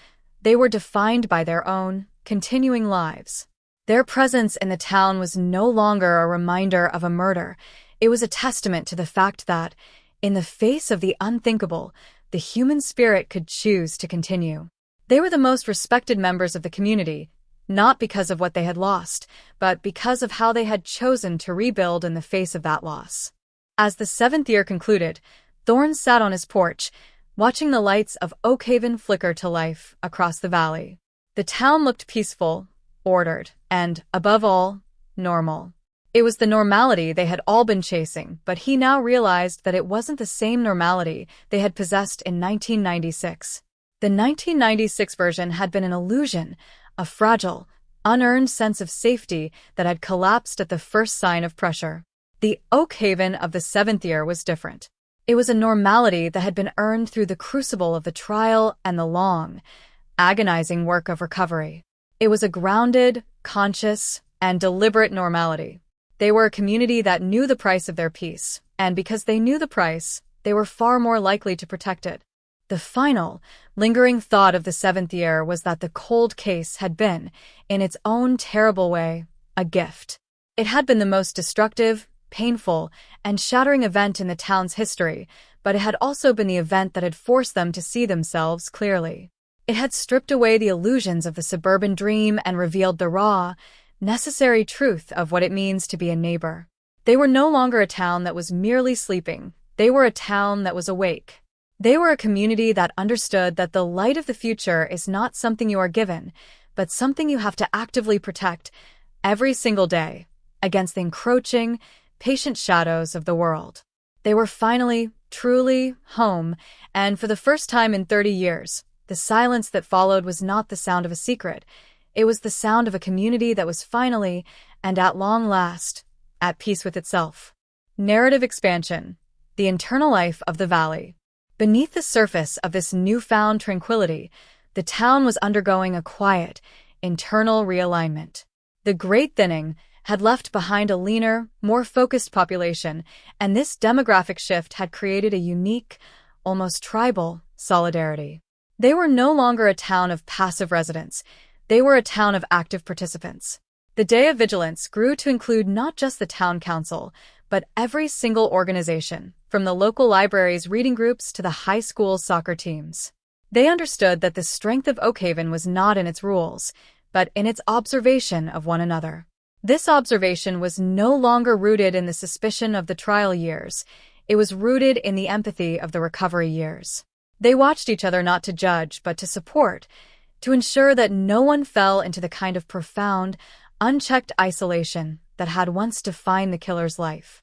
They were defined by their own, continuing lives. Their presence in the town was no longer a reminder of a murder. It was a testament to the fact that, in the face of the unthinkable, the human spirit could choose to continue. They were the most respected members of the community, not because of what they had lost, but because of how they had chosen to rebuild in the face of that loss. As the 7th year concluded, Thorne sat on his porch, watching the lights of Oakhaven flicker to life across the valley. The town looked peaceful, ordered, and, above all, normal. It was the normality they had all been chasing, but he now realized that it wasn't the same normality they had possessed in 1996. The 1996 version had been an illusion, a fragile, unearned sense of safety that had collapsed at the first sign of pressure. The Oakhaven of the 7th year was different. It was a normality that had been earned through the crucible of the trial and the long, agonizing work of recovery. It was a grounded, conscious, and deliberate normality. They were a community that knew the price of their peace, and because they knew the price, they were far more likely to protect it. The final, lingering thought of the 7th year was that the cold case had been, in its own terrible way, a gift. It had been the most destructive, painful, and shattering event in the town's history, but it had also been the event that had forced them to see themselves clearly. It had stripped away the illusions of the suburban dream and revealed the raw, necessary truth of what it means to be a neighbor. They were no longer a town that was merely sleeping. They were a town that was awake. They were a community that understood that the light of the future is not something you are given, but something you have to actively protect every single day against the encroaching, patient shadows of the world. They were finally, truly, home, and for the first time in 30 years, the silence that followed was not the sound of a secret. It was the sound of a community that was finally, and at long last, at peace with itself. Narrative expansion. The internal life of the valley. Beneath the surface of this newfound tranquility, the town was undergoing a quiet, internal realignment. The Great Thinning had left behind a leaner, more focused population, and this demographic shift had created a unique, almost tribal, solidarity. They were no longer a town of passive residents. They were a town of active participants. The Day of Vigilance grew to include not just the town council, but every single organization, from the local library's reading groups to the high school soccer teams. They understood that the strength of Oakhaven was not in its rules, but in its observation of one another. This observation was no longer rooted in the suspicion of the trial years. It was rooted in the empathy of the recovery years. They watched each other not to judge, but to support, to ensure that no one fell into the kind of profound, unchecked isolation that had once defined the killer's life.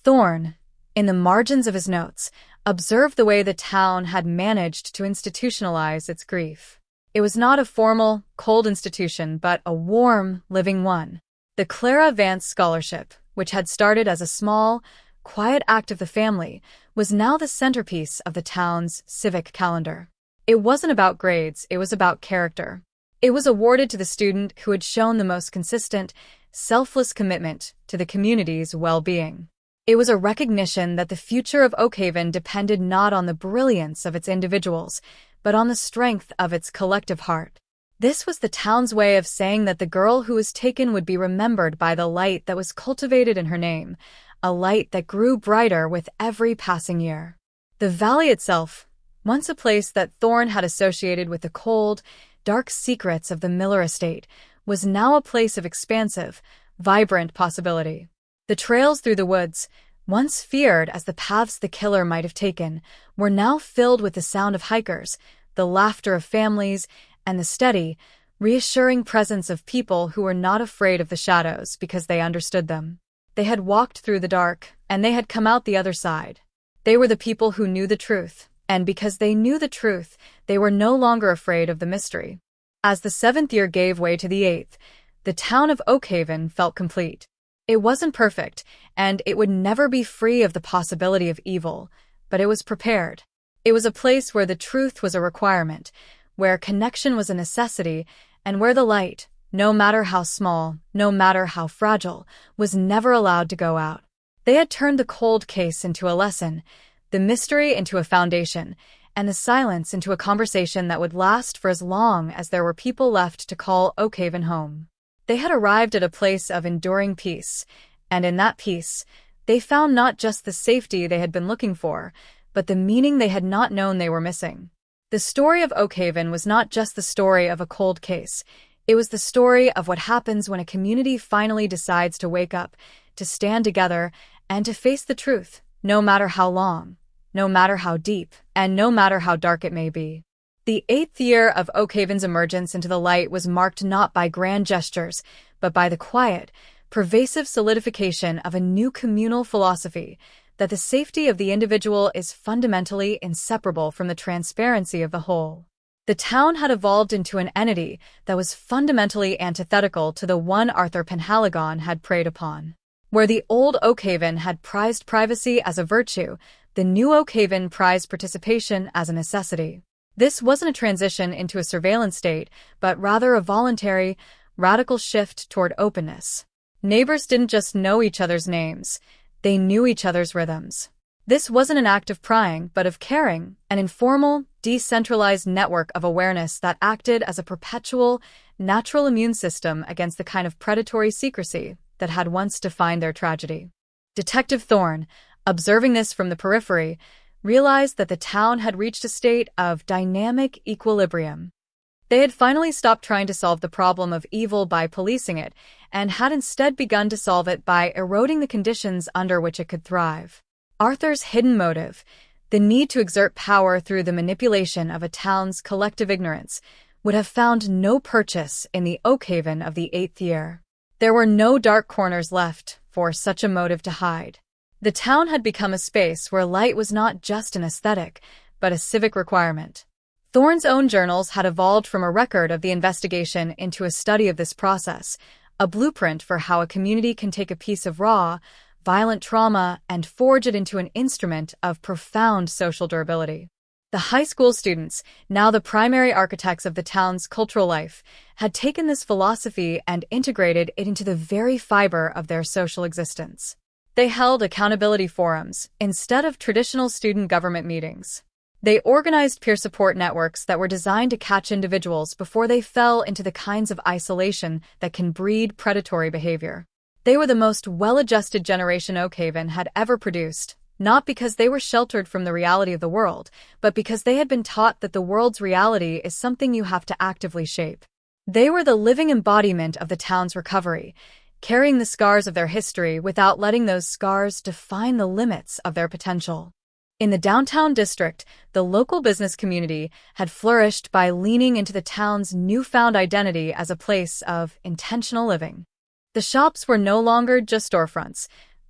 Thorne, in the margins of his notes, observed the way the town had managed to institutionalize its grief. It was not a formal, cold institution, but a warm, living one. The Clara Vance Scholarship, which had started as a small, quiet act of the family, was now the centerpiece of the town's civic calendar. It wasn't about grades, it was about character. It was awarded to the student who had shown the most consistent, selfless commitment to the community's well-being. It was a recognition that the future of Oakhaven depended not on the brilliance of its individuals, but on the strength of its collective heart. This was the town's way of saying that the girl who was taken would be remembered by the light that was cultivated in her name, a light that grew brighter with every passing year. The valley itself, once a place that Thorne had associated with the cold, dark secrets of the Miller estate, was now a place of expansive, vibrant possibility. The trails through the woods, once feared as the paths the killer might have taken, were now filled with the sound of hikers, the laughter of families, and the steady, reassuring presence of people who were not afraid of the shadows because they understood them. They had walked through the dark, and they had come out the other side. They were the people who knew the truth, and because they knew the truth, they were no longer afraid of the mystery. As the 7th year gave way to the 8th, the town of Oakhaven felt complete. It wasn't perfect, and it would never be free of the possibility of evil, but it was prepared. It was a place where the truth was a requirement, where connection was a necessity, and where the light, no matter how small, no matter how fragile, was never allowed to go out. They had turned the cold case into a lesson, the mystery into a foundation, and the silence into a conversation that would last for as long as there were people left to call Oakhaven home. They had arrived at a place of enduring peace, and in that peace, they found not just the safety they had been looking for, but the meaning they had not known they were missing. The story of Oakhaven was not just the story of a cold case. It was the story of what happens when a community finally decides to wake up, to stand together, and to face the truth, no matter how long, no matter how deep, and no matter how dark it may be. The 8th year of Oakhaven's emergence into the light was marked not by grand gestures, but by the quiet, pervasive solidification of a new communal philosophy, that the safety of the individual is fundamentally inseparable from the transparency of the whole. The town had evolved into an entity that was fundamentally antithetical to the one Arthur Penhaligon had preyed upon. Where the old Oakhaven had prized privacy as a virtue, the new Oakhaven prized participation as a necessity. This wasn't a transition into a surveillance state, but rather a voluntary, radical shift toward openness. Neighbors didn't just know each other's names. They knew each other's rhythms. This wasn't an act of prying, but of caring, an informal, decentralized network of awareness that acted as a perpetual, natural immune system against the kind of predatory secrecy that had once defined their tragedy. Detective Thorne, observing this from the periphery, realized that the town had reached a state of dynamic equilibrium. They had finally stopped trying to solve the problem of evil by policing it, and had instead begun to solve it by eroding the conditions under which it could thrive. Arthur's hidden motive, the need to exert power through the manipulation of a town's collective ignorance, would have found no purchase in the Oakhaven of the 8th year. There were no dark corners left for such a motive to hide. The town had become a space where light was not just an aesthetic, but a civic requirement. Thorne's own journals had evolved from a record of the investigation into a study of this process, a blueprint for how a community can take a piece of raw, violent trauma and forge it into an instrument of profound social durability. The high school students, now the primary architects of the town's cultural life, had taken this philosophy and integrated it into the very fiber of their social existence. They held accountability forums instead of traditional student government meetings. They organized peer support networks that were designed to catch individuals before they fell into the kinds of isolation that can breed predatory behavior. They were the most well-adjusted generation Oakhaven had ever produced, not because they were sheltered from the reality of the world, but because they had been taught that the world's reality is something you have to actively shape. They were the living embodiment of the town's recovery, carrying the scars of their history without letting those scars define the limits of their potential. In the downtown district, the local business community had flourished by leaning into the town's newfound identity as a place of intentional living. The shops were no longer just storefronts.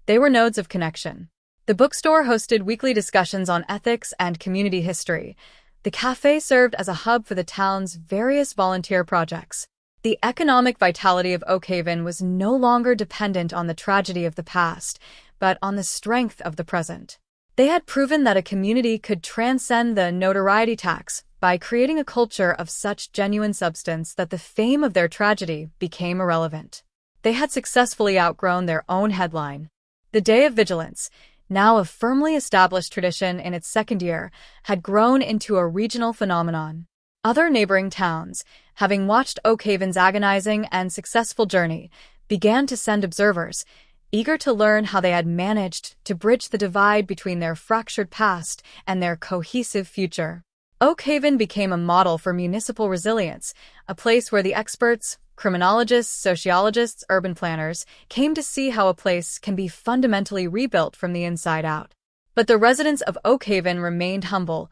They were nodes of connection. The bookstore hosted weekly discussions on ethics and community history. The cafe served as a hub for the town's various volunteer projects. The economic vitality of Oakhaven was no longer dependent on the tragedy of the past, but on the strength of the present. They had proven that a community could transcend the notoriety tax by creating a culture of such genuine substance that the fame of their tragedy became irrelevant. They had successfully outgrown their own headline. The Day of Vigilance, now a firmly established tradition in its second year, had grown into a regional phenomenon. Other neighboring towns, having watched Oak Haven's agonizing and successful journey, began to send observers, eager to learn how they had managed to bridge the divide between their fractured past and their cohesive future. Oak Haven became a model for municipal resilience, a place where the experts, criminologists, sociologists, urban planners, came to see how a place can be fundamentally rebuilt from the inside out. But the residents of Oak Haven remained humble,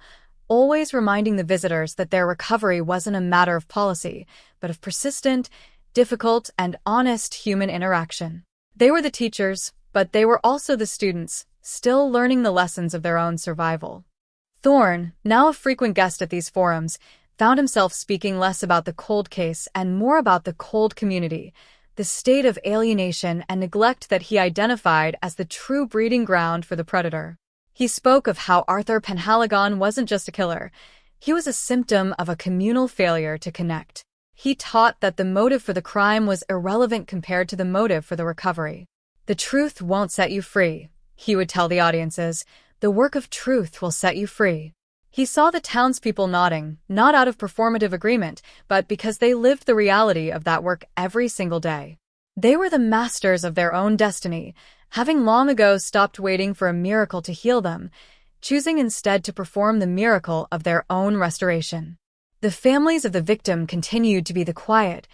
always reminding the visitors that their recovery wasn't a matter of policy, but of persistent, difficult, and honest human interaction. They were the teachers, but they were also the students, still learning the lessons of their own survival. Thorne, now a frequent guest at these forums, found himself speaking less about the cold case and more about the cold community, the state of alienation and neglect that he identified as the true breeding ground for the predator. He spoke of how Arthur Penhaligon wasn't just a killer, he was a symptom of a communal failure to connect. He taught that the motive for the crime was irrelevant compared to the motive for the recovery. The truth won't set you free, he would tell the audiences. The work of truth will set you free. He saw the townspeople nodding, not out of performative agreement, but because they lived the reality of that work every single day. They were the masters of their own destiny, having long ago stopped waiting for a miracle to heal them, choosing instead to perform the miracle of their own restoration. The families of the victim continued to be the quiet,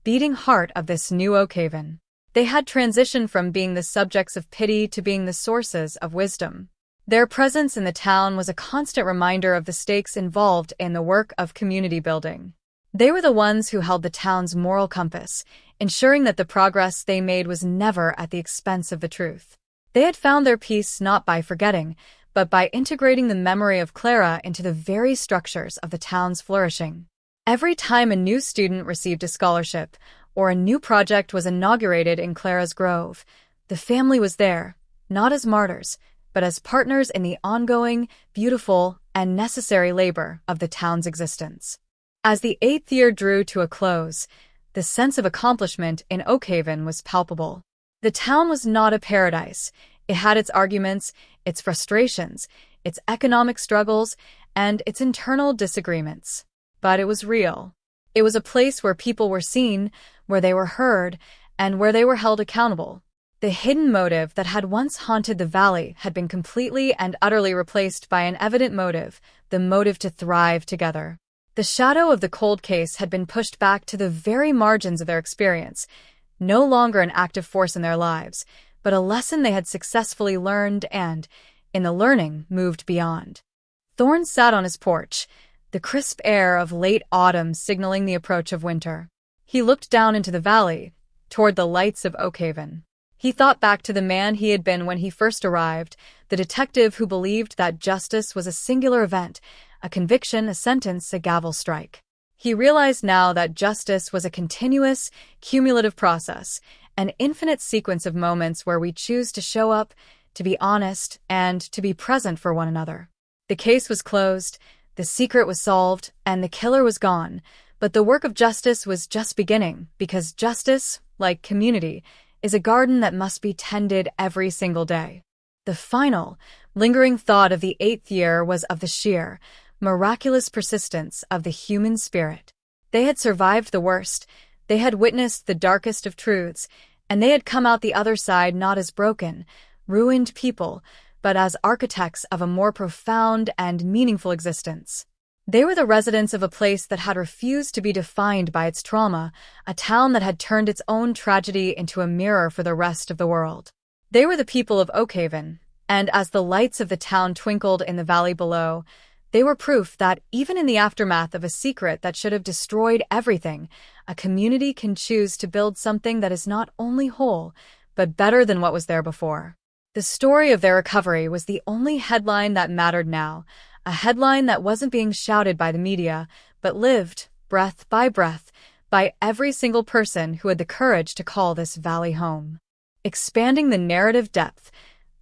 beating heart of this new Oak Haven. They had transitioned from being the subjects of pity to being the sources of wisdom. Their presence in the town was a constant reminder of the stakes involved in the work of community building. They were the ones who held the town's moral compass, ensuring that the progress they made was never at the expense of the truth. They had found their peace not by forgetting, but by integrating the memory of Clara into the very structures of the town's flourishing. Every time a new student received a scholarship, or a new project was inaugurated in Clara's Grove, the family was there, not as martyrs, but as partners in the ongoing, beautiful, and necessary labor of the town's existence. As the 8th year drew to a close, the sense of accomplishment in Oak Haven was palpable. The town was not a paradise. It had its arguments, its frustrations, its economic struggles, and its internal disagreements. But it was real. It was a place where people were seen, where they were heard, and where they were held accountable. The hidden motive that had once haunted the valley had been completely and utterly replaced by an evident motive, the motive to thrive together. The shadow of the cold case had been pushed back to the very margins of their experience, no longer an active force in their lives, but a lesson they had successfully learned and, in the learning, moved beyond. Thorne sat on his porch, the crisp air of late autumn signaling the approach of winter. He looked down into the valley, toward the lights of Oak Haven. He thought back to the man he had been when he first arrived, the detective who believed that justice was a singular event, a conviction, a sentence, a gavel strike. He realized now that justice was a continuous, cumulative process, an infinite sequence of moments where we choose to show up, to be honest, and to be present for one another. The case was closed, the secret was solved, and the killer was gone, but the work of justice was just beginning, because justice, like community, is a garden that must be tended every single day. The final, lingering thought of the 8th year was of the sheer, miraculous persistence of the human spirit. They had survived the worst, they had witnessed the darkest of truths, and they had come out the other side not as broken, ruined people, but as architects of a more profound and meaningful existence. They were the residents of a place that had refused to be defined by its trauma, a town that had turned its own tragedy into a mirror for the rest of the world. They were the people of Oak Haven, and as the lights of the town twinkled in the valley below, they were proof that even in the aftermath of a secret that should have destroyed everything, a community can choose to build something that is not only whole, but better than what was there before. The story of their recovery was the only headline that mattered now, a headline that wasn't being shouted by the media, but lived, breath, by every single person who had the courage to call this valley home. Expanding the narrative depth,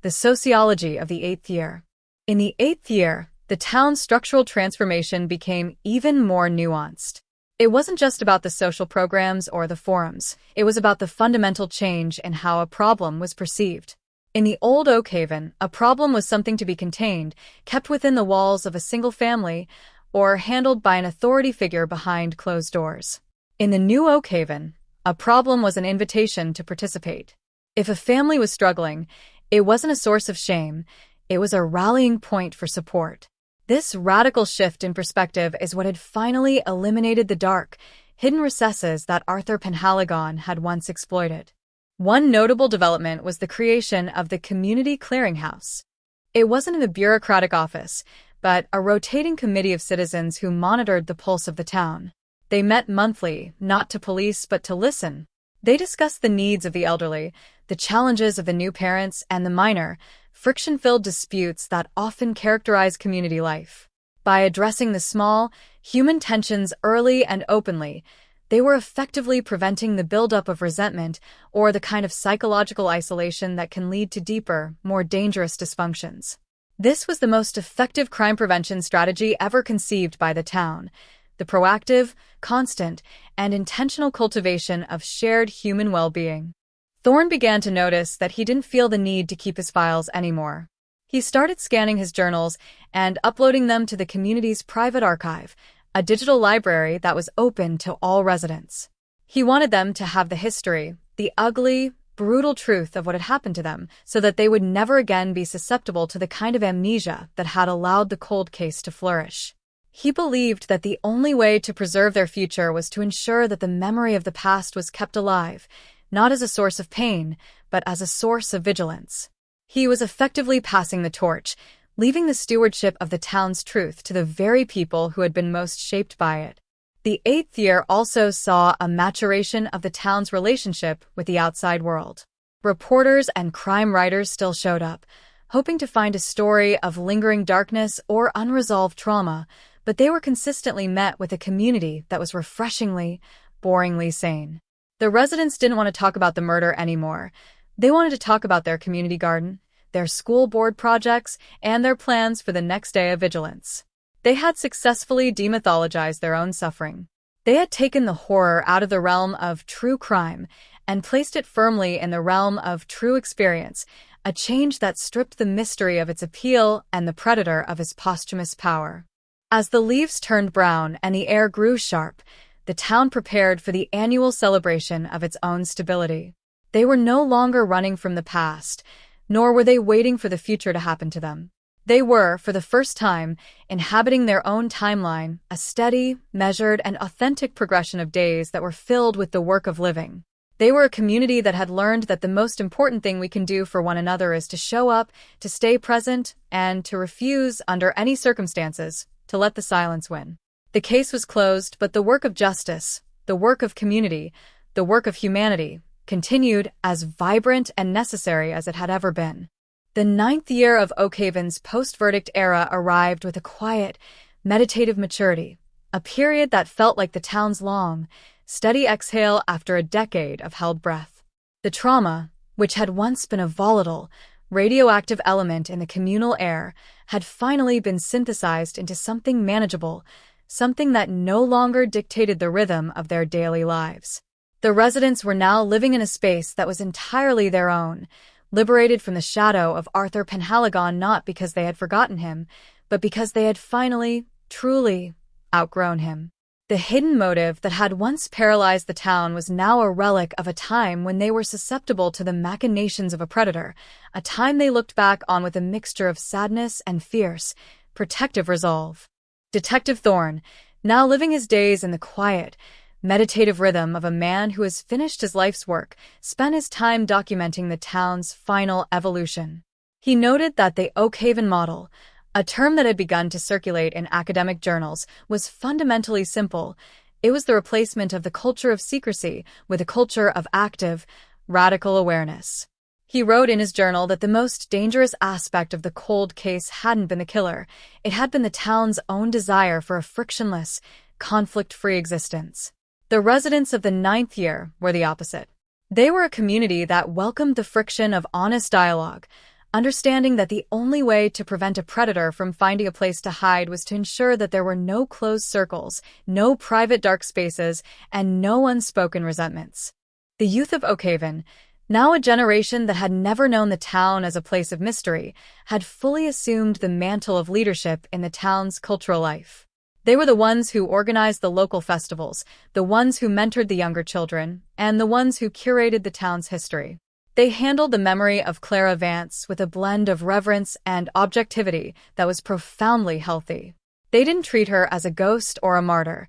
the sociology of the 8th year. In the 8th year, the town's structural transformation became even more nuanced. It wasn't just about the social programs or the forums. It was about the fundamental change in how a problem was perceived. In the old Oak Haven, a problem was something to be contained, kept within the walls of a single family, or handled by an authority figure behind closed doors. In the new Oak Haven, a problem was an invitation to participate. If a family was struggling, it wasn't a source of shame, it was a rallying point for support. This radical shift in perspective is what had finally eliminated the dark, hidden recesses that Arthur Penhaligon had once exploited. One notable development was the creation of the Community Clearinghouse. It wasn't a bureaucratic office, but a rotating committee of citizens who monitored the pulse of the town. They met monthly, not to police but to listen. They discussed the needs of the elderly, the challenges of the new parents, and the minor, friction-filled disputes that often characterize community life. By addressing the small, human tensions early and openly, they were effectively preventing the buildup of resentment or the kind of psychological isolation that can lead to deeper, more dangerous dysfunctions. This was the most effective crime prevention strategy ever conceived by the town, the proactive, constant, and intentional cultivation of shared human well-being. Thorne began to notice that he didn't feel the need to keep his files anymore. He started scanning his journals and uploading them to the community's private archive, a digital library that was open to all residents. He wanted them to have the history, the ugly, brutal truth of what had happened to them, so that they would never again be susceptible to the kind of amnesia that had allowed the cold case to flourish. He believed that the only way to preserve their future was to ensure that the memory of the past was kept alive, not as a source of pain, but as a source of vigilance. He was effectively passing the torch, leaving the stewardship of the town's truth to the very people who had been most shaped by it. The 8th year also saw a maturation of the town's relationship with the outside world. Reporters and crime writers still showed up, hoping to find a story of lingering darkness or unresolved trauma, but they were consistently met with a community that was refreshingly, boringly sane. The residents didn't want to talk about the murder anymore. They wanted to talk about their community garden, their school board projects, and their plans for the next day of vigilance. They had successfully demythologized their own suffering. They had taken the horror out of the realm of true crime and placed it firmly in the realm of true experience, a change that stripped the mystery of its appeal and the predator of his posthumous power. As the leaves turned brown and the air grew sharp, the town prepared for the annual celebration of its own stability. They were no longer running from the past, nor were they waiting for the future to happen to them. They were, for the first time, inhabiting their own timeline, a steady, measured, and authentic progression of days that were filled with the work of living. They were a community that had learned that the most important thing we can do for one another is to show up, to stay present, and to refuse, under any circumstances, to let the silence win. The case was closed, but the work of justice, the work of community, the work of humanity, continued as vibrant and necessary as it had ever been. The 9th year of Oak Haven's post-verdict era arrived with a quiet, meditative maturity, a period that felt like the town's long, steady exhale after a decade of held breath. The trauma, which had once been a volatile, radioactive element in the communal air, had finally been synthesized into something manageable, something that no longer dictated the rhythm of their daily lives. The residents were now living in a space that was entirely their own, liberated from the shadow of Arthur Penhaligon not because they had forgotten him, but because they had finally, truly, outgrown him. The hidden motive that had once paralyzed the town was now a relic of a time when they were susceptible to the machinations of a predator, a time they looked back on with a mixture of sadness and fierce, protective resolve. Detective Thorne, now living his days in the quiet, meditative rhythm of a man who has finished his life's work, spent his time documenting the town's final evolution. He noted that the Oak Haven model, a term that had begun to circulate in academic journals, was fundamentally simple. It was the replacement of the culture of secrecy with a culture of active, radical awareness. He wrote in his journal that the most dangerous aspect of the cold case hadn't been the killer. It had been the town's own desire for a frictionless, conflict-free existence. The residents of the 9th year were the opposite. They were a community that welcomed the friction of honest dialogue, understanding that the only way to prevent a predator from finding a place to hide was to ensure that there were no closed circles, no private dark spaces, and no unspoken resentments. The youth of Oakhaven, now a generation that had never known the town as a place of mystery, had fully assumed the mantle of leadership in the town's cultural life. They were the ones who organized the local festivals, the ones who mentored the younger children, and the ones who curated the town's history. They handled the memory of Clara Vance with a blend of reverence and objectivity that was profoundly healthy. They didn't treat her as a ghost or a martyr.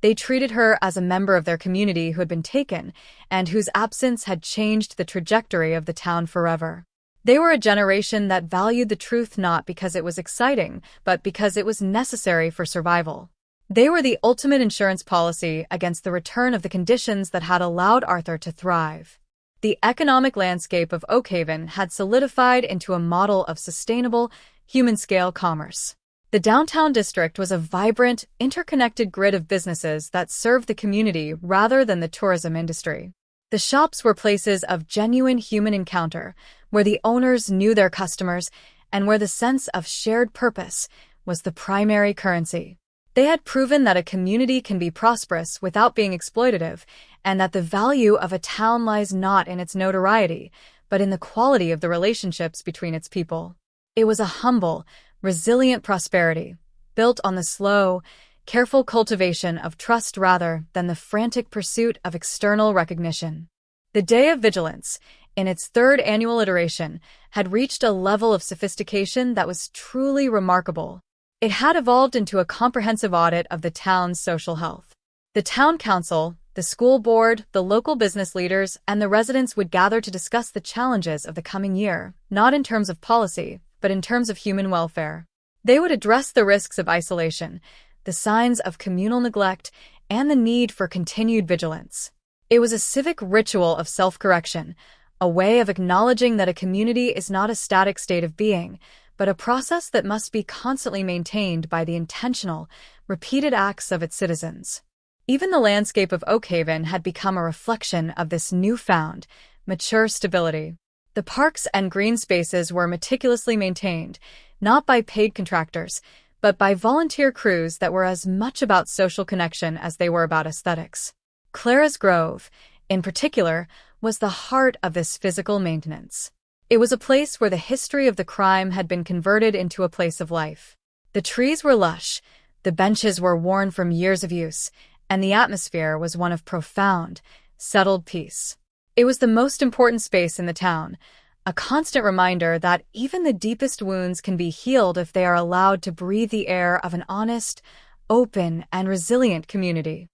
They treated her as a member of their community who had been taken and whose absence had changed the trajectory of the town forever. They were a generation that valued the truth not because it was exciting, but because it was necessary for survival. They were the ultimate insurance policy against the return of the conditions that had allowed Arthur to thrive. The economic landscape of Oakhaven had solidified into a model of sustainable, human-scale commerce. The downtown district was a vibrant, interconnected grid of businesses that served the community rather than the tourism industry. The shops were places of genuine human encounter, where the owners knew their customers and where the sense of shared purpose was the primary currency. They had proven that a community can be prosperous without being exploitative, and that the value of a town lies not in its notoriety, but in the quality of the relationships between its people. It was a humble, resilient prosperity, built on the slow, careful cultivation of trust rather than the frantic pursuit of external recognition. The Day of Vigilance, in its third annual iteration, had reached a level of sophistication that was truly remarkable. It had evolved into a comprehensive audit of the town's social health. The town council, the school board, the local business leaders, and the residents would gather to discuss the challenges of the coming year, not in terms of policy, but in terms of human welfare. They would address the risks of isolation, the signs of communal neglect, and the need for continued vigilance. It was a civic ritual of self-correction, a way of acknowledging that a community is not a static state of being, but a process that must be constantly maintained by the intentional, repeated acts of its citizens. Even the landscape of Oakhaven had become a reflection of this newfound, mature stability. The parks and green spaces were meticulously maintained, not by paid contractors, but by volunteer crews that were as much about social connection as they were about aesthetics. Clara's Grove, in particular, was the heart of this physical maintenance. It was a place where the history of the crime had been converted into a place of life. The trees were lush, the benches were worn from years of use, and the atmosphere was one of profound, settled peace. It was the most important space in the town, a constant reminder that even the deepest wounds can be healed if they are allowed to breathe the air of an honest, open, and resilient community.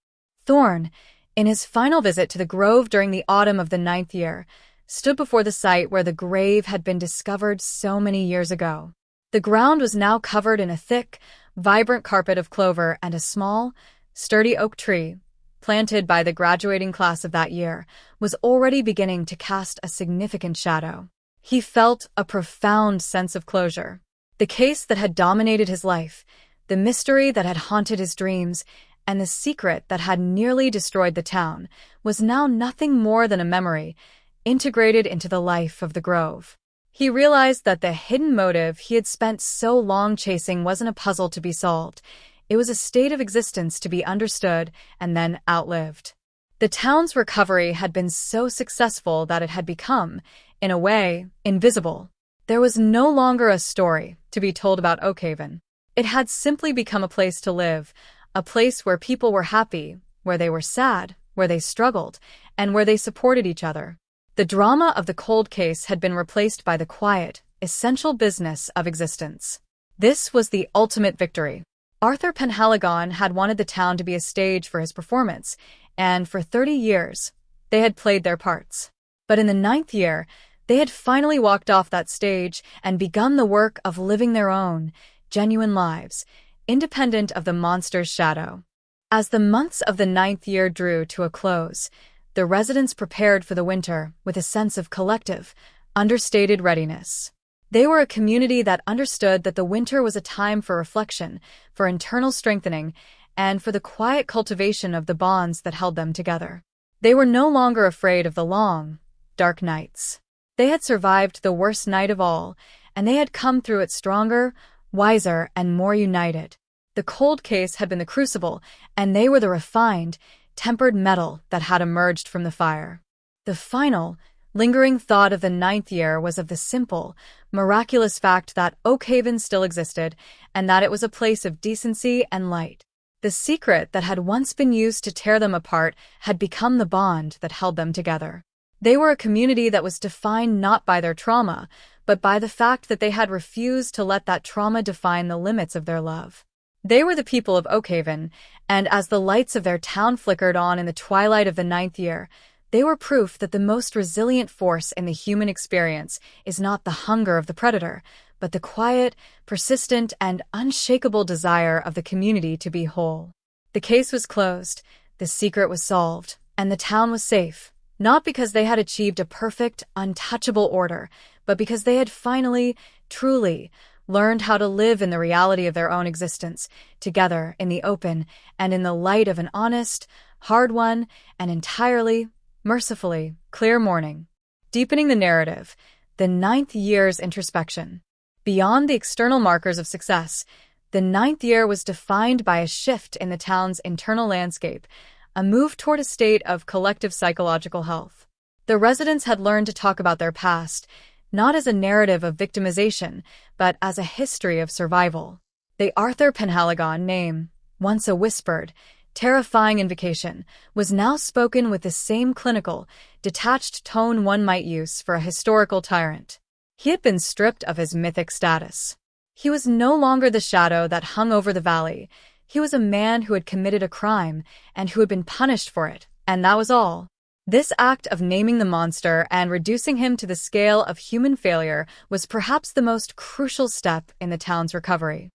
Thorne, in his final visit to the grove during the autumn of the 9th year, stood before the site where the grave had been discovered so many years ago. The ground was now covered in a thick, vibrant carpet of clover, and a small, sturdy oak tree, planted by the graduating class of that year, was already beginning to cast a significant shadow. He felt a profound sense of closure. The case that had dominated his life, the mystery that had haunted his dreams, and the secret that had nearly destroyed the town, was now nothing more than a memory, integrated into the life of the grove. He realized that the hidden motive he had spent so long chasing wasn't a puzzle to be solved. It was a state of existence to be understood and then outlived. The town's recovery had been so successful that it had become, in a way, invisible. There was no longer a story to be told about Oakhaven. It had simply become a place to live, a place where people were happy, where they were sad, where they struggled, and where they supported each other. The drama of the cold case had been replaced by the quiet, essential business of existence. This was the ultimate victory. Arthur Penhaligon had wanted the town to be a stage for his performance, and for 30 years, they had played their parts. But in the 9th year, they had finally walked off that stage and begun the work of living their own, genuine lives, independent of the monster's shadow. As the months of the 9th year drew to a close, the residents prepared for the winter with a sense of collective, understated readiness. They were a community that understood that the winter was a time for reflection, for internal strengthening, and for the quiet cultivation of the bonds that held them together. They were no longer afraid of the long, dark nights. They had survived the worst night of all, and they had come through it stronger, wiser, and more united. The cold case had been the crucible, and they were the refined, tempered metal that had emerged from the fire. The final, lingering thought of the 9th year was of the simple, miraculous fact that Oak Haven still existed, and that it was a place of decency and light. The secret that had once been used to tear them apart had become the bond that held them together. They were a community that was defined not by their trauma, but by the fact that they had refused to let that trauma define the limits of their love. They were the people of Oak Haven, and as the lights of their town flickered on in the twilight of the 9th year, they were proof that the most resilient force in the human experience is not the hunger of the predator, but the quiet, persistent, and unshakable desire of the community to be whole. The case was closed, the secret was solved, and the town was safe, not because they had achieved a perfect, untouchable order, but because they had finally, truly, learned how to live in the reality of their own existence, together in the open and in the light of an honest, hard-won, and entirely, mercifully, clear morning. Deepening the narrative, the 9th year's introspection. Beyond the external markers of success, the 9th year was defined by a shift in the town's internal landscape, a move toward a state of collective psychological health. The residents had learned to talk about their past, not as a narrative of victimization, but as a history of survival. The Arthur Penhaligon name, once a whispered, terrifying invocation, was now spoken with the same clinical, detached tone one might use for a historical tyrant. He had been stripped of his mythic status. He was no longer the shadow that hung over the valley. He was a man who had committed a crime and who had been punished for it, and that was all. This act of naming the monster and reducing him to the scale of human failure was perhaps the most crucial step in the town's recovery.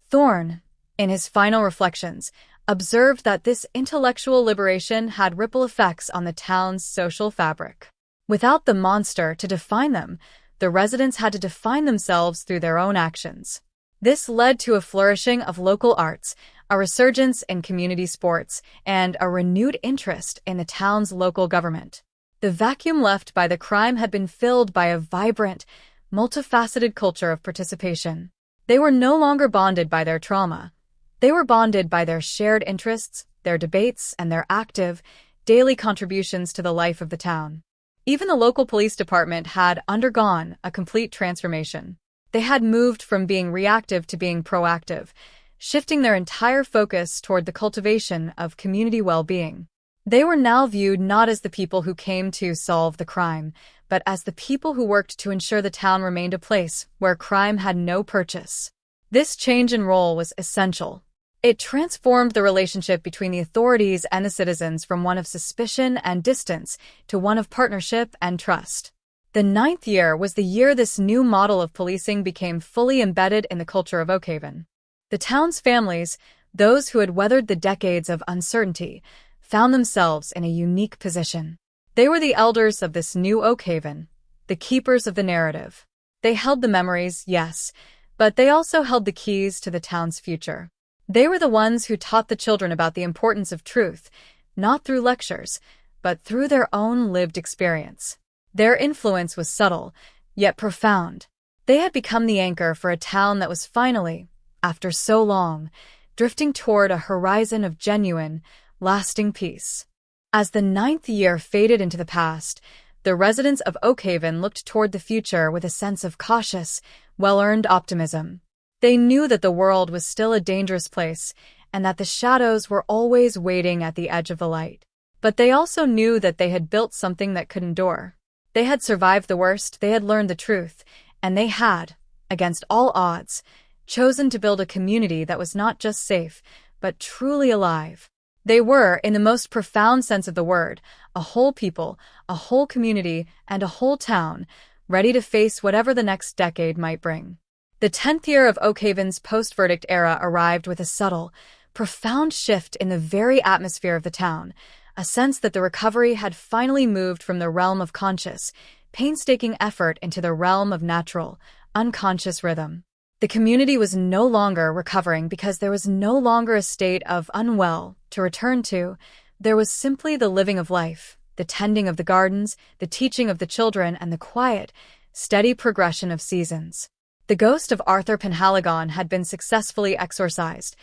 Thorne, in his final reflections, observed that this intellectual liberation had ripple effects on the town's social fabric. Without the monster to define them, the residents had to define themselves through their own actions. This led to a flourishing of local arts, a resurgence in community sports, and a renewed interest in the town's local government. The vacuum left by the crime had been filled by a vibrant, multifaceted culture of participation. They were no longer bonded by their trauma. They were bonded by their shared interests, their debates, and their active, daily contributions to the life of the town. Even the local police department had undergone a complete transformation. They had moved from being reactive to being proactive, shifting their entire focus toward the cultivation of community well-being. They were now viewed not as the people who came to solve the crime, but as the people who worked to ensure the town remained a place where crime had no purchase. This change in role was essential. It transformed the relationship between the authorities and the citizens from one of suspicion and distance to one of partnership and trust. The 9th year was the year this new model of policing became fully embedded in the culture of Oak Haven. The town's families, those who had weathered the decades of uncertainty, found themselves in a unique position. They were the elders of this new Oak Haven, the keepers of the narrative. They held the memories, yes, but they also held the keys to the town's future. They were the ones who taught the children about the importance of truth, not through lectures, but through their own lived experience. Their influence was subtle, yet profound. They had become the anchor for a town that was finally, after so long, drifting toward a horizon of genuine, lasting peace. As the 9th year faded into the past, the residents of Oak Haven looked toward the future with a sense of cautious, well-earned optimism. They knew that the world was still a dangerous place and that the shadows were always waiting at the edge of the light. But they also knew that they had built something that could endure. They had survived the worst, they had learned the truth, and they had, against all odds, chosen to build a community that was not just safe, but truly alive. They were, in the most profound sense of the word, a whole people, a whole community, and a whole town, ready to face whatever the next decade might bring. The 10th year of Oak Haven's post-verdict era arrived with a subtle, profound shift in the very atmosphere of the town, a sense that the recovery had finally moved from the realm of conscious, painstaking effort into the realm of natural, unconscious rhythm. The community was no longer recovering because there was no longer a state of unwell to return to. There was simply the living of life, the tending of the gardens, the teaching of the children, and the quiet, steady progression of seasons. The ghost of Arthur Penhaligon had been successfully exorcised,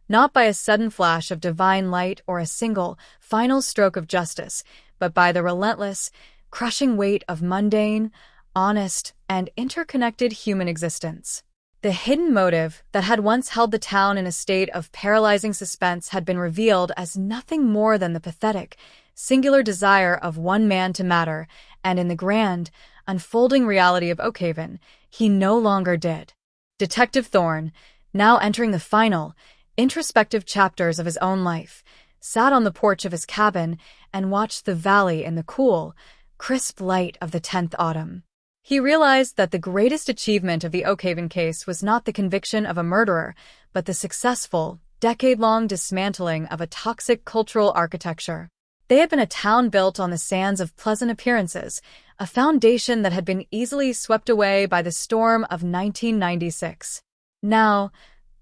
not by a sudden flash of divine light or a single, final stroke of justice, but by the relentless, crushing weight of mundane, honest, and interconnected human existence. The hidden motive that had once held the town in a state of paralyzing suspense had been revealed as nothing more than the pathetic, singular desire of one man to matter, and in the grand, unfolding reality of Oakhaven, he no longer did. Detective Thorne, now entering the final, introspective chapters of his own life, sat on the porch of his cabin and watched the valley in the cool, crisp light of the 10th autumn. He realized that the greatest achievement of the Oakhaven case was not the conviction of a murderer, but the successful, decade-long dismantling of a toxic cultural architecture. They had been a town built on the sands of pleasant appearances, a foundation that had been easily swept away by the storm of 1996. Now,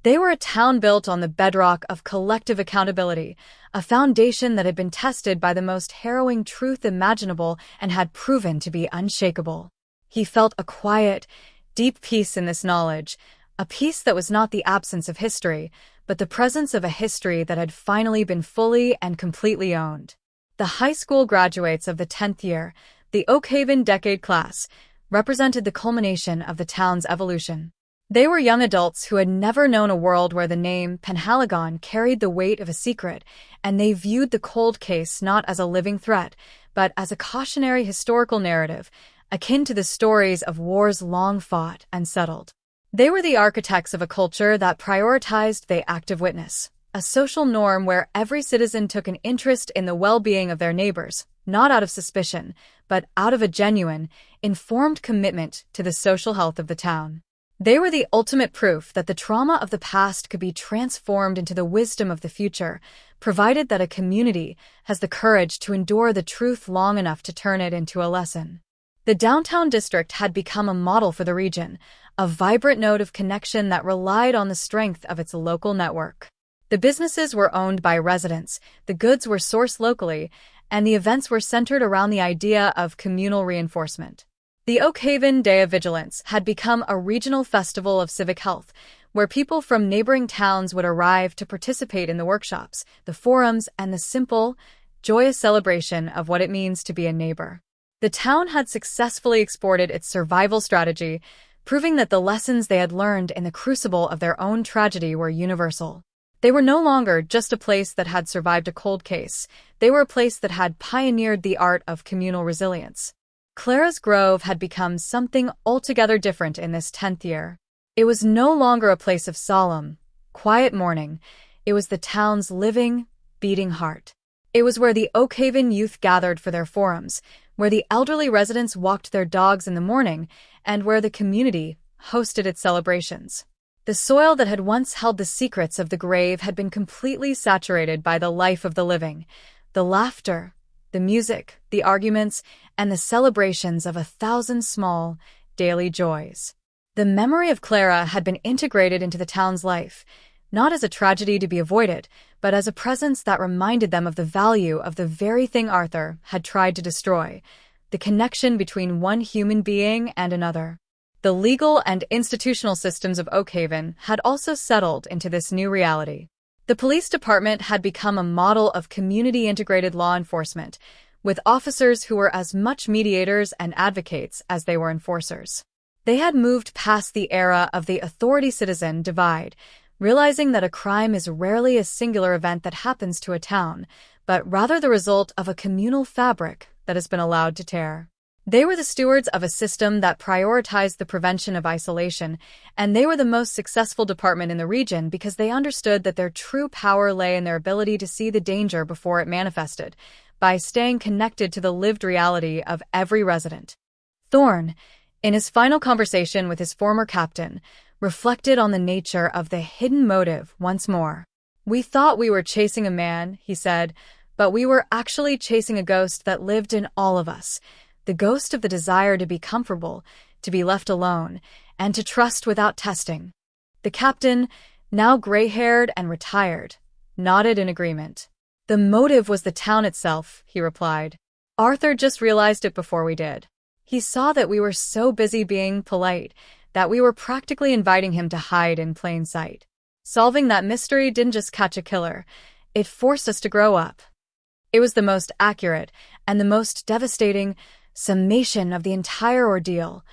they were a town built on the bedrock of collective accountability, a foundation that had been tested by the most harrowing truth imaginable and had proven to be unshakable. He felt a quiet, deep peace in this knowledge, a peace that was not the absence of history, but the presence of a history that had finally been fully and completely owned. The high school graduates of the 10th year, the Oakhaven Decade class, represented the culmination of the town's evolution. They were young adults who had never known a world where the name Penhaligon carried the weight of a secret, and they viewed the cold case not as a living threat, but as a cautionary historical narrative, akin to the stories of wars long fought and settled. They were the architects of a culture that prioritized the active witness, a social norm where every citizen took an interest in the well-being of their neighbors, not out of suspicion, but out of a genuine, informed commitment to the social health of the town. They were the ultimate proof that the trauma of the past could be transformed into the wisdom of the future, provided that a community has the courage to endure the truth long enough to turn it into a lesson. The downtown district had become a model for the region, a vibrant node of connection that relied on the strength of its local network. The businesses were owned by residents, the goods were sourced locally, and the events were centered around the idea of communal reinforcement. The Oakhaven Day of Vigilance had become a regional festival of civic health, where people from neighboring towns would arrive to participate in the workshops, the forums, and the simple, joyous celebration of what it means to be a neighbor. The town had successfully exported its survival strategy, proving that the lessons they had learned in the crucible of their own tragedy were universal. They were no longer just a place that had survived a cold case. They were a place that had pioneered the art of communal resilience. Clara's Grove had become something altogether different in this 10th year. It was no longer a place of solemn, quiet mourning. It was the town's living, beating heart. It was where the Oakhaven youth gathered for their forums, where the elderly residents walked their dogs in the morning, and where the community hosted its celebrations. The soil that had once held the secrets of the grave had been completely saturated by the life of the living, the laughter, the music, the arguments, and the celebrations of 1,000 small, daily joys. The memory of Clara had been integrated into the town's life, not as a tragedy to be avoided, but as a presence that reminded them of the value of the very thing Arthur had tried to destroy, the connection between one human being and another. The legal and institutional systems of Oakhaven had also settled into this new reality. The police department had become a model of community-integrated law enforcement, with officers who were as much mediators and advocates as they were enforcers. They had moved past the era of the authority-citizen divide, realizing that a crime is rarely a singular event that happens to a town, but rather the result of a communal fabric that has been allowed to tear. They were the stewards of a system that prioritized the prevention of isolation, and they were the most successful department in the region because they understood that their true power lay in their ability to see the danger before it manifested, by staying connected to the lived reality of every resident. Thorne, in his final conversation with his former captain, reflected on the nature of the hidden motive once more. "We thought we were chasing a man," he said, "but we were actually chasing a ghost that lived in all of us, the ghost of the desire to be comfortable, to be left alone, and to trust without testing." The captain, now gray-haired and retired, nodded in agreement. "The motive was the town itself," he replied. Arthur just realized it before we did. He saw that we were so busy being polite that we were practically inviting him to hide in plain sight. Solving that mystery didn't just catch a killer, it forced us to grow up. It was the most accurate and the most devastating summation of the entire ordeal.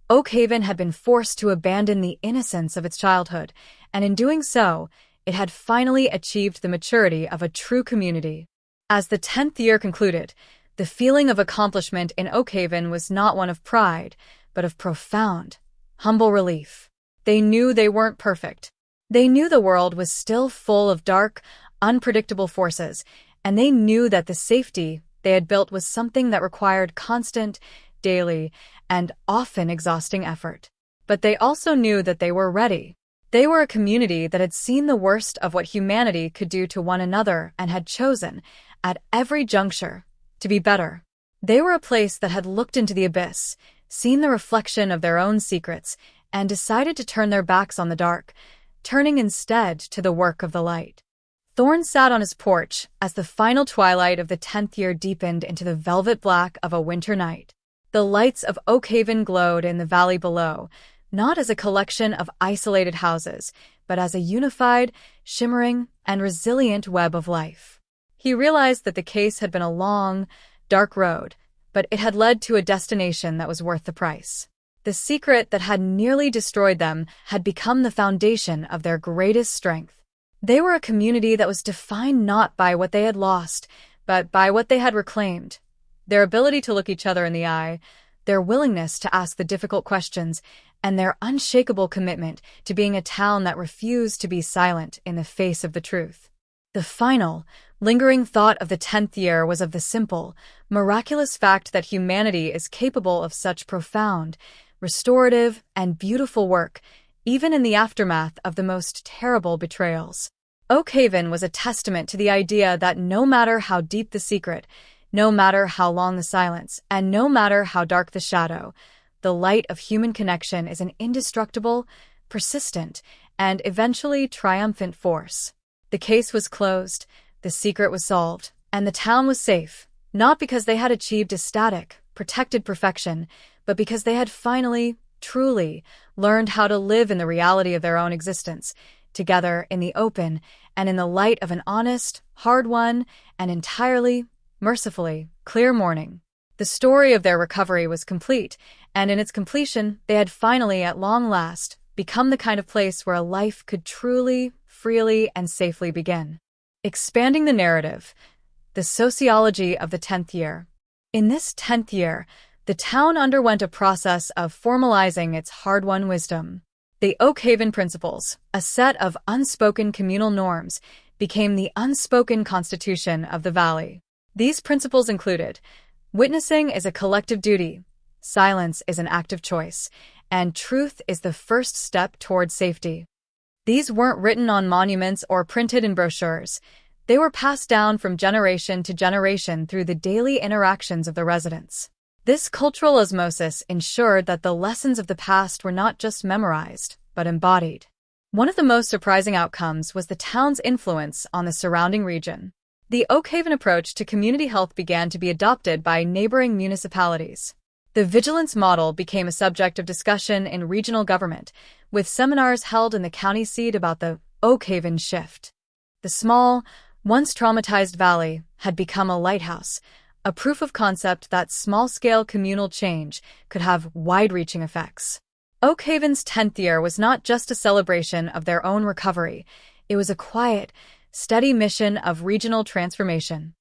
Oak Haven had been forced to abandon the innocence of its childhood, and in doing so, it had finally achieved the maturity of a true community. As the 10th year concluded, the feeling of accomplishment in Oak Haven was not one of pride, but of profound, humble relief. They knew they weren't perfect. They knew the world was still full of dark, unpredictable forces, and they knew that the safety they had built was something that required constant, daily, and often exhausting effort. But they also knew that they were ready. They were a community that had seen the worst of what humanity could do to one another and had chosen, at every juncture, to be better. They were a place that had looked into the abyss, seen the reflection of their own secrets, and decided to turn their backs on the dark, turning instead to the work of the light. Thorne sat on his porch as the final twilight of the 10th year deepened into the velvet black of a winter night. The lights of Oak Haven glowed in the valley below, not as a collection of isolated houses, but as a unified, shimmering, and resilient web of life. He realized that the case had been a long, dark road, but it had led to a destination that was worth the price. The secret that had nearly destroyed them had become the foundation of their greatest strength. They were a community that was defined not by what they had lost, but by what they had reclaimed. Their ability to look each other in the eye, their willingness to ask the difficult questions, and their unshakable commitment to being a town that refused to be silent in the face of the truth. The final, lingering thought of the 10th year was of the simple, miraculous fact that humanity is capable of such profound, restorative, and beautiful work, even in the aftermath of the most terrible betrayals. Oak Haven was a testament to the idea that no matter how deep the secret, no matter how long the silence, and no matter how dark the shadow, the light of human connection is an indestructible, persistent, and eventually triumphant force. The case was closed, the secret was solved, and the town was safe, not because they had achieved a static, protected perfection, but because they had finally, truly, learned how to live in the reality of their own existence, together in the open and in the light of an honest, hard-won, and entirely, mercifully, clear morning. The story of their recovery was complete, and in its completion, they had finally, at long last, become the kind of place where a life could truly, freely, and safely begin. Expanding the narrative, the sociology of the 10th year. In this 10th year, the town underwent a process of formalizing its hard-won wisdom. The Oak Haven Principles, a set of unspoken communal norms, became the unspoken constitution of the valley. These principles included: witnessing is a collective duty, silence is an act of choice, and truth is the first step toward safety. These weren't written on monuments or printed in brochures. They were passed down from generation to generation through the daily interactions of the residents. This cultural osmosis ensured that the lessons of the past were not just memorized, but embodied. One of the most surprising outcomes was the town's influence on the surrounding region. The Oak Haven approach to community health began to be adopted by neighboring municipalities. The vigilance model became a subject of discussion in regional government, with seminars held in the county seat about the Oak Haven shift. The small, once traumatized valley had become a lighthouse, a proof of concept that small-scale communal change could have wide-reaching effects. Oak Haven's 10th year was not just a celebration of their own recovery. It was a quiet, steady mission of regional transformation.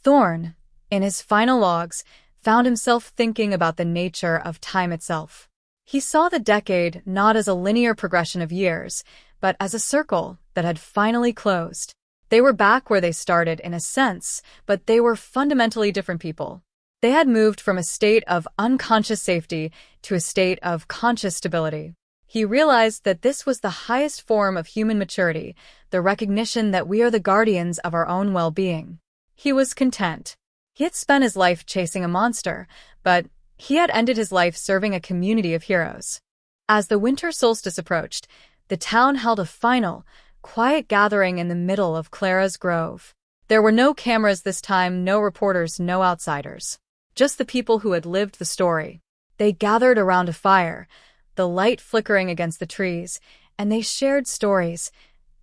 Thorne, in his final logs, found himself thinking about the nature of time itself. He saw the decade not as a linear progression of years, but as a circle that had finally closed. They were back where they started in a sense, but they were fundamentally different people. They had moved from a state of unconscious safety to a state of conscious stability. He realized that this was the highest form of human maturity, the recognition that we are the guardians of our own well-being. He was content. He had spent his life chasing a monster, but he had ended his life serving a community of heroes. As the winter solstice approached, the town held a final, quiet gathering in the middle of Clara's Grove. There were no cameras this time, no reporters, no outsiders. just the people who had lived the story. They gathered around a fire, the light flickering against the trees, and they shared stories,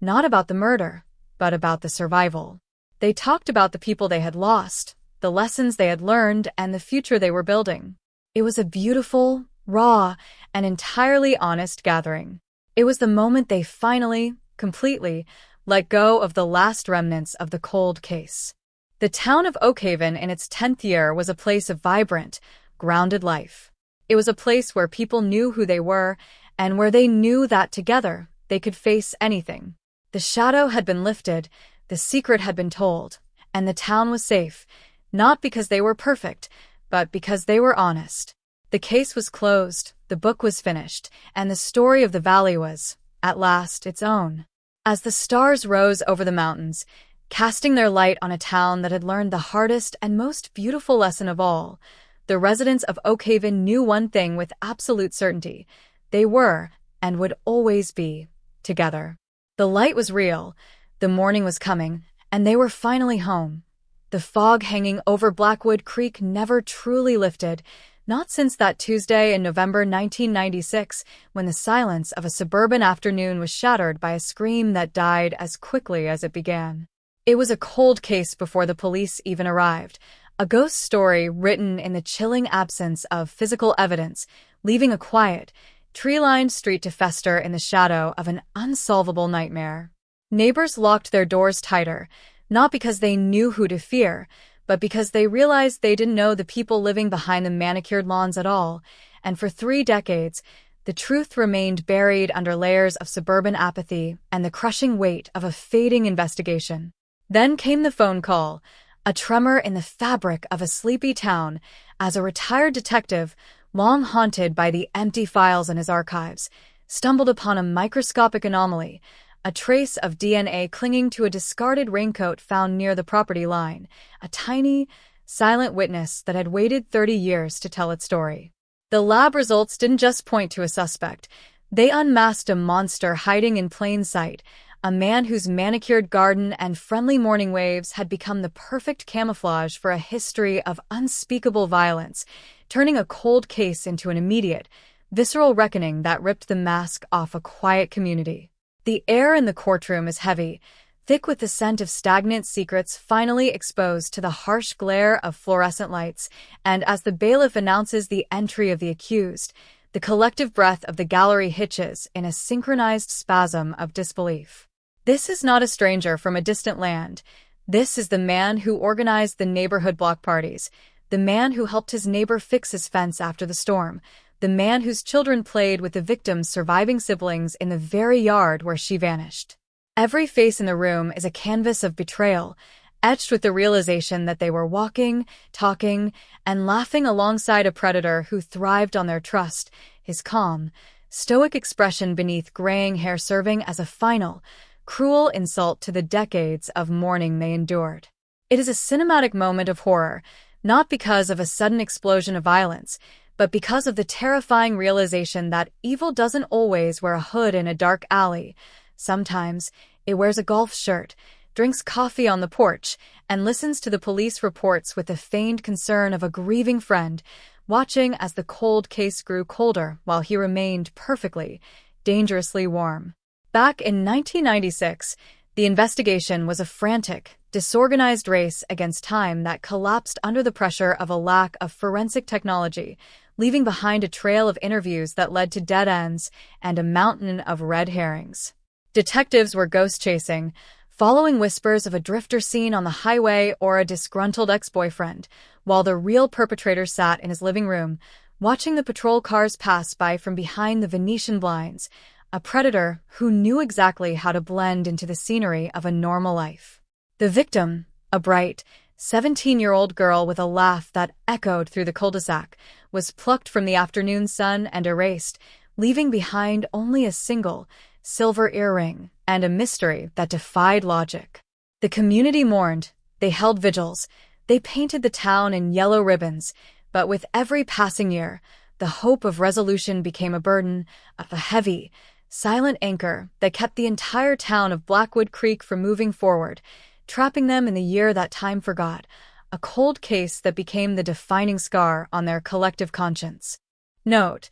not about the murder, but about the survival. They talked about the people they had lost, the lessons they had learned, and the future they were building. It was a beautiful, raw, and entirely honest gathering. It was the moment they finally, completely, let go of the last remnants of the cold case. The town of Oakhaven in its 10th year was a place of vibrant, grounded life. It was a place where people knew who they were, and where they knew that together they could face anything. The shadow had been lifted, the secret had been told, and the town was safe, not because they were perfect, but because they were honest. The case was closed, the book was finished, and the story of the valley was, at last, its own. As the stars rose over the mountains, casting their light on a town that had learned the hardest and most beautiful lesson of all, the residents of Oakhaven knew one thing with absolute certainty. They were, and would always be, together. The light was real, the morning was coming, and they were finally home. The fog hanging over Blackwood Creek never truly lifted, not since that Tuesday in November 1996, when the silence of a suburban afternoon was shattered by a scream that died as quickly as it began. It was a cold case before the police even arrived, a ghost story written in the chilling absence of physical evidence, leaving a quiet, tree-lined street to fester in the shadow of an unsolvable nightmare. Neighbors locked their doors tighter, not because they knew who to fear, but because they realized they didn't know the people living behind the manicured lawns at all, and for 3 decades, the truth remained buried under layers of suburban apathy and the crushing weight of a fading investigation. Then came the phone call, a tremor in the fabric of a sleepy town, as a retired detective, long haunted by the empty files in his archives, stumbled upon a microscopic anomaly, a trace of DNA clinging to a discarded raincoat found near the property line, a tiny, silent witness that had waited 30 years to tell its story. The lab results didn't just point to a suspect. They unmasked a monster hiding in plain sight, a man whose manicured garden and friendly morning waves had become the perfect camouflage for a history of unspeakable violence, turning a cold case into an immediate, visceral reckoning that ripped the mask off a quiet community. The air in the courtroom is heavy, thick with the scent of stagnant secrets finally exposed to the harsh glare of fluorescent lights, and as the bailiff announces the entry of the accused, the collective breath of the gallery hitches in a synchronized spasm of disbelief. This is not a stranger from a distant land. This is the man who organized the neighborhood block parties, the man who helped his neighbor fix his fence after the storm, the man whose children played with the victim's surviving siblings in the very yard where she vanished. Every face in the room is a canvas of betrayal, etched with the realization that they were walking, talking, and laughing alongside a predator who thrived on their trust, his calm, stoic expression beneath graying hair serving as a final, cruel insult to the decades of mourning they endured. It is a cinematic moment of horror, not because of a sudden explosion of violence, but because of the terrifying realization that evil doesn't always wear a hood in a dark alley. Sometimes it wears a golf shirt, drinks coffee on the porch, and listens to the police reports with the feigned concern of a grieving friend, watching as the cold case grew colder while he remained perfectly, dangerously warm. Back in 1996, the investigation was a frantic, disorganized race against time that collapsed under the pressure of a lack of forensic technology, leaving behind a trail of interviews that led to dead ends and a mountain of red herrings. Detectives were ghost-chasing, following whispers of a drifter seen on the highway or a disgruntled ex-boyfriend, while the real perpetrator sat in his living room, watching the patrol cars pass by from behind the Venetian blinds, a predator who knew exactly how to blend into the scenery of a normal life. The victim, a bright, 17-year-old girl with a laugh that echoed through the cul-de-sac, was plucked from the afternoon sun and erased, leaving behind only a single, silver earring and a mystery that defied logic. The community mourned, they held vigils, they painted the town in yellow ribbons, but with every passing year, the hope of resolution became a burden, a heavy, silent anchor that kept the entire town of Blackwood Creek from moving forward, trapping them in the year that time forgot, a cold case that became the defining scar on their collective conscience. Note: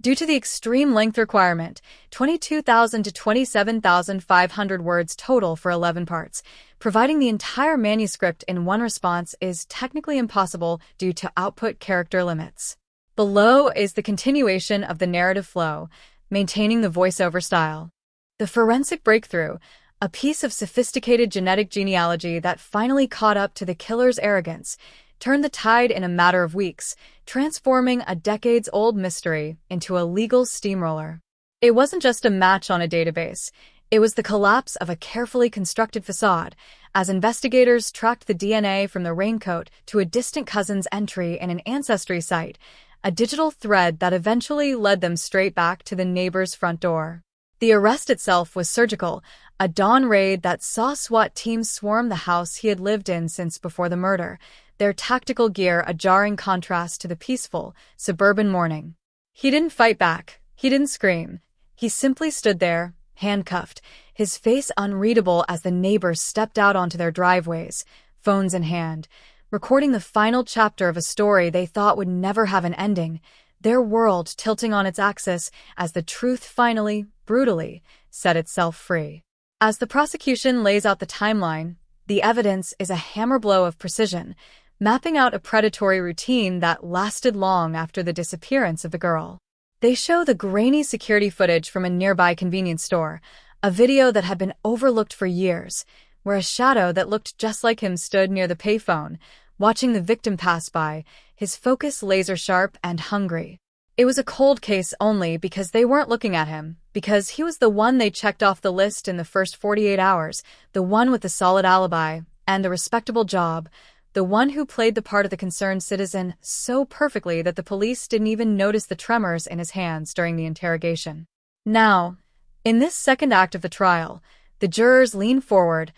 due to the extreme length requirement, 22,000 to 27,500 words total for 11 parts, providing the entire manuscript in one response is technically impossible due to output character limits. Below is the continuation of the narrative flow, maintaining the voiceover style. The forensic breakthrough, a piece of sophisticated genetic genealogy that finally caught up to the killer's arrogance, turned the tide in a matter of weeks, transforming a decades-old mystery into a legal steamroller. It wasn't just a match on a database. It was the collapse of a carefully constructed facade, as investigators tracked the DNA from the raincoat to a distant cousin's entry in an ancestry site, a digital thread that eventually led them straight back to the neighbor's front door. The arrest itself was surgical, a dawn raid that saw SWAT teams swarm the house he had lived in since before the murder, their tactical gear a jarring contrast to the peaceful, suburban morning. He didn't fight back. He didn't scream. He simply stood there, handcuffed, his face unreadable as the neighbors stepped out onto their driveways, phones in hand, recording the final chapter of a story they thought would never have an ending, their world tilting on its axis as the truth finally, brutally, set itself free. As the prosecution lays out the timeline, the evidence is a hammer blow of precision, mapping out a predatory routine that lasted long after the disappearance of the girl. They show the grainy security footage from a nearby convenience store, a video that had been overlooked for years, where a shadow that looked just like him stood near the payphone, watching the victim pass by, his focus laser-sharp and hungry. It was a cold case only because they weren't looking at him, because he was the one they checked off the list in the first 48 hours, the one with the solid alibi and the respectable job, the one who played the part of the concerned citizen so perfectly that the police didn't even notice the tremors in his hands during the interrogation. Now, in this second act of the trial, the jurors lean forward,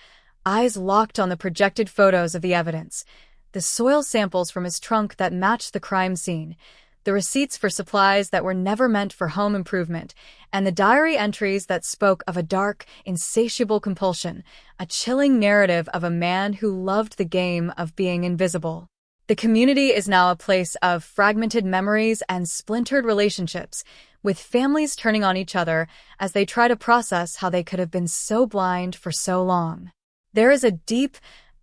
eyes locked on the projected photos of the evidence, the soil samples from his trunk that matched the crime scene, the receipts for supplies that were never meant for home improvement, and the diary entries that spoke of a dark, insatiable compulsion, a chilling narrative of a man who loved the game of being invisible. The community is now a place of fragmented memories and splintered relationships, with families turning on each other as they try to process how they could have been so blind for so long. There is a deep,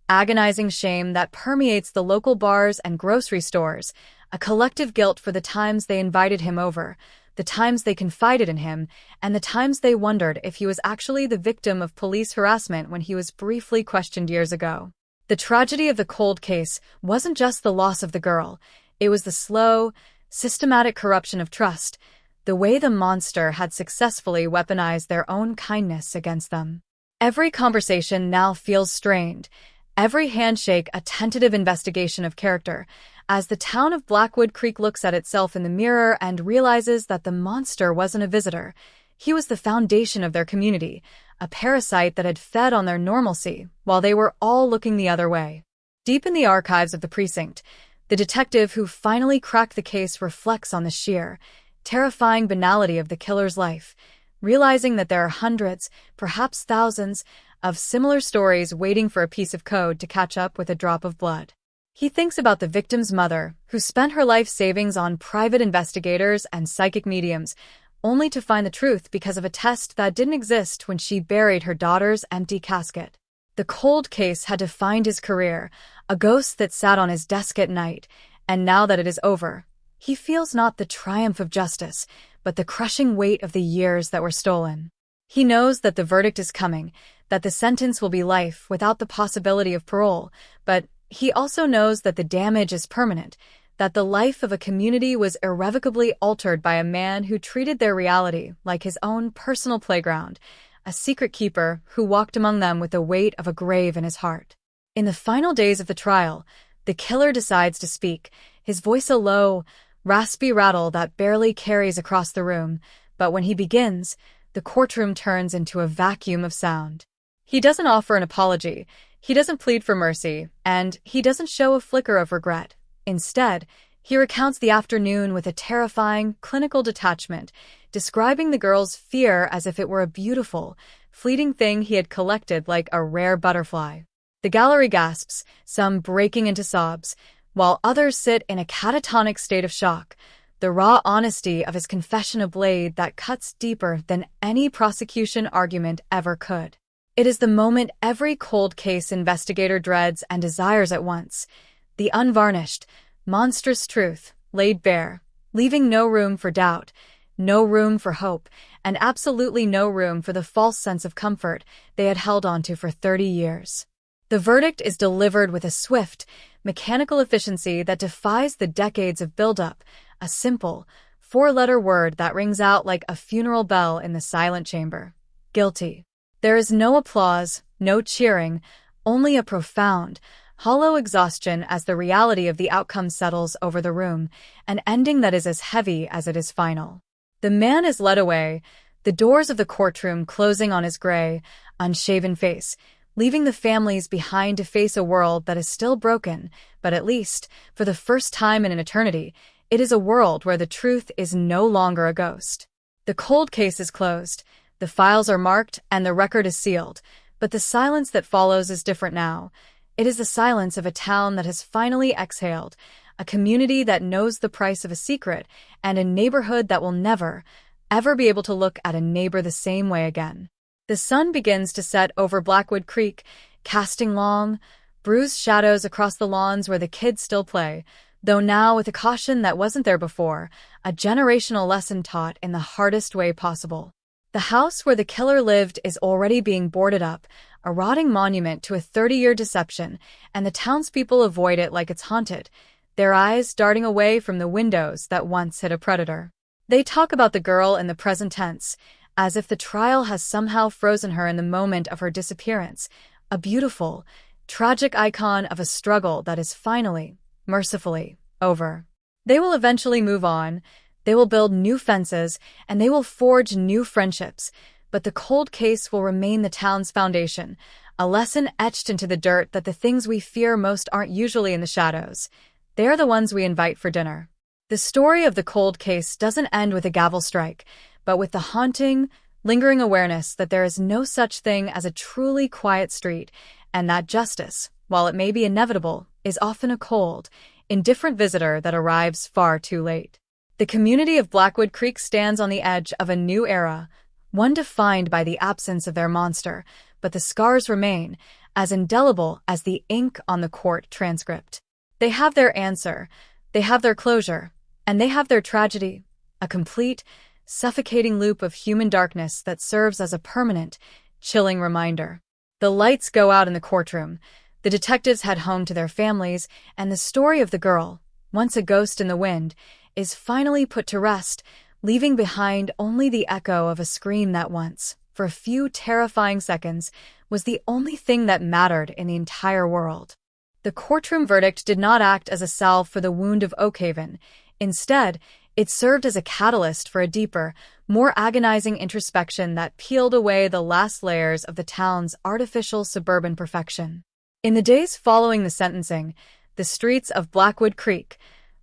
agonizing shame that permeates the local bars and grocery stores, a collective guilt for the times they invited him over, the times they confided in him, and the times they wondered if he was actually the victim of police harassment when he was briefly questioned years ago. The tragedy of the cold case wasn't just the loss of the girl, it was the slow, systematic corruption of trust, the way the monster had successfully weaponized their own kindness against them. Every conversation now feels strained, every handshake a tentative investigation of character, as the town of Blackwood Creek looks at itself in the mirror and realizes that the monster wasn't a visitor. He was the foundation of their community, a parasite that had fed on their normalcy while they were all looking the other way. Deep in the archives of the precinct, the detective who finally cracked the case reflects on the sheer, terrifying banality of the killer's life, realizing that there are hundreds, perhaps thousands, of similar stories waiting for a piece of code to catch up with a drop of blood. He thinks about the victim's mother, who spent her life savings on private investigators and psychic mediums, only to find the truth because of a test that didn't exist when she buried her daughter's empty casket. The cold case had defined his career, a ghost that sat on his desk at night, and now that it is over, he feels not the triumph of justice, but the crushing weight of the years that were stolen. He knows that the verdict is coming, that the sentence will be life without the possibility of parole, but he also knows that the damage is permanent, that the life of a community was irrevocably altered by a man who treated their reality like his own personal playground, a secret keeper who walked among them with the weight of a grave in his heart. In the final days of the trial, the killer decides to speak, his voice a low, raspy rattle that barely carries across the room, but when he begins, the courtroom turns into a vacuum of sound. He doesn't offer an apology, he doesn't plead for mercy, and he doesn't show a flicker of regret. Instead, he recounts the afternoon with a terrifying, clinical detachment, describing the girl's fear as if it were a beautiful, fleeting thing he had collected like a rare butterfly. The gallery gasps, some breaking into sobs, while others sit in a catatonic state of shock, the raw honesty of his confession a blade that cuts deeper than any prosecution argument ever could. It is the moment every cold case investigator dreads and desires at once, the unvarnished, monstrous truth laid bare, leaving no room for doubt, no room for hope, and absolutely no room for the false sense of comfort they had held onto for 30 years. The verdict is delivered with a swift, mechanical efficiency that defies the decades of buildup, a simple, four-letter word that rings out like a funeral bell in the silent chamber. Guilty. There is no applause, no cheering, only a profound, hollow exhaustion as the reality of the outcome settles over the room, an ending that is as heavy as it is final. The man is led away, the doors of the courtroom closing on his gray, unshaven face, leaving the families behind to face a world that is still broken, but at least, for the first time in an eternity, it is a world where the truth is no longer a ghost. The cold case is closed, the files are marked, and the record is sealed, but the silence that follows is different now. It is the silence of a town that has finally exhaled, a community that knows the price of a secret, and a neighborhood that will never, ever be able to look at a neighbor the same way again. The sun begins to set over Blackwood Creek, casting long, bruised shadows across the lawns where the kids still play, though now with a caution that wasn't there before, a generational lesson taught in the hardest way possible. The house where the killer lived is already being boarded up, a rotting monument to a 30-year deception, and the townspeople avoid it like it's haunted, their eyes darting away from the windows that once hid a predator. They talk about the girl in the present tense, as if the trial has somehow frozen her in the moment of her disappearance, a beautiful, tragic icon of a struggle that is finally, mercifully, over. They will eventually move on, they will build new fences, and they will forge new friendships, but the cold case will remain the town's foundation, a lesson etched into the dirt that the things we fear most aren't usually in the shadows. They are the ones we invite for dinner. The story of the cold case doesn't end with a gavel strike, but with the haunting, lingering awareness that there is no such thing as a truly quiet street, and that justice, while it may be inevitable, is often a cold, indifferent visitor that arrives far too late. The community of Blackwood Creek stands on the edge of a new era, one defined by the absence of their monster, but the scars remain, as indelible as the ink on the court transcript. They have their answer, they have their closure, and they have their tragedy, a complete, suffocating loop of human darkness that serves as a permanent, chilling reminder. The lights go out in the courtroom, the detectives head home to their families, and the story of the girl, once a ghost in the wind, is finally put to rest, leaving behind only the echo of a scream that once, for a few terrifying seconds, was the only thing that mattered in the entire world. The courtroom verdict did not act as a salve for the wound of Oakhaven. Instead, it served as a catalyst for a deeper, more agonizing introspection that peeled away the last layers of the town's artificial suburban perfection. In the days following the sentencing, the streets of Blackwood Creek,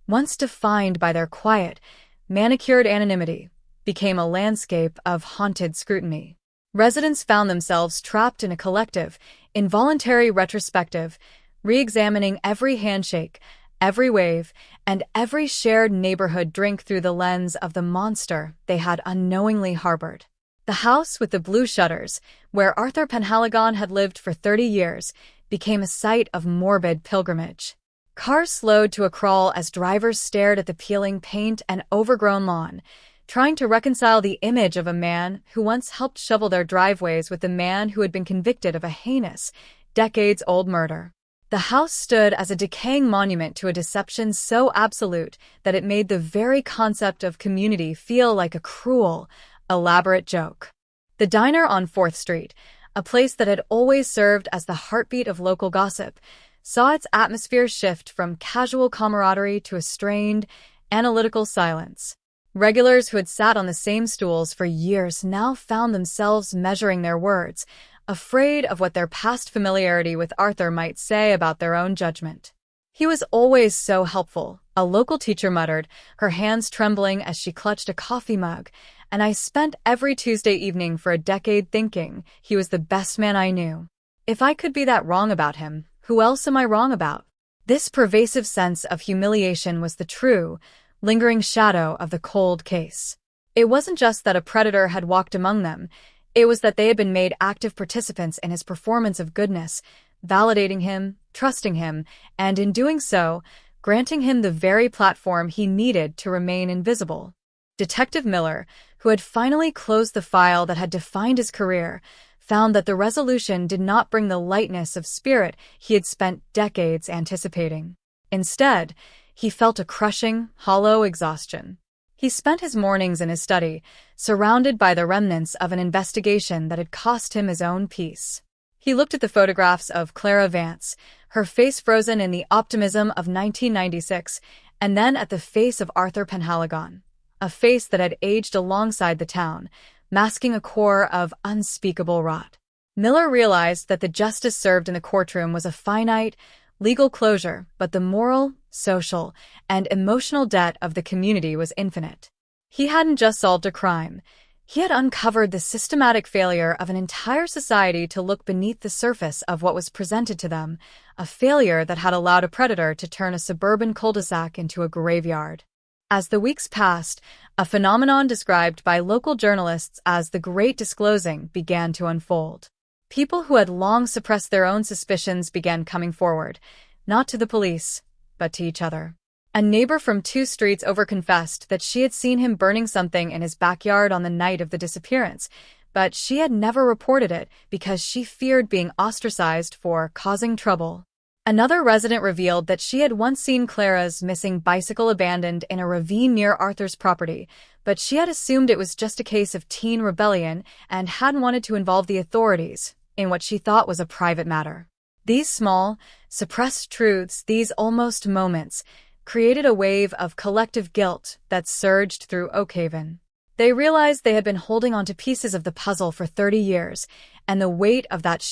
once defined by their quiet, manicured anonymity, became a landscape of haunted scrutiny. Residents found themselves trapped in a collective, involuntary retrospective, re-examining every handshake, every wave, and every shared neighborhood drink through the lens of the monster they had unknowingly harbored. The house with the blue shutters, where Arthur Penhaligon had lived for 30 years, became a site of morbid pilgrimage. Cars slowed to a crawl as drivers stared at the peeling paint and overgrown lawn, trying to reconcile the image of a man who once helped shovel their driveways with the man who had been convicted of a heinous, decades-old murder. The house stood as a decaying monument to a deception so absolute that it made the very concept of community feel like a cruel, elaborate joke. The diner on 4th Street, a place that had always served as the heartbeat of local gossip, saw its atmosphere shift from casual camaraderie to a strained, analytical silence. Regulars who had sat on the same stools for years now found themselves measuring their words, afraid of what their past familiarity with Arthur might say about their own judgment. "He was always so helpful," a local teacher muttered, her hands trembling as she clutched a coffee mug, "and I spent every Tuesday evening for a decade thinking he was the best man I knew." If I could be that wrong about him, who else am I wrong about? This pervasive sense of humiliation was the true, lingering shadow of the cold case. It wasn't just that a predator had walked among them, it was that they had been made active participants in his performance of goodness, validating him, trusting him, and in doing so, granting him the very platform he needed to remain invisible. Detective Miller, who had finally closed the file that had defined his career, found that the resolution did not bring the lightness of spirit he had spent decades anticipating. Instead, he felt a crushing, hollow exhaustion. He spent his mornings in his study, surrounded by the remnants of an investigation that had cost him his own peace. He looked at the photographs of Clara Vance, her face frozen in the optimism of 1996, and then at the face of Arthur Penhaligon, a face that had aged alongside the town, masking a core of unspeakable rot. Miller realized that the justice served in the courtroom was a finite, legal closure, but the moral, social, and emotional debt of the community was infinite. He hadn't just solved a crime. He had uncovered the systematic failure of an entire society to look beneath the surface of what was presented to them, a failure that had allowed a predator to turn a suburban cul-de-sac into a graveyard. As the weeks passed, a phenomenon described by local journalists as the Great Disclosing began to unfold. People who had long suppressed their own suspicions began coming forward, not to the police, but to each other. A neighbor from 2 streets over confessed that she had seen him burning something in his backyard on the night of the disappearance, but she had never reported it because she feared being ostracized for causing trouble. Another resident revealed that she had once seen Clara's missing bicycle abandoned in a ravine near Arthur's property, but she had assumed it was just a case of teen rebellion and hadn't wanted to involve the authorities in what she thought was a private matter. These small, suppressed truths, these almost moments, created a wave of collective guilt that surged through Oakhaven. They realized they had been holding onto pieces of the puzzle for 30 years, and the weight of that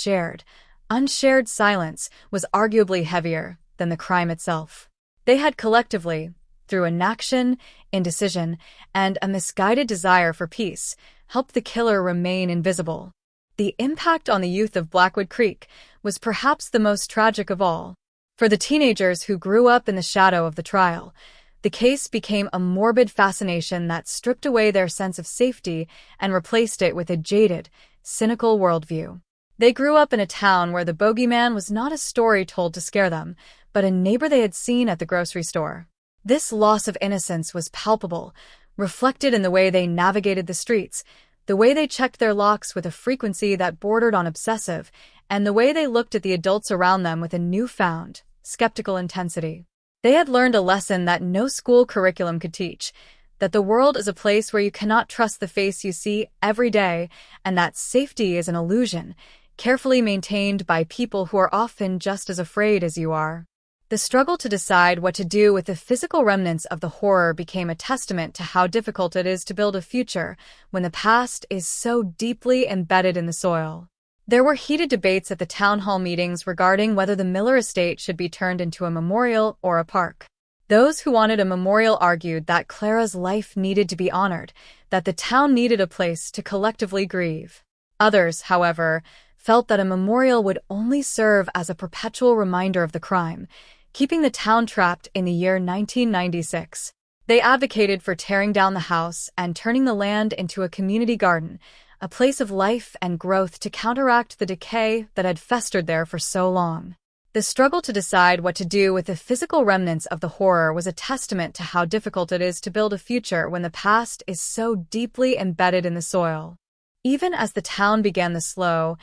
unshared silence was arguably heavier than the crime itself. They had collectively, through inaction, indecision, and a misguided desire for peace, helped the killer remain invisible. The impact on the youth of Blackwood Creek was perhaps the most tragic of all. For the teenagers who grew up in the shadow of the trial, the case became a morbid fascination that stripped away their sense of safety and replaced it with a jaded, cynical worldview. They grew up in a town where the bogeyman was not a story told to scare them, but a neighbor they had seen at the grocery store. This loss of innocence was palpable, reflected in the way they navigated the streets, the way they checked their locks with a frequency that bordered on obsessive, and the way they looked at the adults around them with a newfound, skeptical intensity. They had learned a lesson that no school curriculum could teach, that the world is a place where you cannot trust the face you see every day, and that safety is an illusion, carefully maintained by people who are often just as afraid as you are. The struggle to decide what to do with the physical remnants of the horror became a testament to how difficult it is to build a future when the past is so deeply embedded in the soil. There were heated debates at the town hall meetings regarding whether the Miller estate should be turned into a memorial or a park. Those who wanted a memorial argued that Clara's life needed to be honored, that the town needed a place to collectively grieve. Others, however, felt that a memorial would only serve as a perpetual reminder of the crime, keeping the town trapped in the year 1996. They advocated for tearing down the house and turning the land into a community garden, a place of life and growth to counteract the decay that had festered there for so long. The struggle to decide what to do with the physical remnants of the horror was a testament to how difficult it is to build a future when the past is so deeply embedded in the soil. Even as the town began the slow,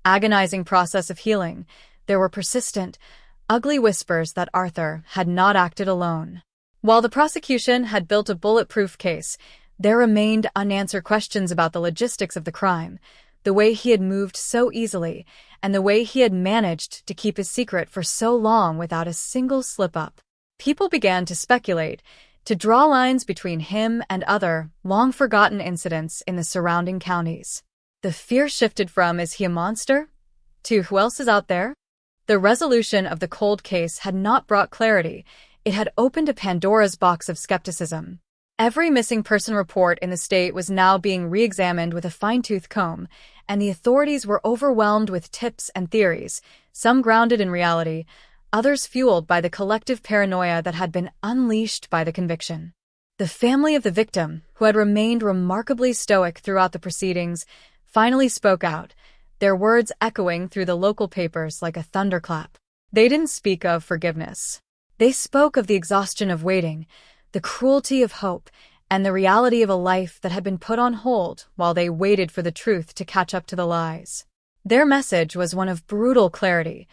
agonizing process of healing, there were persistent, ugly whispers that Arthur had not acted alone. While the prosecution had built a bulletproof case, there remained unanswered questions about the logistics of the crime, the way he had moved so easily, and the way he had managed to keep his secret for so long without a single slip-up. People began to speculate, to draw lines between him and other, long-forgotten incidents in the surrounding counties. The fear shifted from, is he a monster? To, who else is out there? The resolution of the cold case had not brought clarity. It had opened a Pandora's box of skepticism. Every missing person report in the state was now being re-examined with a fine-tooth comb, and the authorities were overwhelmed with tips and theories, some grounded in reality, others fueled by the collective paranoia that had been unleashed by the conviction. The family of the victim, who had remained remarkably stoic throughout the proceedings, finally spoke out, their words echoing through the local papers like a thunderclap. They didn't speak of forgiveness. They spoke of the exhaustion of waiting, the cruelty of hope, and the reality of a life that had been put on hold while they waited for the truth to catch up to the lies. Their message was one of brutal clarity.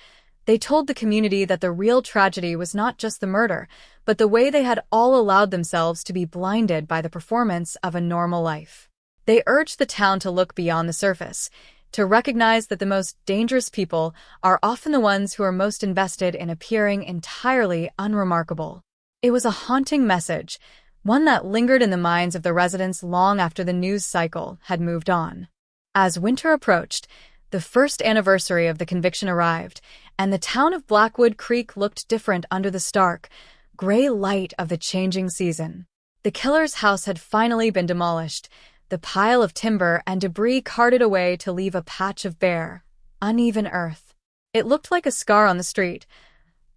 They told the community that the real tragedy was not just the murder, but the way they had all allowed themselves to be blinded by the performance of a normal life. They urged the town to look beyond the surface, to recognize that the most dangerous people are often the ones who are most invested in appearing entirely unremarkable. It was a haunting message, one that lingered in the minds of the residents long after the news cycle had moved on. As winter approached, the first anniversary of the conviction arrived, and the town of Blackwood Creek looked different under the stark, gray light of the changing season. The killer's house had finally been demolished, the pile of timber and debris carted away to leave a patch of bare, uneven earth. It looked like a scar on the street,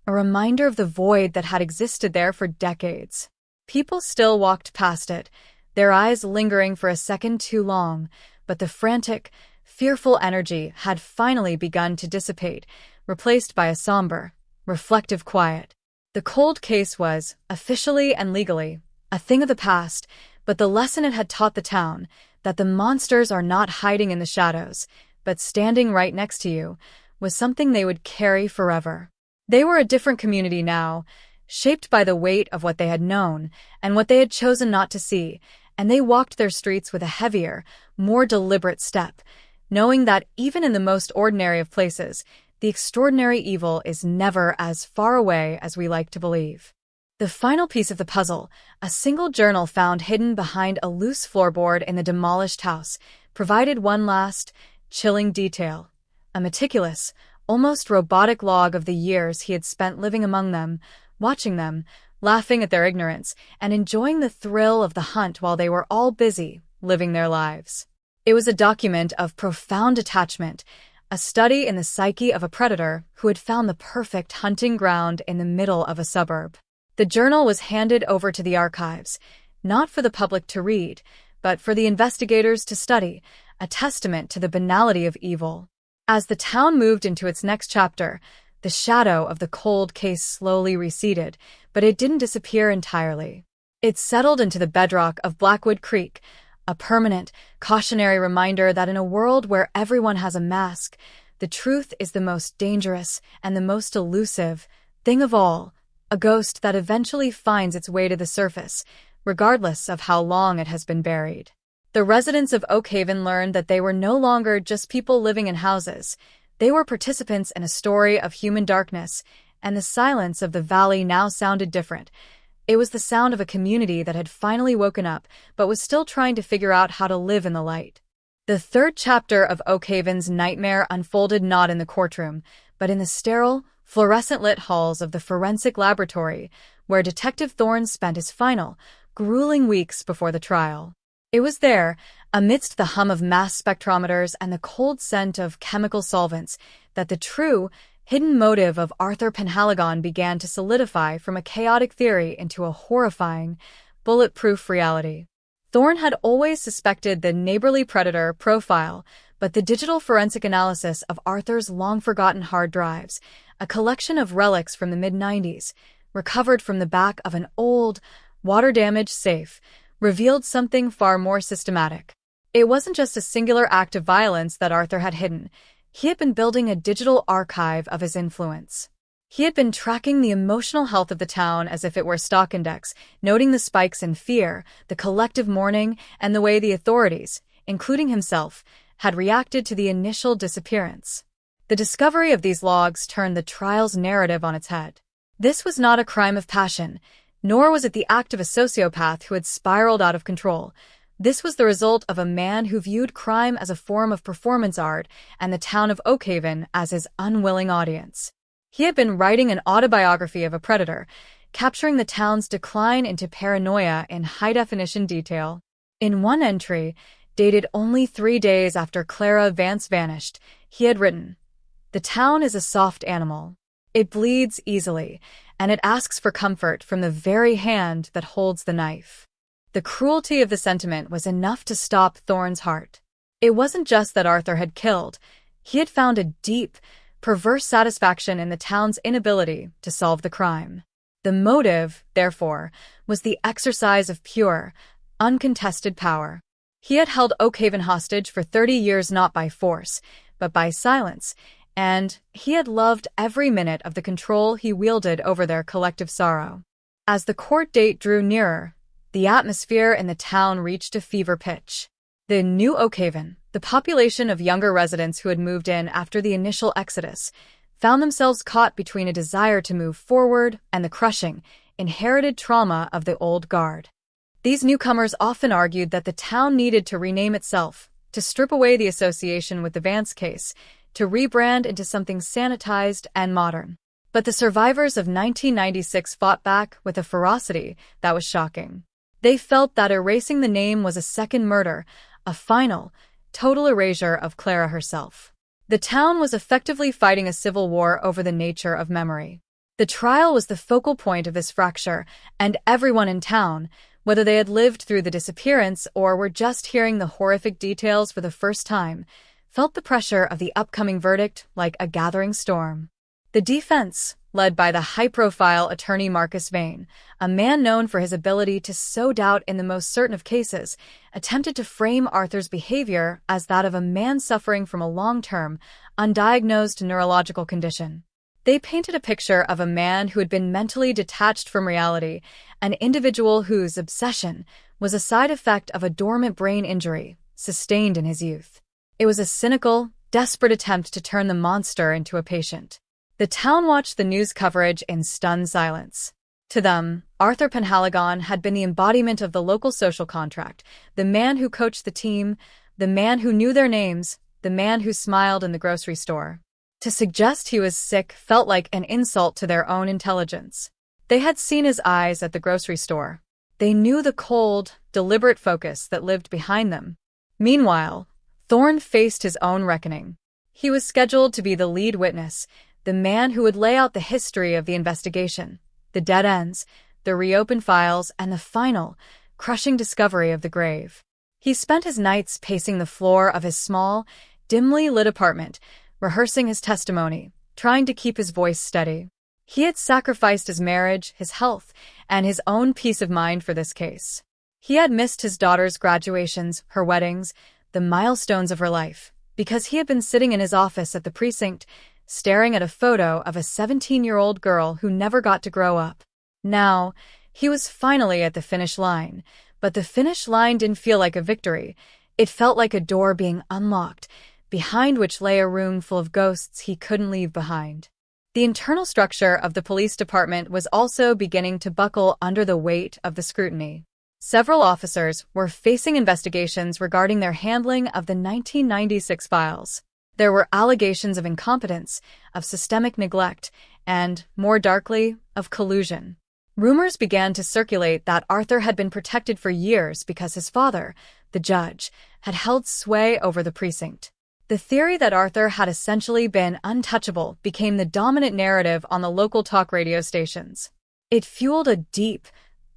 a reminder of the void that had existed there for decades. People still walked past it, their eyes lingering for a second too long, but the frantic, fearful energy had finally begun to dissipate, replaced by a somber, reflective quiet. The cold case was, officially and legally, a thing of the past, but the lesson it had taught the town, that the monsters are not hiding in the shadows, but standing right next to you, was something they would carry forever. They were a different community now, shaped by the weight of what they had known and what they had chosen not to see, and they walked their streets with a heavier, more deliberate step, knowing that even in the most ordinary of places, the extraordinary evil is never as far away as we like to believe. The final piece of the puzzle, a single journal found hidden behind a loose floorboard in the demolished house, provided one last, chilling detail. A meticulous, almost robotic log of the years he had spent living among them, watching them, laughing at their ignorance, and enjoying the thrill of the hunt while they were all busy, living their lives. It was a document of profound attachment, a study in the psyche of a predator who had found the perfect hunting ground in the middle of a suburb. The journal was handed over to the archives, not for the public to read, but for the investigators to study, a testament to the banality of evil. As the town moved into its next chapter, the shadow of the cold case slowly receded, but it didn't disappear entirely. It settled into the bedrock of Blackwood Creek, a permanent, cautionary reminder that in a world where everyone has a mask, the truth is the most dangerous and the most elusive thing of all, a ghost that eventually finds its way to the surface, regardless of how long it has been buried. The residents of Oak Haven learned that they were no longer just people living in houses. They were participants in a story of human darkness, and the silence of the valley now sounded different. It was the sound of a community that had finally woken up, but was still trying to figure out how to live in the light. The third chapter of Oak Haven's nightmare unfolded not in the courtroom, but in the sterile, fluorescent-lit halls of the forensic laboratory, where Detective Thorne spent his final, grueling weeks before the trial. It was there, amidst the hum of mass spectrometers and the cold scent of chemical solvents, that the true, hidden motive of Arthur Penhaligon began to solidify from a chaotic theory into a horrifying, bulletproof reality. Thorne had always suspected the neighborly predator profile, but the digital forensic analysis of Arthur's long-forgotten hard drives, a collection of relics from the mid-90s, recovered from the back of an old, water-damaged safe, revealed something far more systematic. It wasn't just a singular act of violence that Arthur had hidden. He had been building a digital archive of his influence. He had been tracking the emotional health of the town as if it were a stock index, noting the spikes in fear, the collective mourning, and the way the authorities, including himself, had reacted to the initial disappearance. The discovery of these logs turned the trial's narrative on its head. This was not a crime of passion, nor was it the act of a sociopath who had spiraled out of control. This was the result of a man who viewed crime as a form of performance art and the town of Oak Haven as his unwilling audience. He had been writing an autobiography of a predator, capturing the town's decline into paranoia in high-definition detail. In one entry, dated only 3 days after Clara Vance vanished, he had written, "The town is a soft animal. It bleeds easily, and it asks for comfort from the very hand that holds the knife." The cruelty of the sentiment was enough to stop Thorne's heart. It wasn't just that Arthur had killed. He had found a deep, perverse satisfaction in the town's inability to solve the crime. The motive, therefore, was the exercise of pure, uncontested power. He had held Oakhaven hostage for 30 years not by force, but by silence, and he had loved every minute of the control he wielded over their collective sorrow. As the court date drew nearer, the atmosphere in the town reached a fever pitch. The new Oakhaven, the population of younger residents who had moved in after the initial exodus, found themselves caught between a desire to move forward and the crushing, inherited trauma of the old guard. These newcomers often argued that the town needed to rename itself, to strip away the association with the Vance case, to rebrand into something sanitized and modern. But the survivors of 1996 fought back with a ferocity that was shocking. They felt that erasing the name was a second murder, a final, total erasure of Clara herself. The town was effectively fighting a civil war over the nature of memory. The trial was the focal point of this fracture, and everyone in town, whether they had lived through the disappearance or were just hearing the horrific details for the first time, felt the pressure of the upcoming verdict like a gathering storm. The defense, led by the high-profile attorney Marcus Vane, a man known for his ability to sow doubt in the most certain of cases, attempted to frame Arthur's behavior as that of a man suffering from a long-term, undiagnosed neurological condition. They painted a picture of a man who had been mentally detached from reality, an individual whose obsession was a side effect of a dormant brain injury sustained in his youth. It was a cynical, desperate attempt to turn the monster into a patient. The town watched the news coverage in stunned silence. To them, Arthur Penhaligon had been the embodiment of the local social contract, the man who coached the team, the man who knew their names, the man who smiled in the grocery store. To suggest he was sick felt like an insult to their own intelligence. They had seen his eyes at the grocery store. They knew the cold, deliberate focus that lived behind them. Meanwhile, Thorne faced his own reckoning. He was scheduled to be the lead witness, the man who would lay out the history of the investigation, the dead ends, the reopened files, and the final, crushing discovery of the grave. He spent his nights pacing the floor of his small, dimly lit apartment, rehearsing his testimony, trying to keep his voice steady. He had sacrificed his marriage, his health, and his own peace of mind for this case. He had missed his daughter's graduations, her weddings, the milestones of her life, because he had been sitting in his office at the precinct, staring at a photo of a 17-year-old girl who never got to grow up. Now, he was finally at the finish line, but the finish line didn't feel like a victory. It felt like a door being unlocked, behind which lay a room full of ghosts he couldn't leave behind. The internal structure of the police department was also beginning to buckle under the weight of the scrutiny. Several officers were facing investigations regarding their handling of the 1996 files. There were allegations of incompetence, of systemic neglect, and, more darkly, of collusion. Rumors began to circulate that Arthur had been protected for years because his father, the judge, had held sway over the precinct. The theory that Arthur had essentially been untouchable became the dominant narrative on the local talk radio stations. It fueled a deep,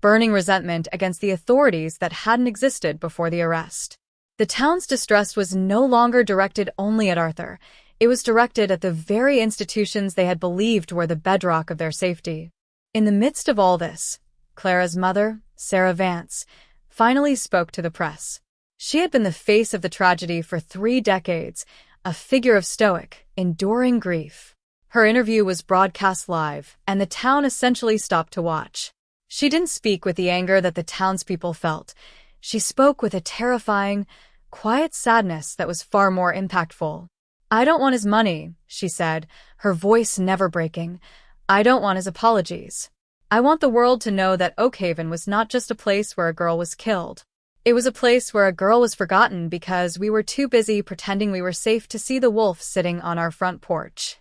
burning resentment against the authorities that hadn't existed before the arrest. The town's distress was no longer directed only at Arthur. It was directed at the very institutions they had believed were the bedrock of their safety. In the midst of all this, Clara's mother, Sarah Vance, finally spoke to the press. She had been the face of the tragedy for 3 decades, a figure of stoic, enduring grief. Her interview was broadcast live, and the town essentially stopped to watch. She didn't speak with the anger that the townspeople felt. She spoke with a terrifying, quiet sadness that was far more impactful. "I don't want his money," she said, her voice never breaking. "I don't want his apologies. I want the world to know that Oakhaven was not just a place where a girl was killed. It was a place where a girl was forgotten because we were too busy pretending we were safe to see the wolf sitting on our front porch."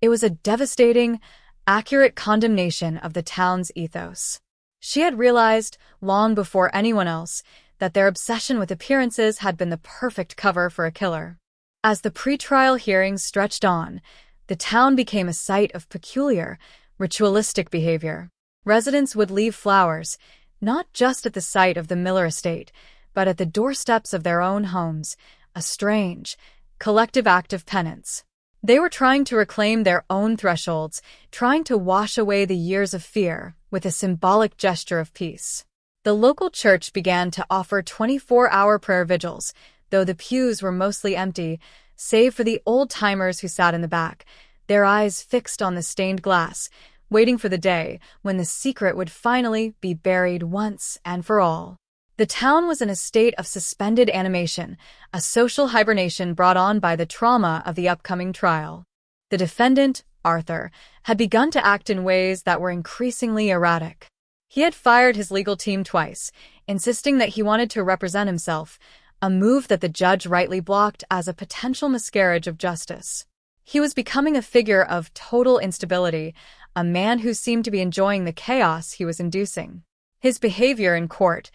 It was a devastating, accurate condemnation of the town's ethos. She had realized, long before anyone else, that their obsession with appearances had been the perfect cover for a killer. As the pretrial hearings stretched on, the town became a site of peculiar, ritualistic behavior. Residents would leave flowers, not just at the site of the Miller estate, but at the doorsteps of their own homes, a strange, collective act of penance. They were trying to reclaim their own thresholds, trying to wash away the years of fear with a symbolic gesture of peace. The local church began to offer 24-hour prayer vigils, though the pews were mostly empty, save for the old-timers who sat in the back, their eyes fixed on the stained glass, waiting for the day when the secret would finally be buried once and for all. The town was in a state of suspended animation, a social hibernation brought on by the trauma of the upcoming trial. The defendant, Arthur, had begun to act in ways that were increasingly erratic. He had fired his legal team twice, insisting that he wanted to represent himself, a move that the judge rightly blocked as a potential miscarriage of justice. He was becoming a figure of total instability, a man who seemed to be enjoying the chaos he was inducing. His behavior in court,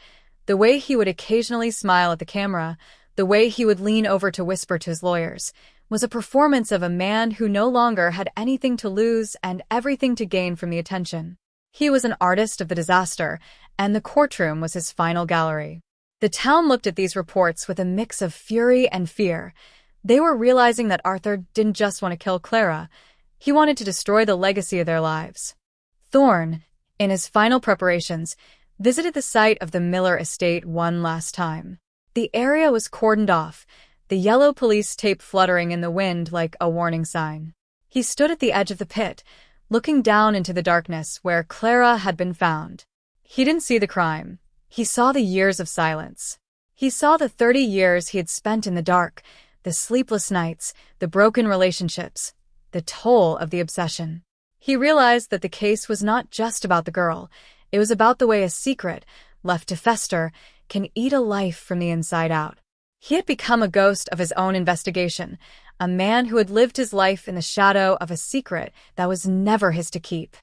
the way he would occasionally smile at the camera, the way he would lean over to whisper to his lawyers, was a performance of a man who no longer had anything to lose and everything to gain from the attention. He was an artist of the disaster, and the courtroom was his final gallery. The town looked at these reports with a mix of fury and fear. They were realizing that Arthur didn't just want to kill Clara. He wanted to destroy the legacy of their lives. Thorne, in his final preparations, visited the site of the Miller estate one last time. The area was cordoned off, the yellow police tape fluttering in the wind like a warning sign. He stood at the edge of the pit, looking down into the darkness where Clara had been found. He didn't see the crime. He saw the years of silence. He saw the 30 years he had spent in the dark, the sleepless nights, the broken relationships, the toll of the obsession. He realized that the case was not just about the girl. It was about the way a secret, left to fester, can eat a life from the inside out. He had become a ghost of his own investigation, a man who had lived his life in the shadow of a secret that was never his to keep.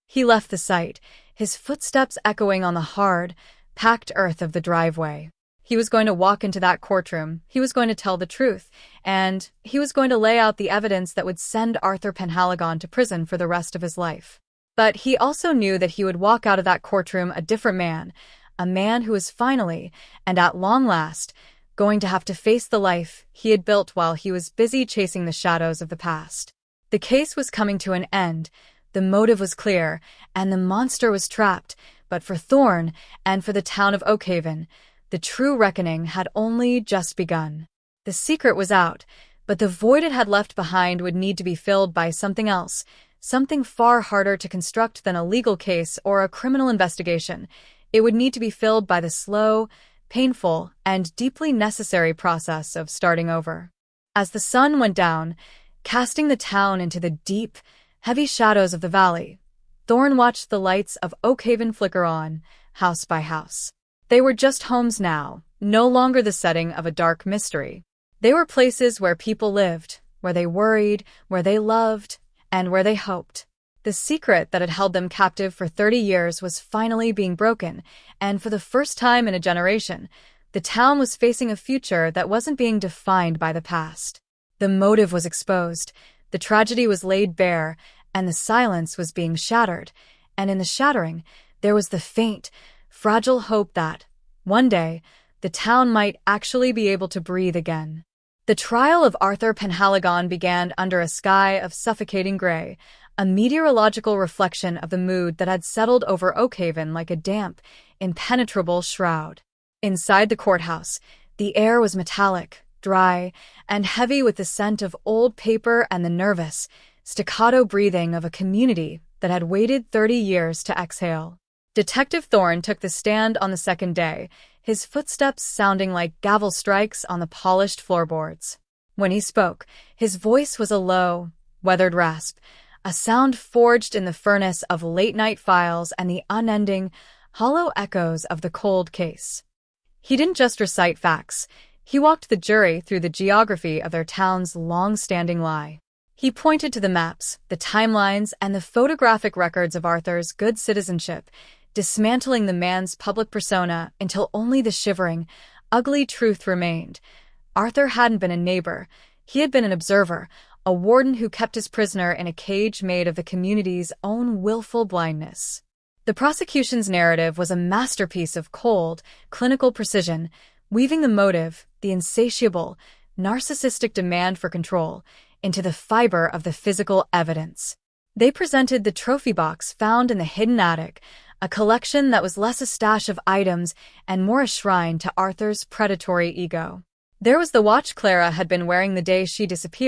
He left the site, his footsteps echoing on the hard, packed earth of the driveway. He was going to walk into that courtroom, he was going to tell the truth, and he was going to lay out the evidence that would send Arthur Penhaligon to prison for the rest of his life. But he also knew that he would walk out of that courtroom a different man, a man who was finally, and at long last, going to have to face the life he had built while he was busy chasing the shadows of the past. The case was coming to an end, the motive was clear, and the monster was trapped, but for Thorne and for the town of Oakhaven, the true reckoning had only just begun. The secret was out, but the void it had left behind would need to be filled by something else, something far harder to construct than a legal case or a criminal investigation. It would need to be filled by the slow, painful, and deeply necessary process of starting over. As the sun went down, casting the town into the deep, heavy shadows of the valley, Thorne watched the lights of Oakhaven flicker on, house by house. They were just homes now, no longer the setting of a dark mystery. They were places where people lived, where they worried, where they loved, and where they hoped. The secret that had held them captive for 30 years was finally being broken, and for the first time in a generation, the town was facing a future that wasn't being defined by the past. The motive was exposed, the tragedy was laid bare, and the silence was being shattered, and in the shattering, there was the faint, fragile hope that, one day, the town might actually be able to breathe again. The trial of Arthur Penhaligon began under a sky of suffocating gray, a meteorological reflection of the mood that had settled over Oakhaven like a damp, impenetrable shroud. Inside the courthouse, the air was metallic, dry, and heavy with the scent of old paper and the nervous, staccato breathing of a community that had waited 30 years to exhale. Detective Thorne took the stand on the second day, his footsteps sounding like gavel strikes on the polished floorboards. When he spoke, his voice was a low, weathered rasp, a sound forged in the furnace of late-night files and the unending, hollow echoes of the cold case. He didn't just recite facts. He walked the jury through the geography of their town's long-standing lie. He pointed to the maps, the timelines, and the photographic records of Arthur's good citizenship, dismantling the man's public persona until only the shivering, ugly truth remained. Arthur hadn't been a neighbor. He had been an observer, a warden who kept his prisoner in a cage made of the community's own willful blindness. The prosecution's narrative was a masterpiece of cold, clinical precision, weaving the motive, the insatiable, narcissistic demand for control, into the fiber of the physical evidence. They presented the trophy box found in the hidden attic, a collection that was less a stash of items and more a shrine to Arthur's predatory ego. There was the watch Clara had been wearing the day she disappeared.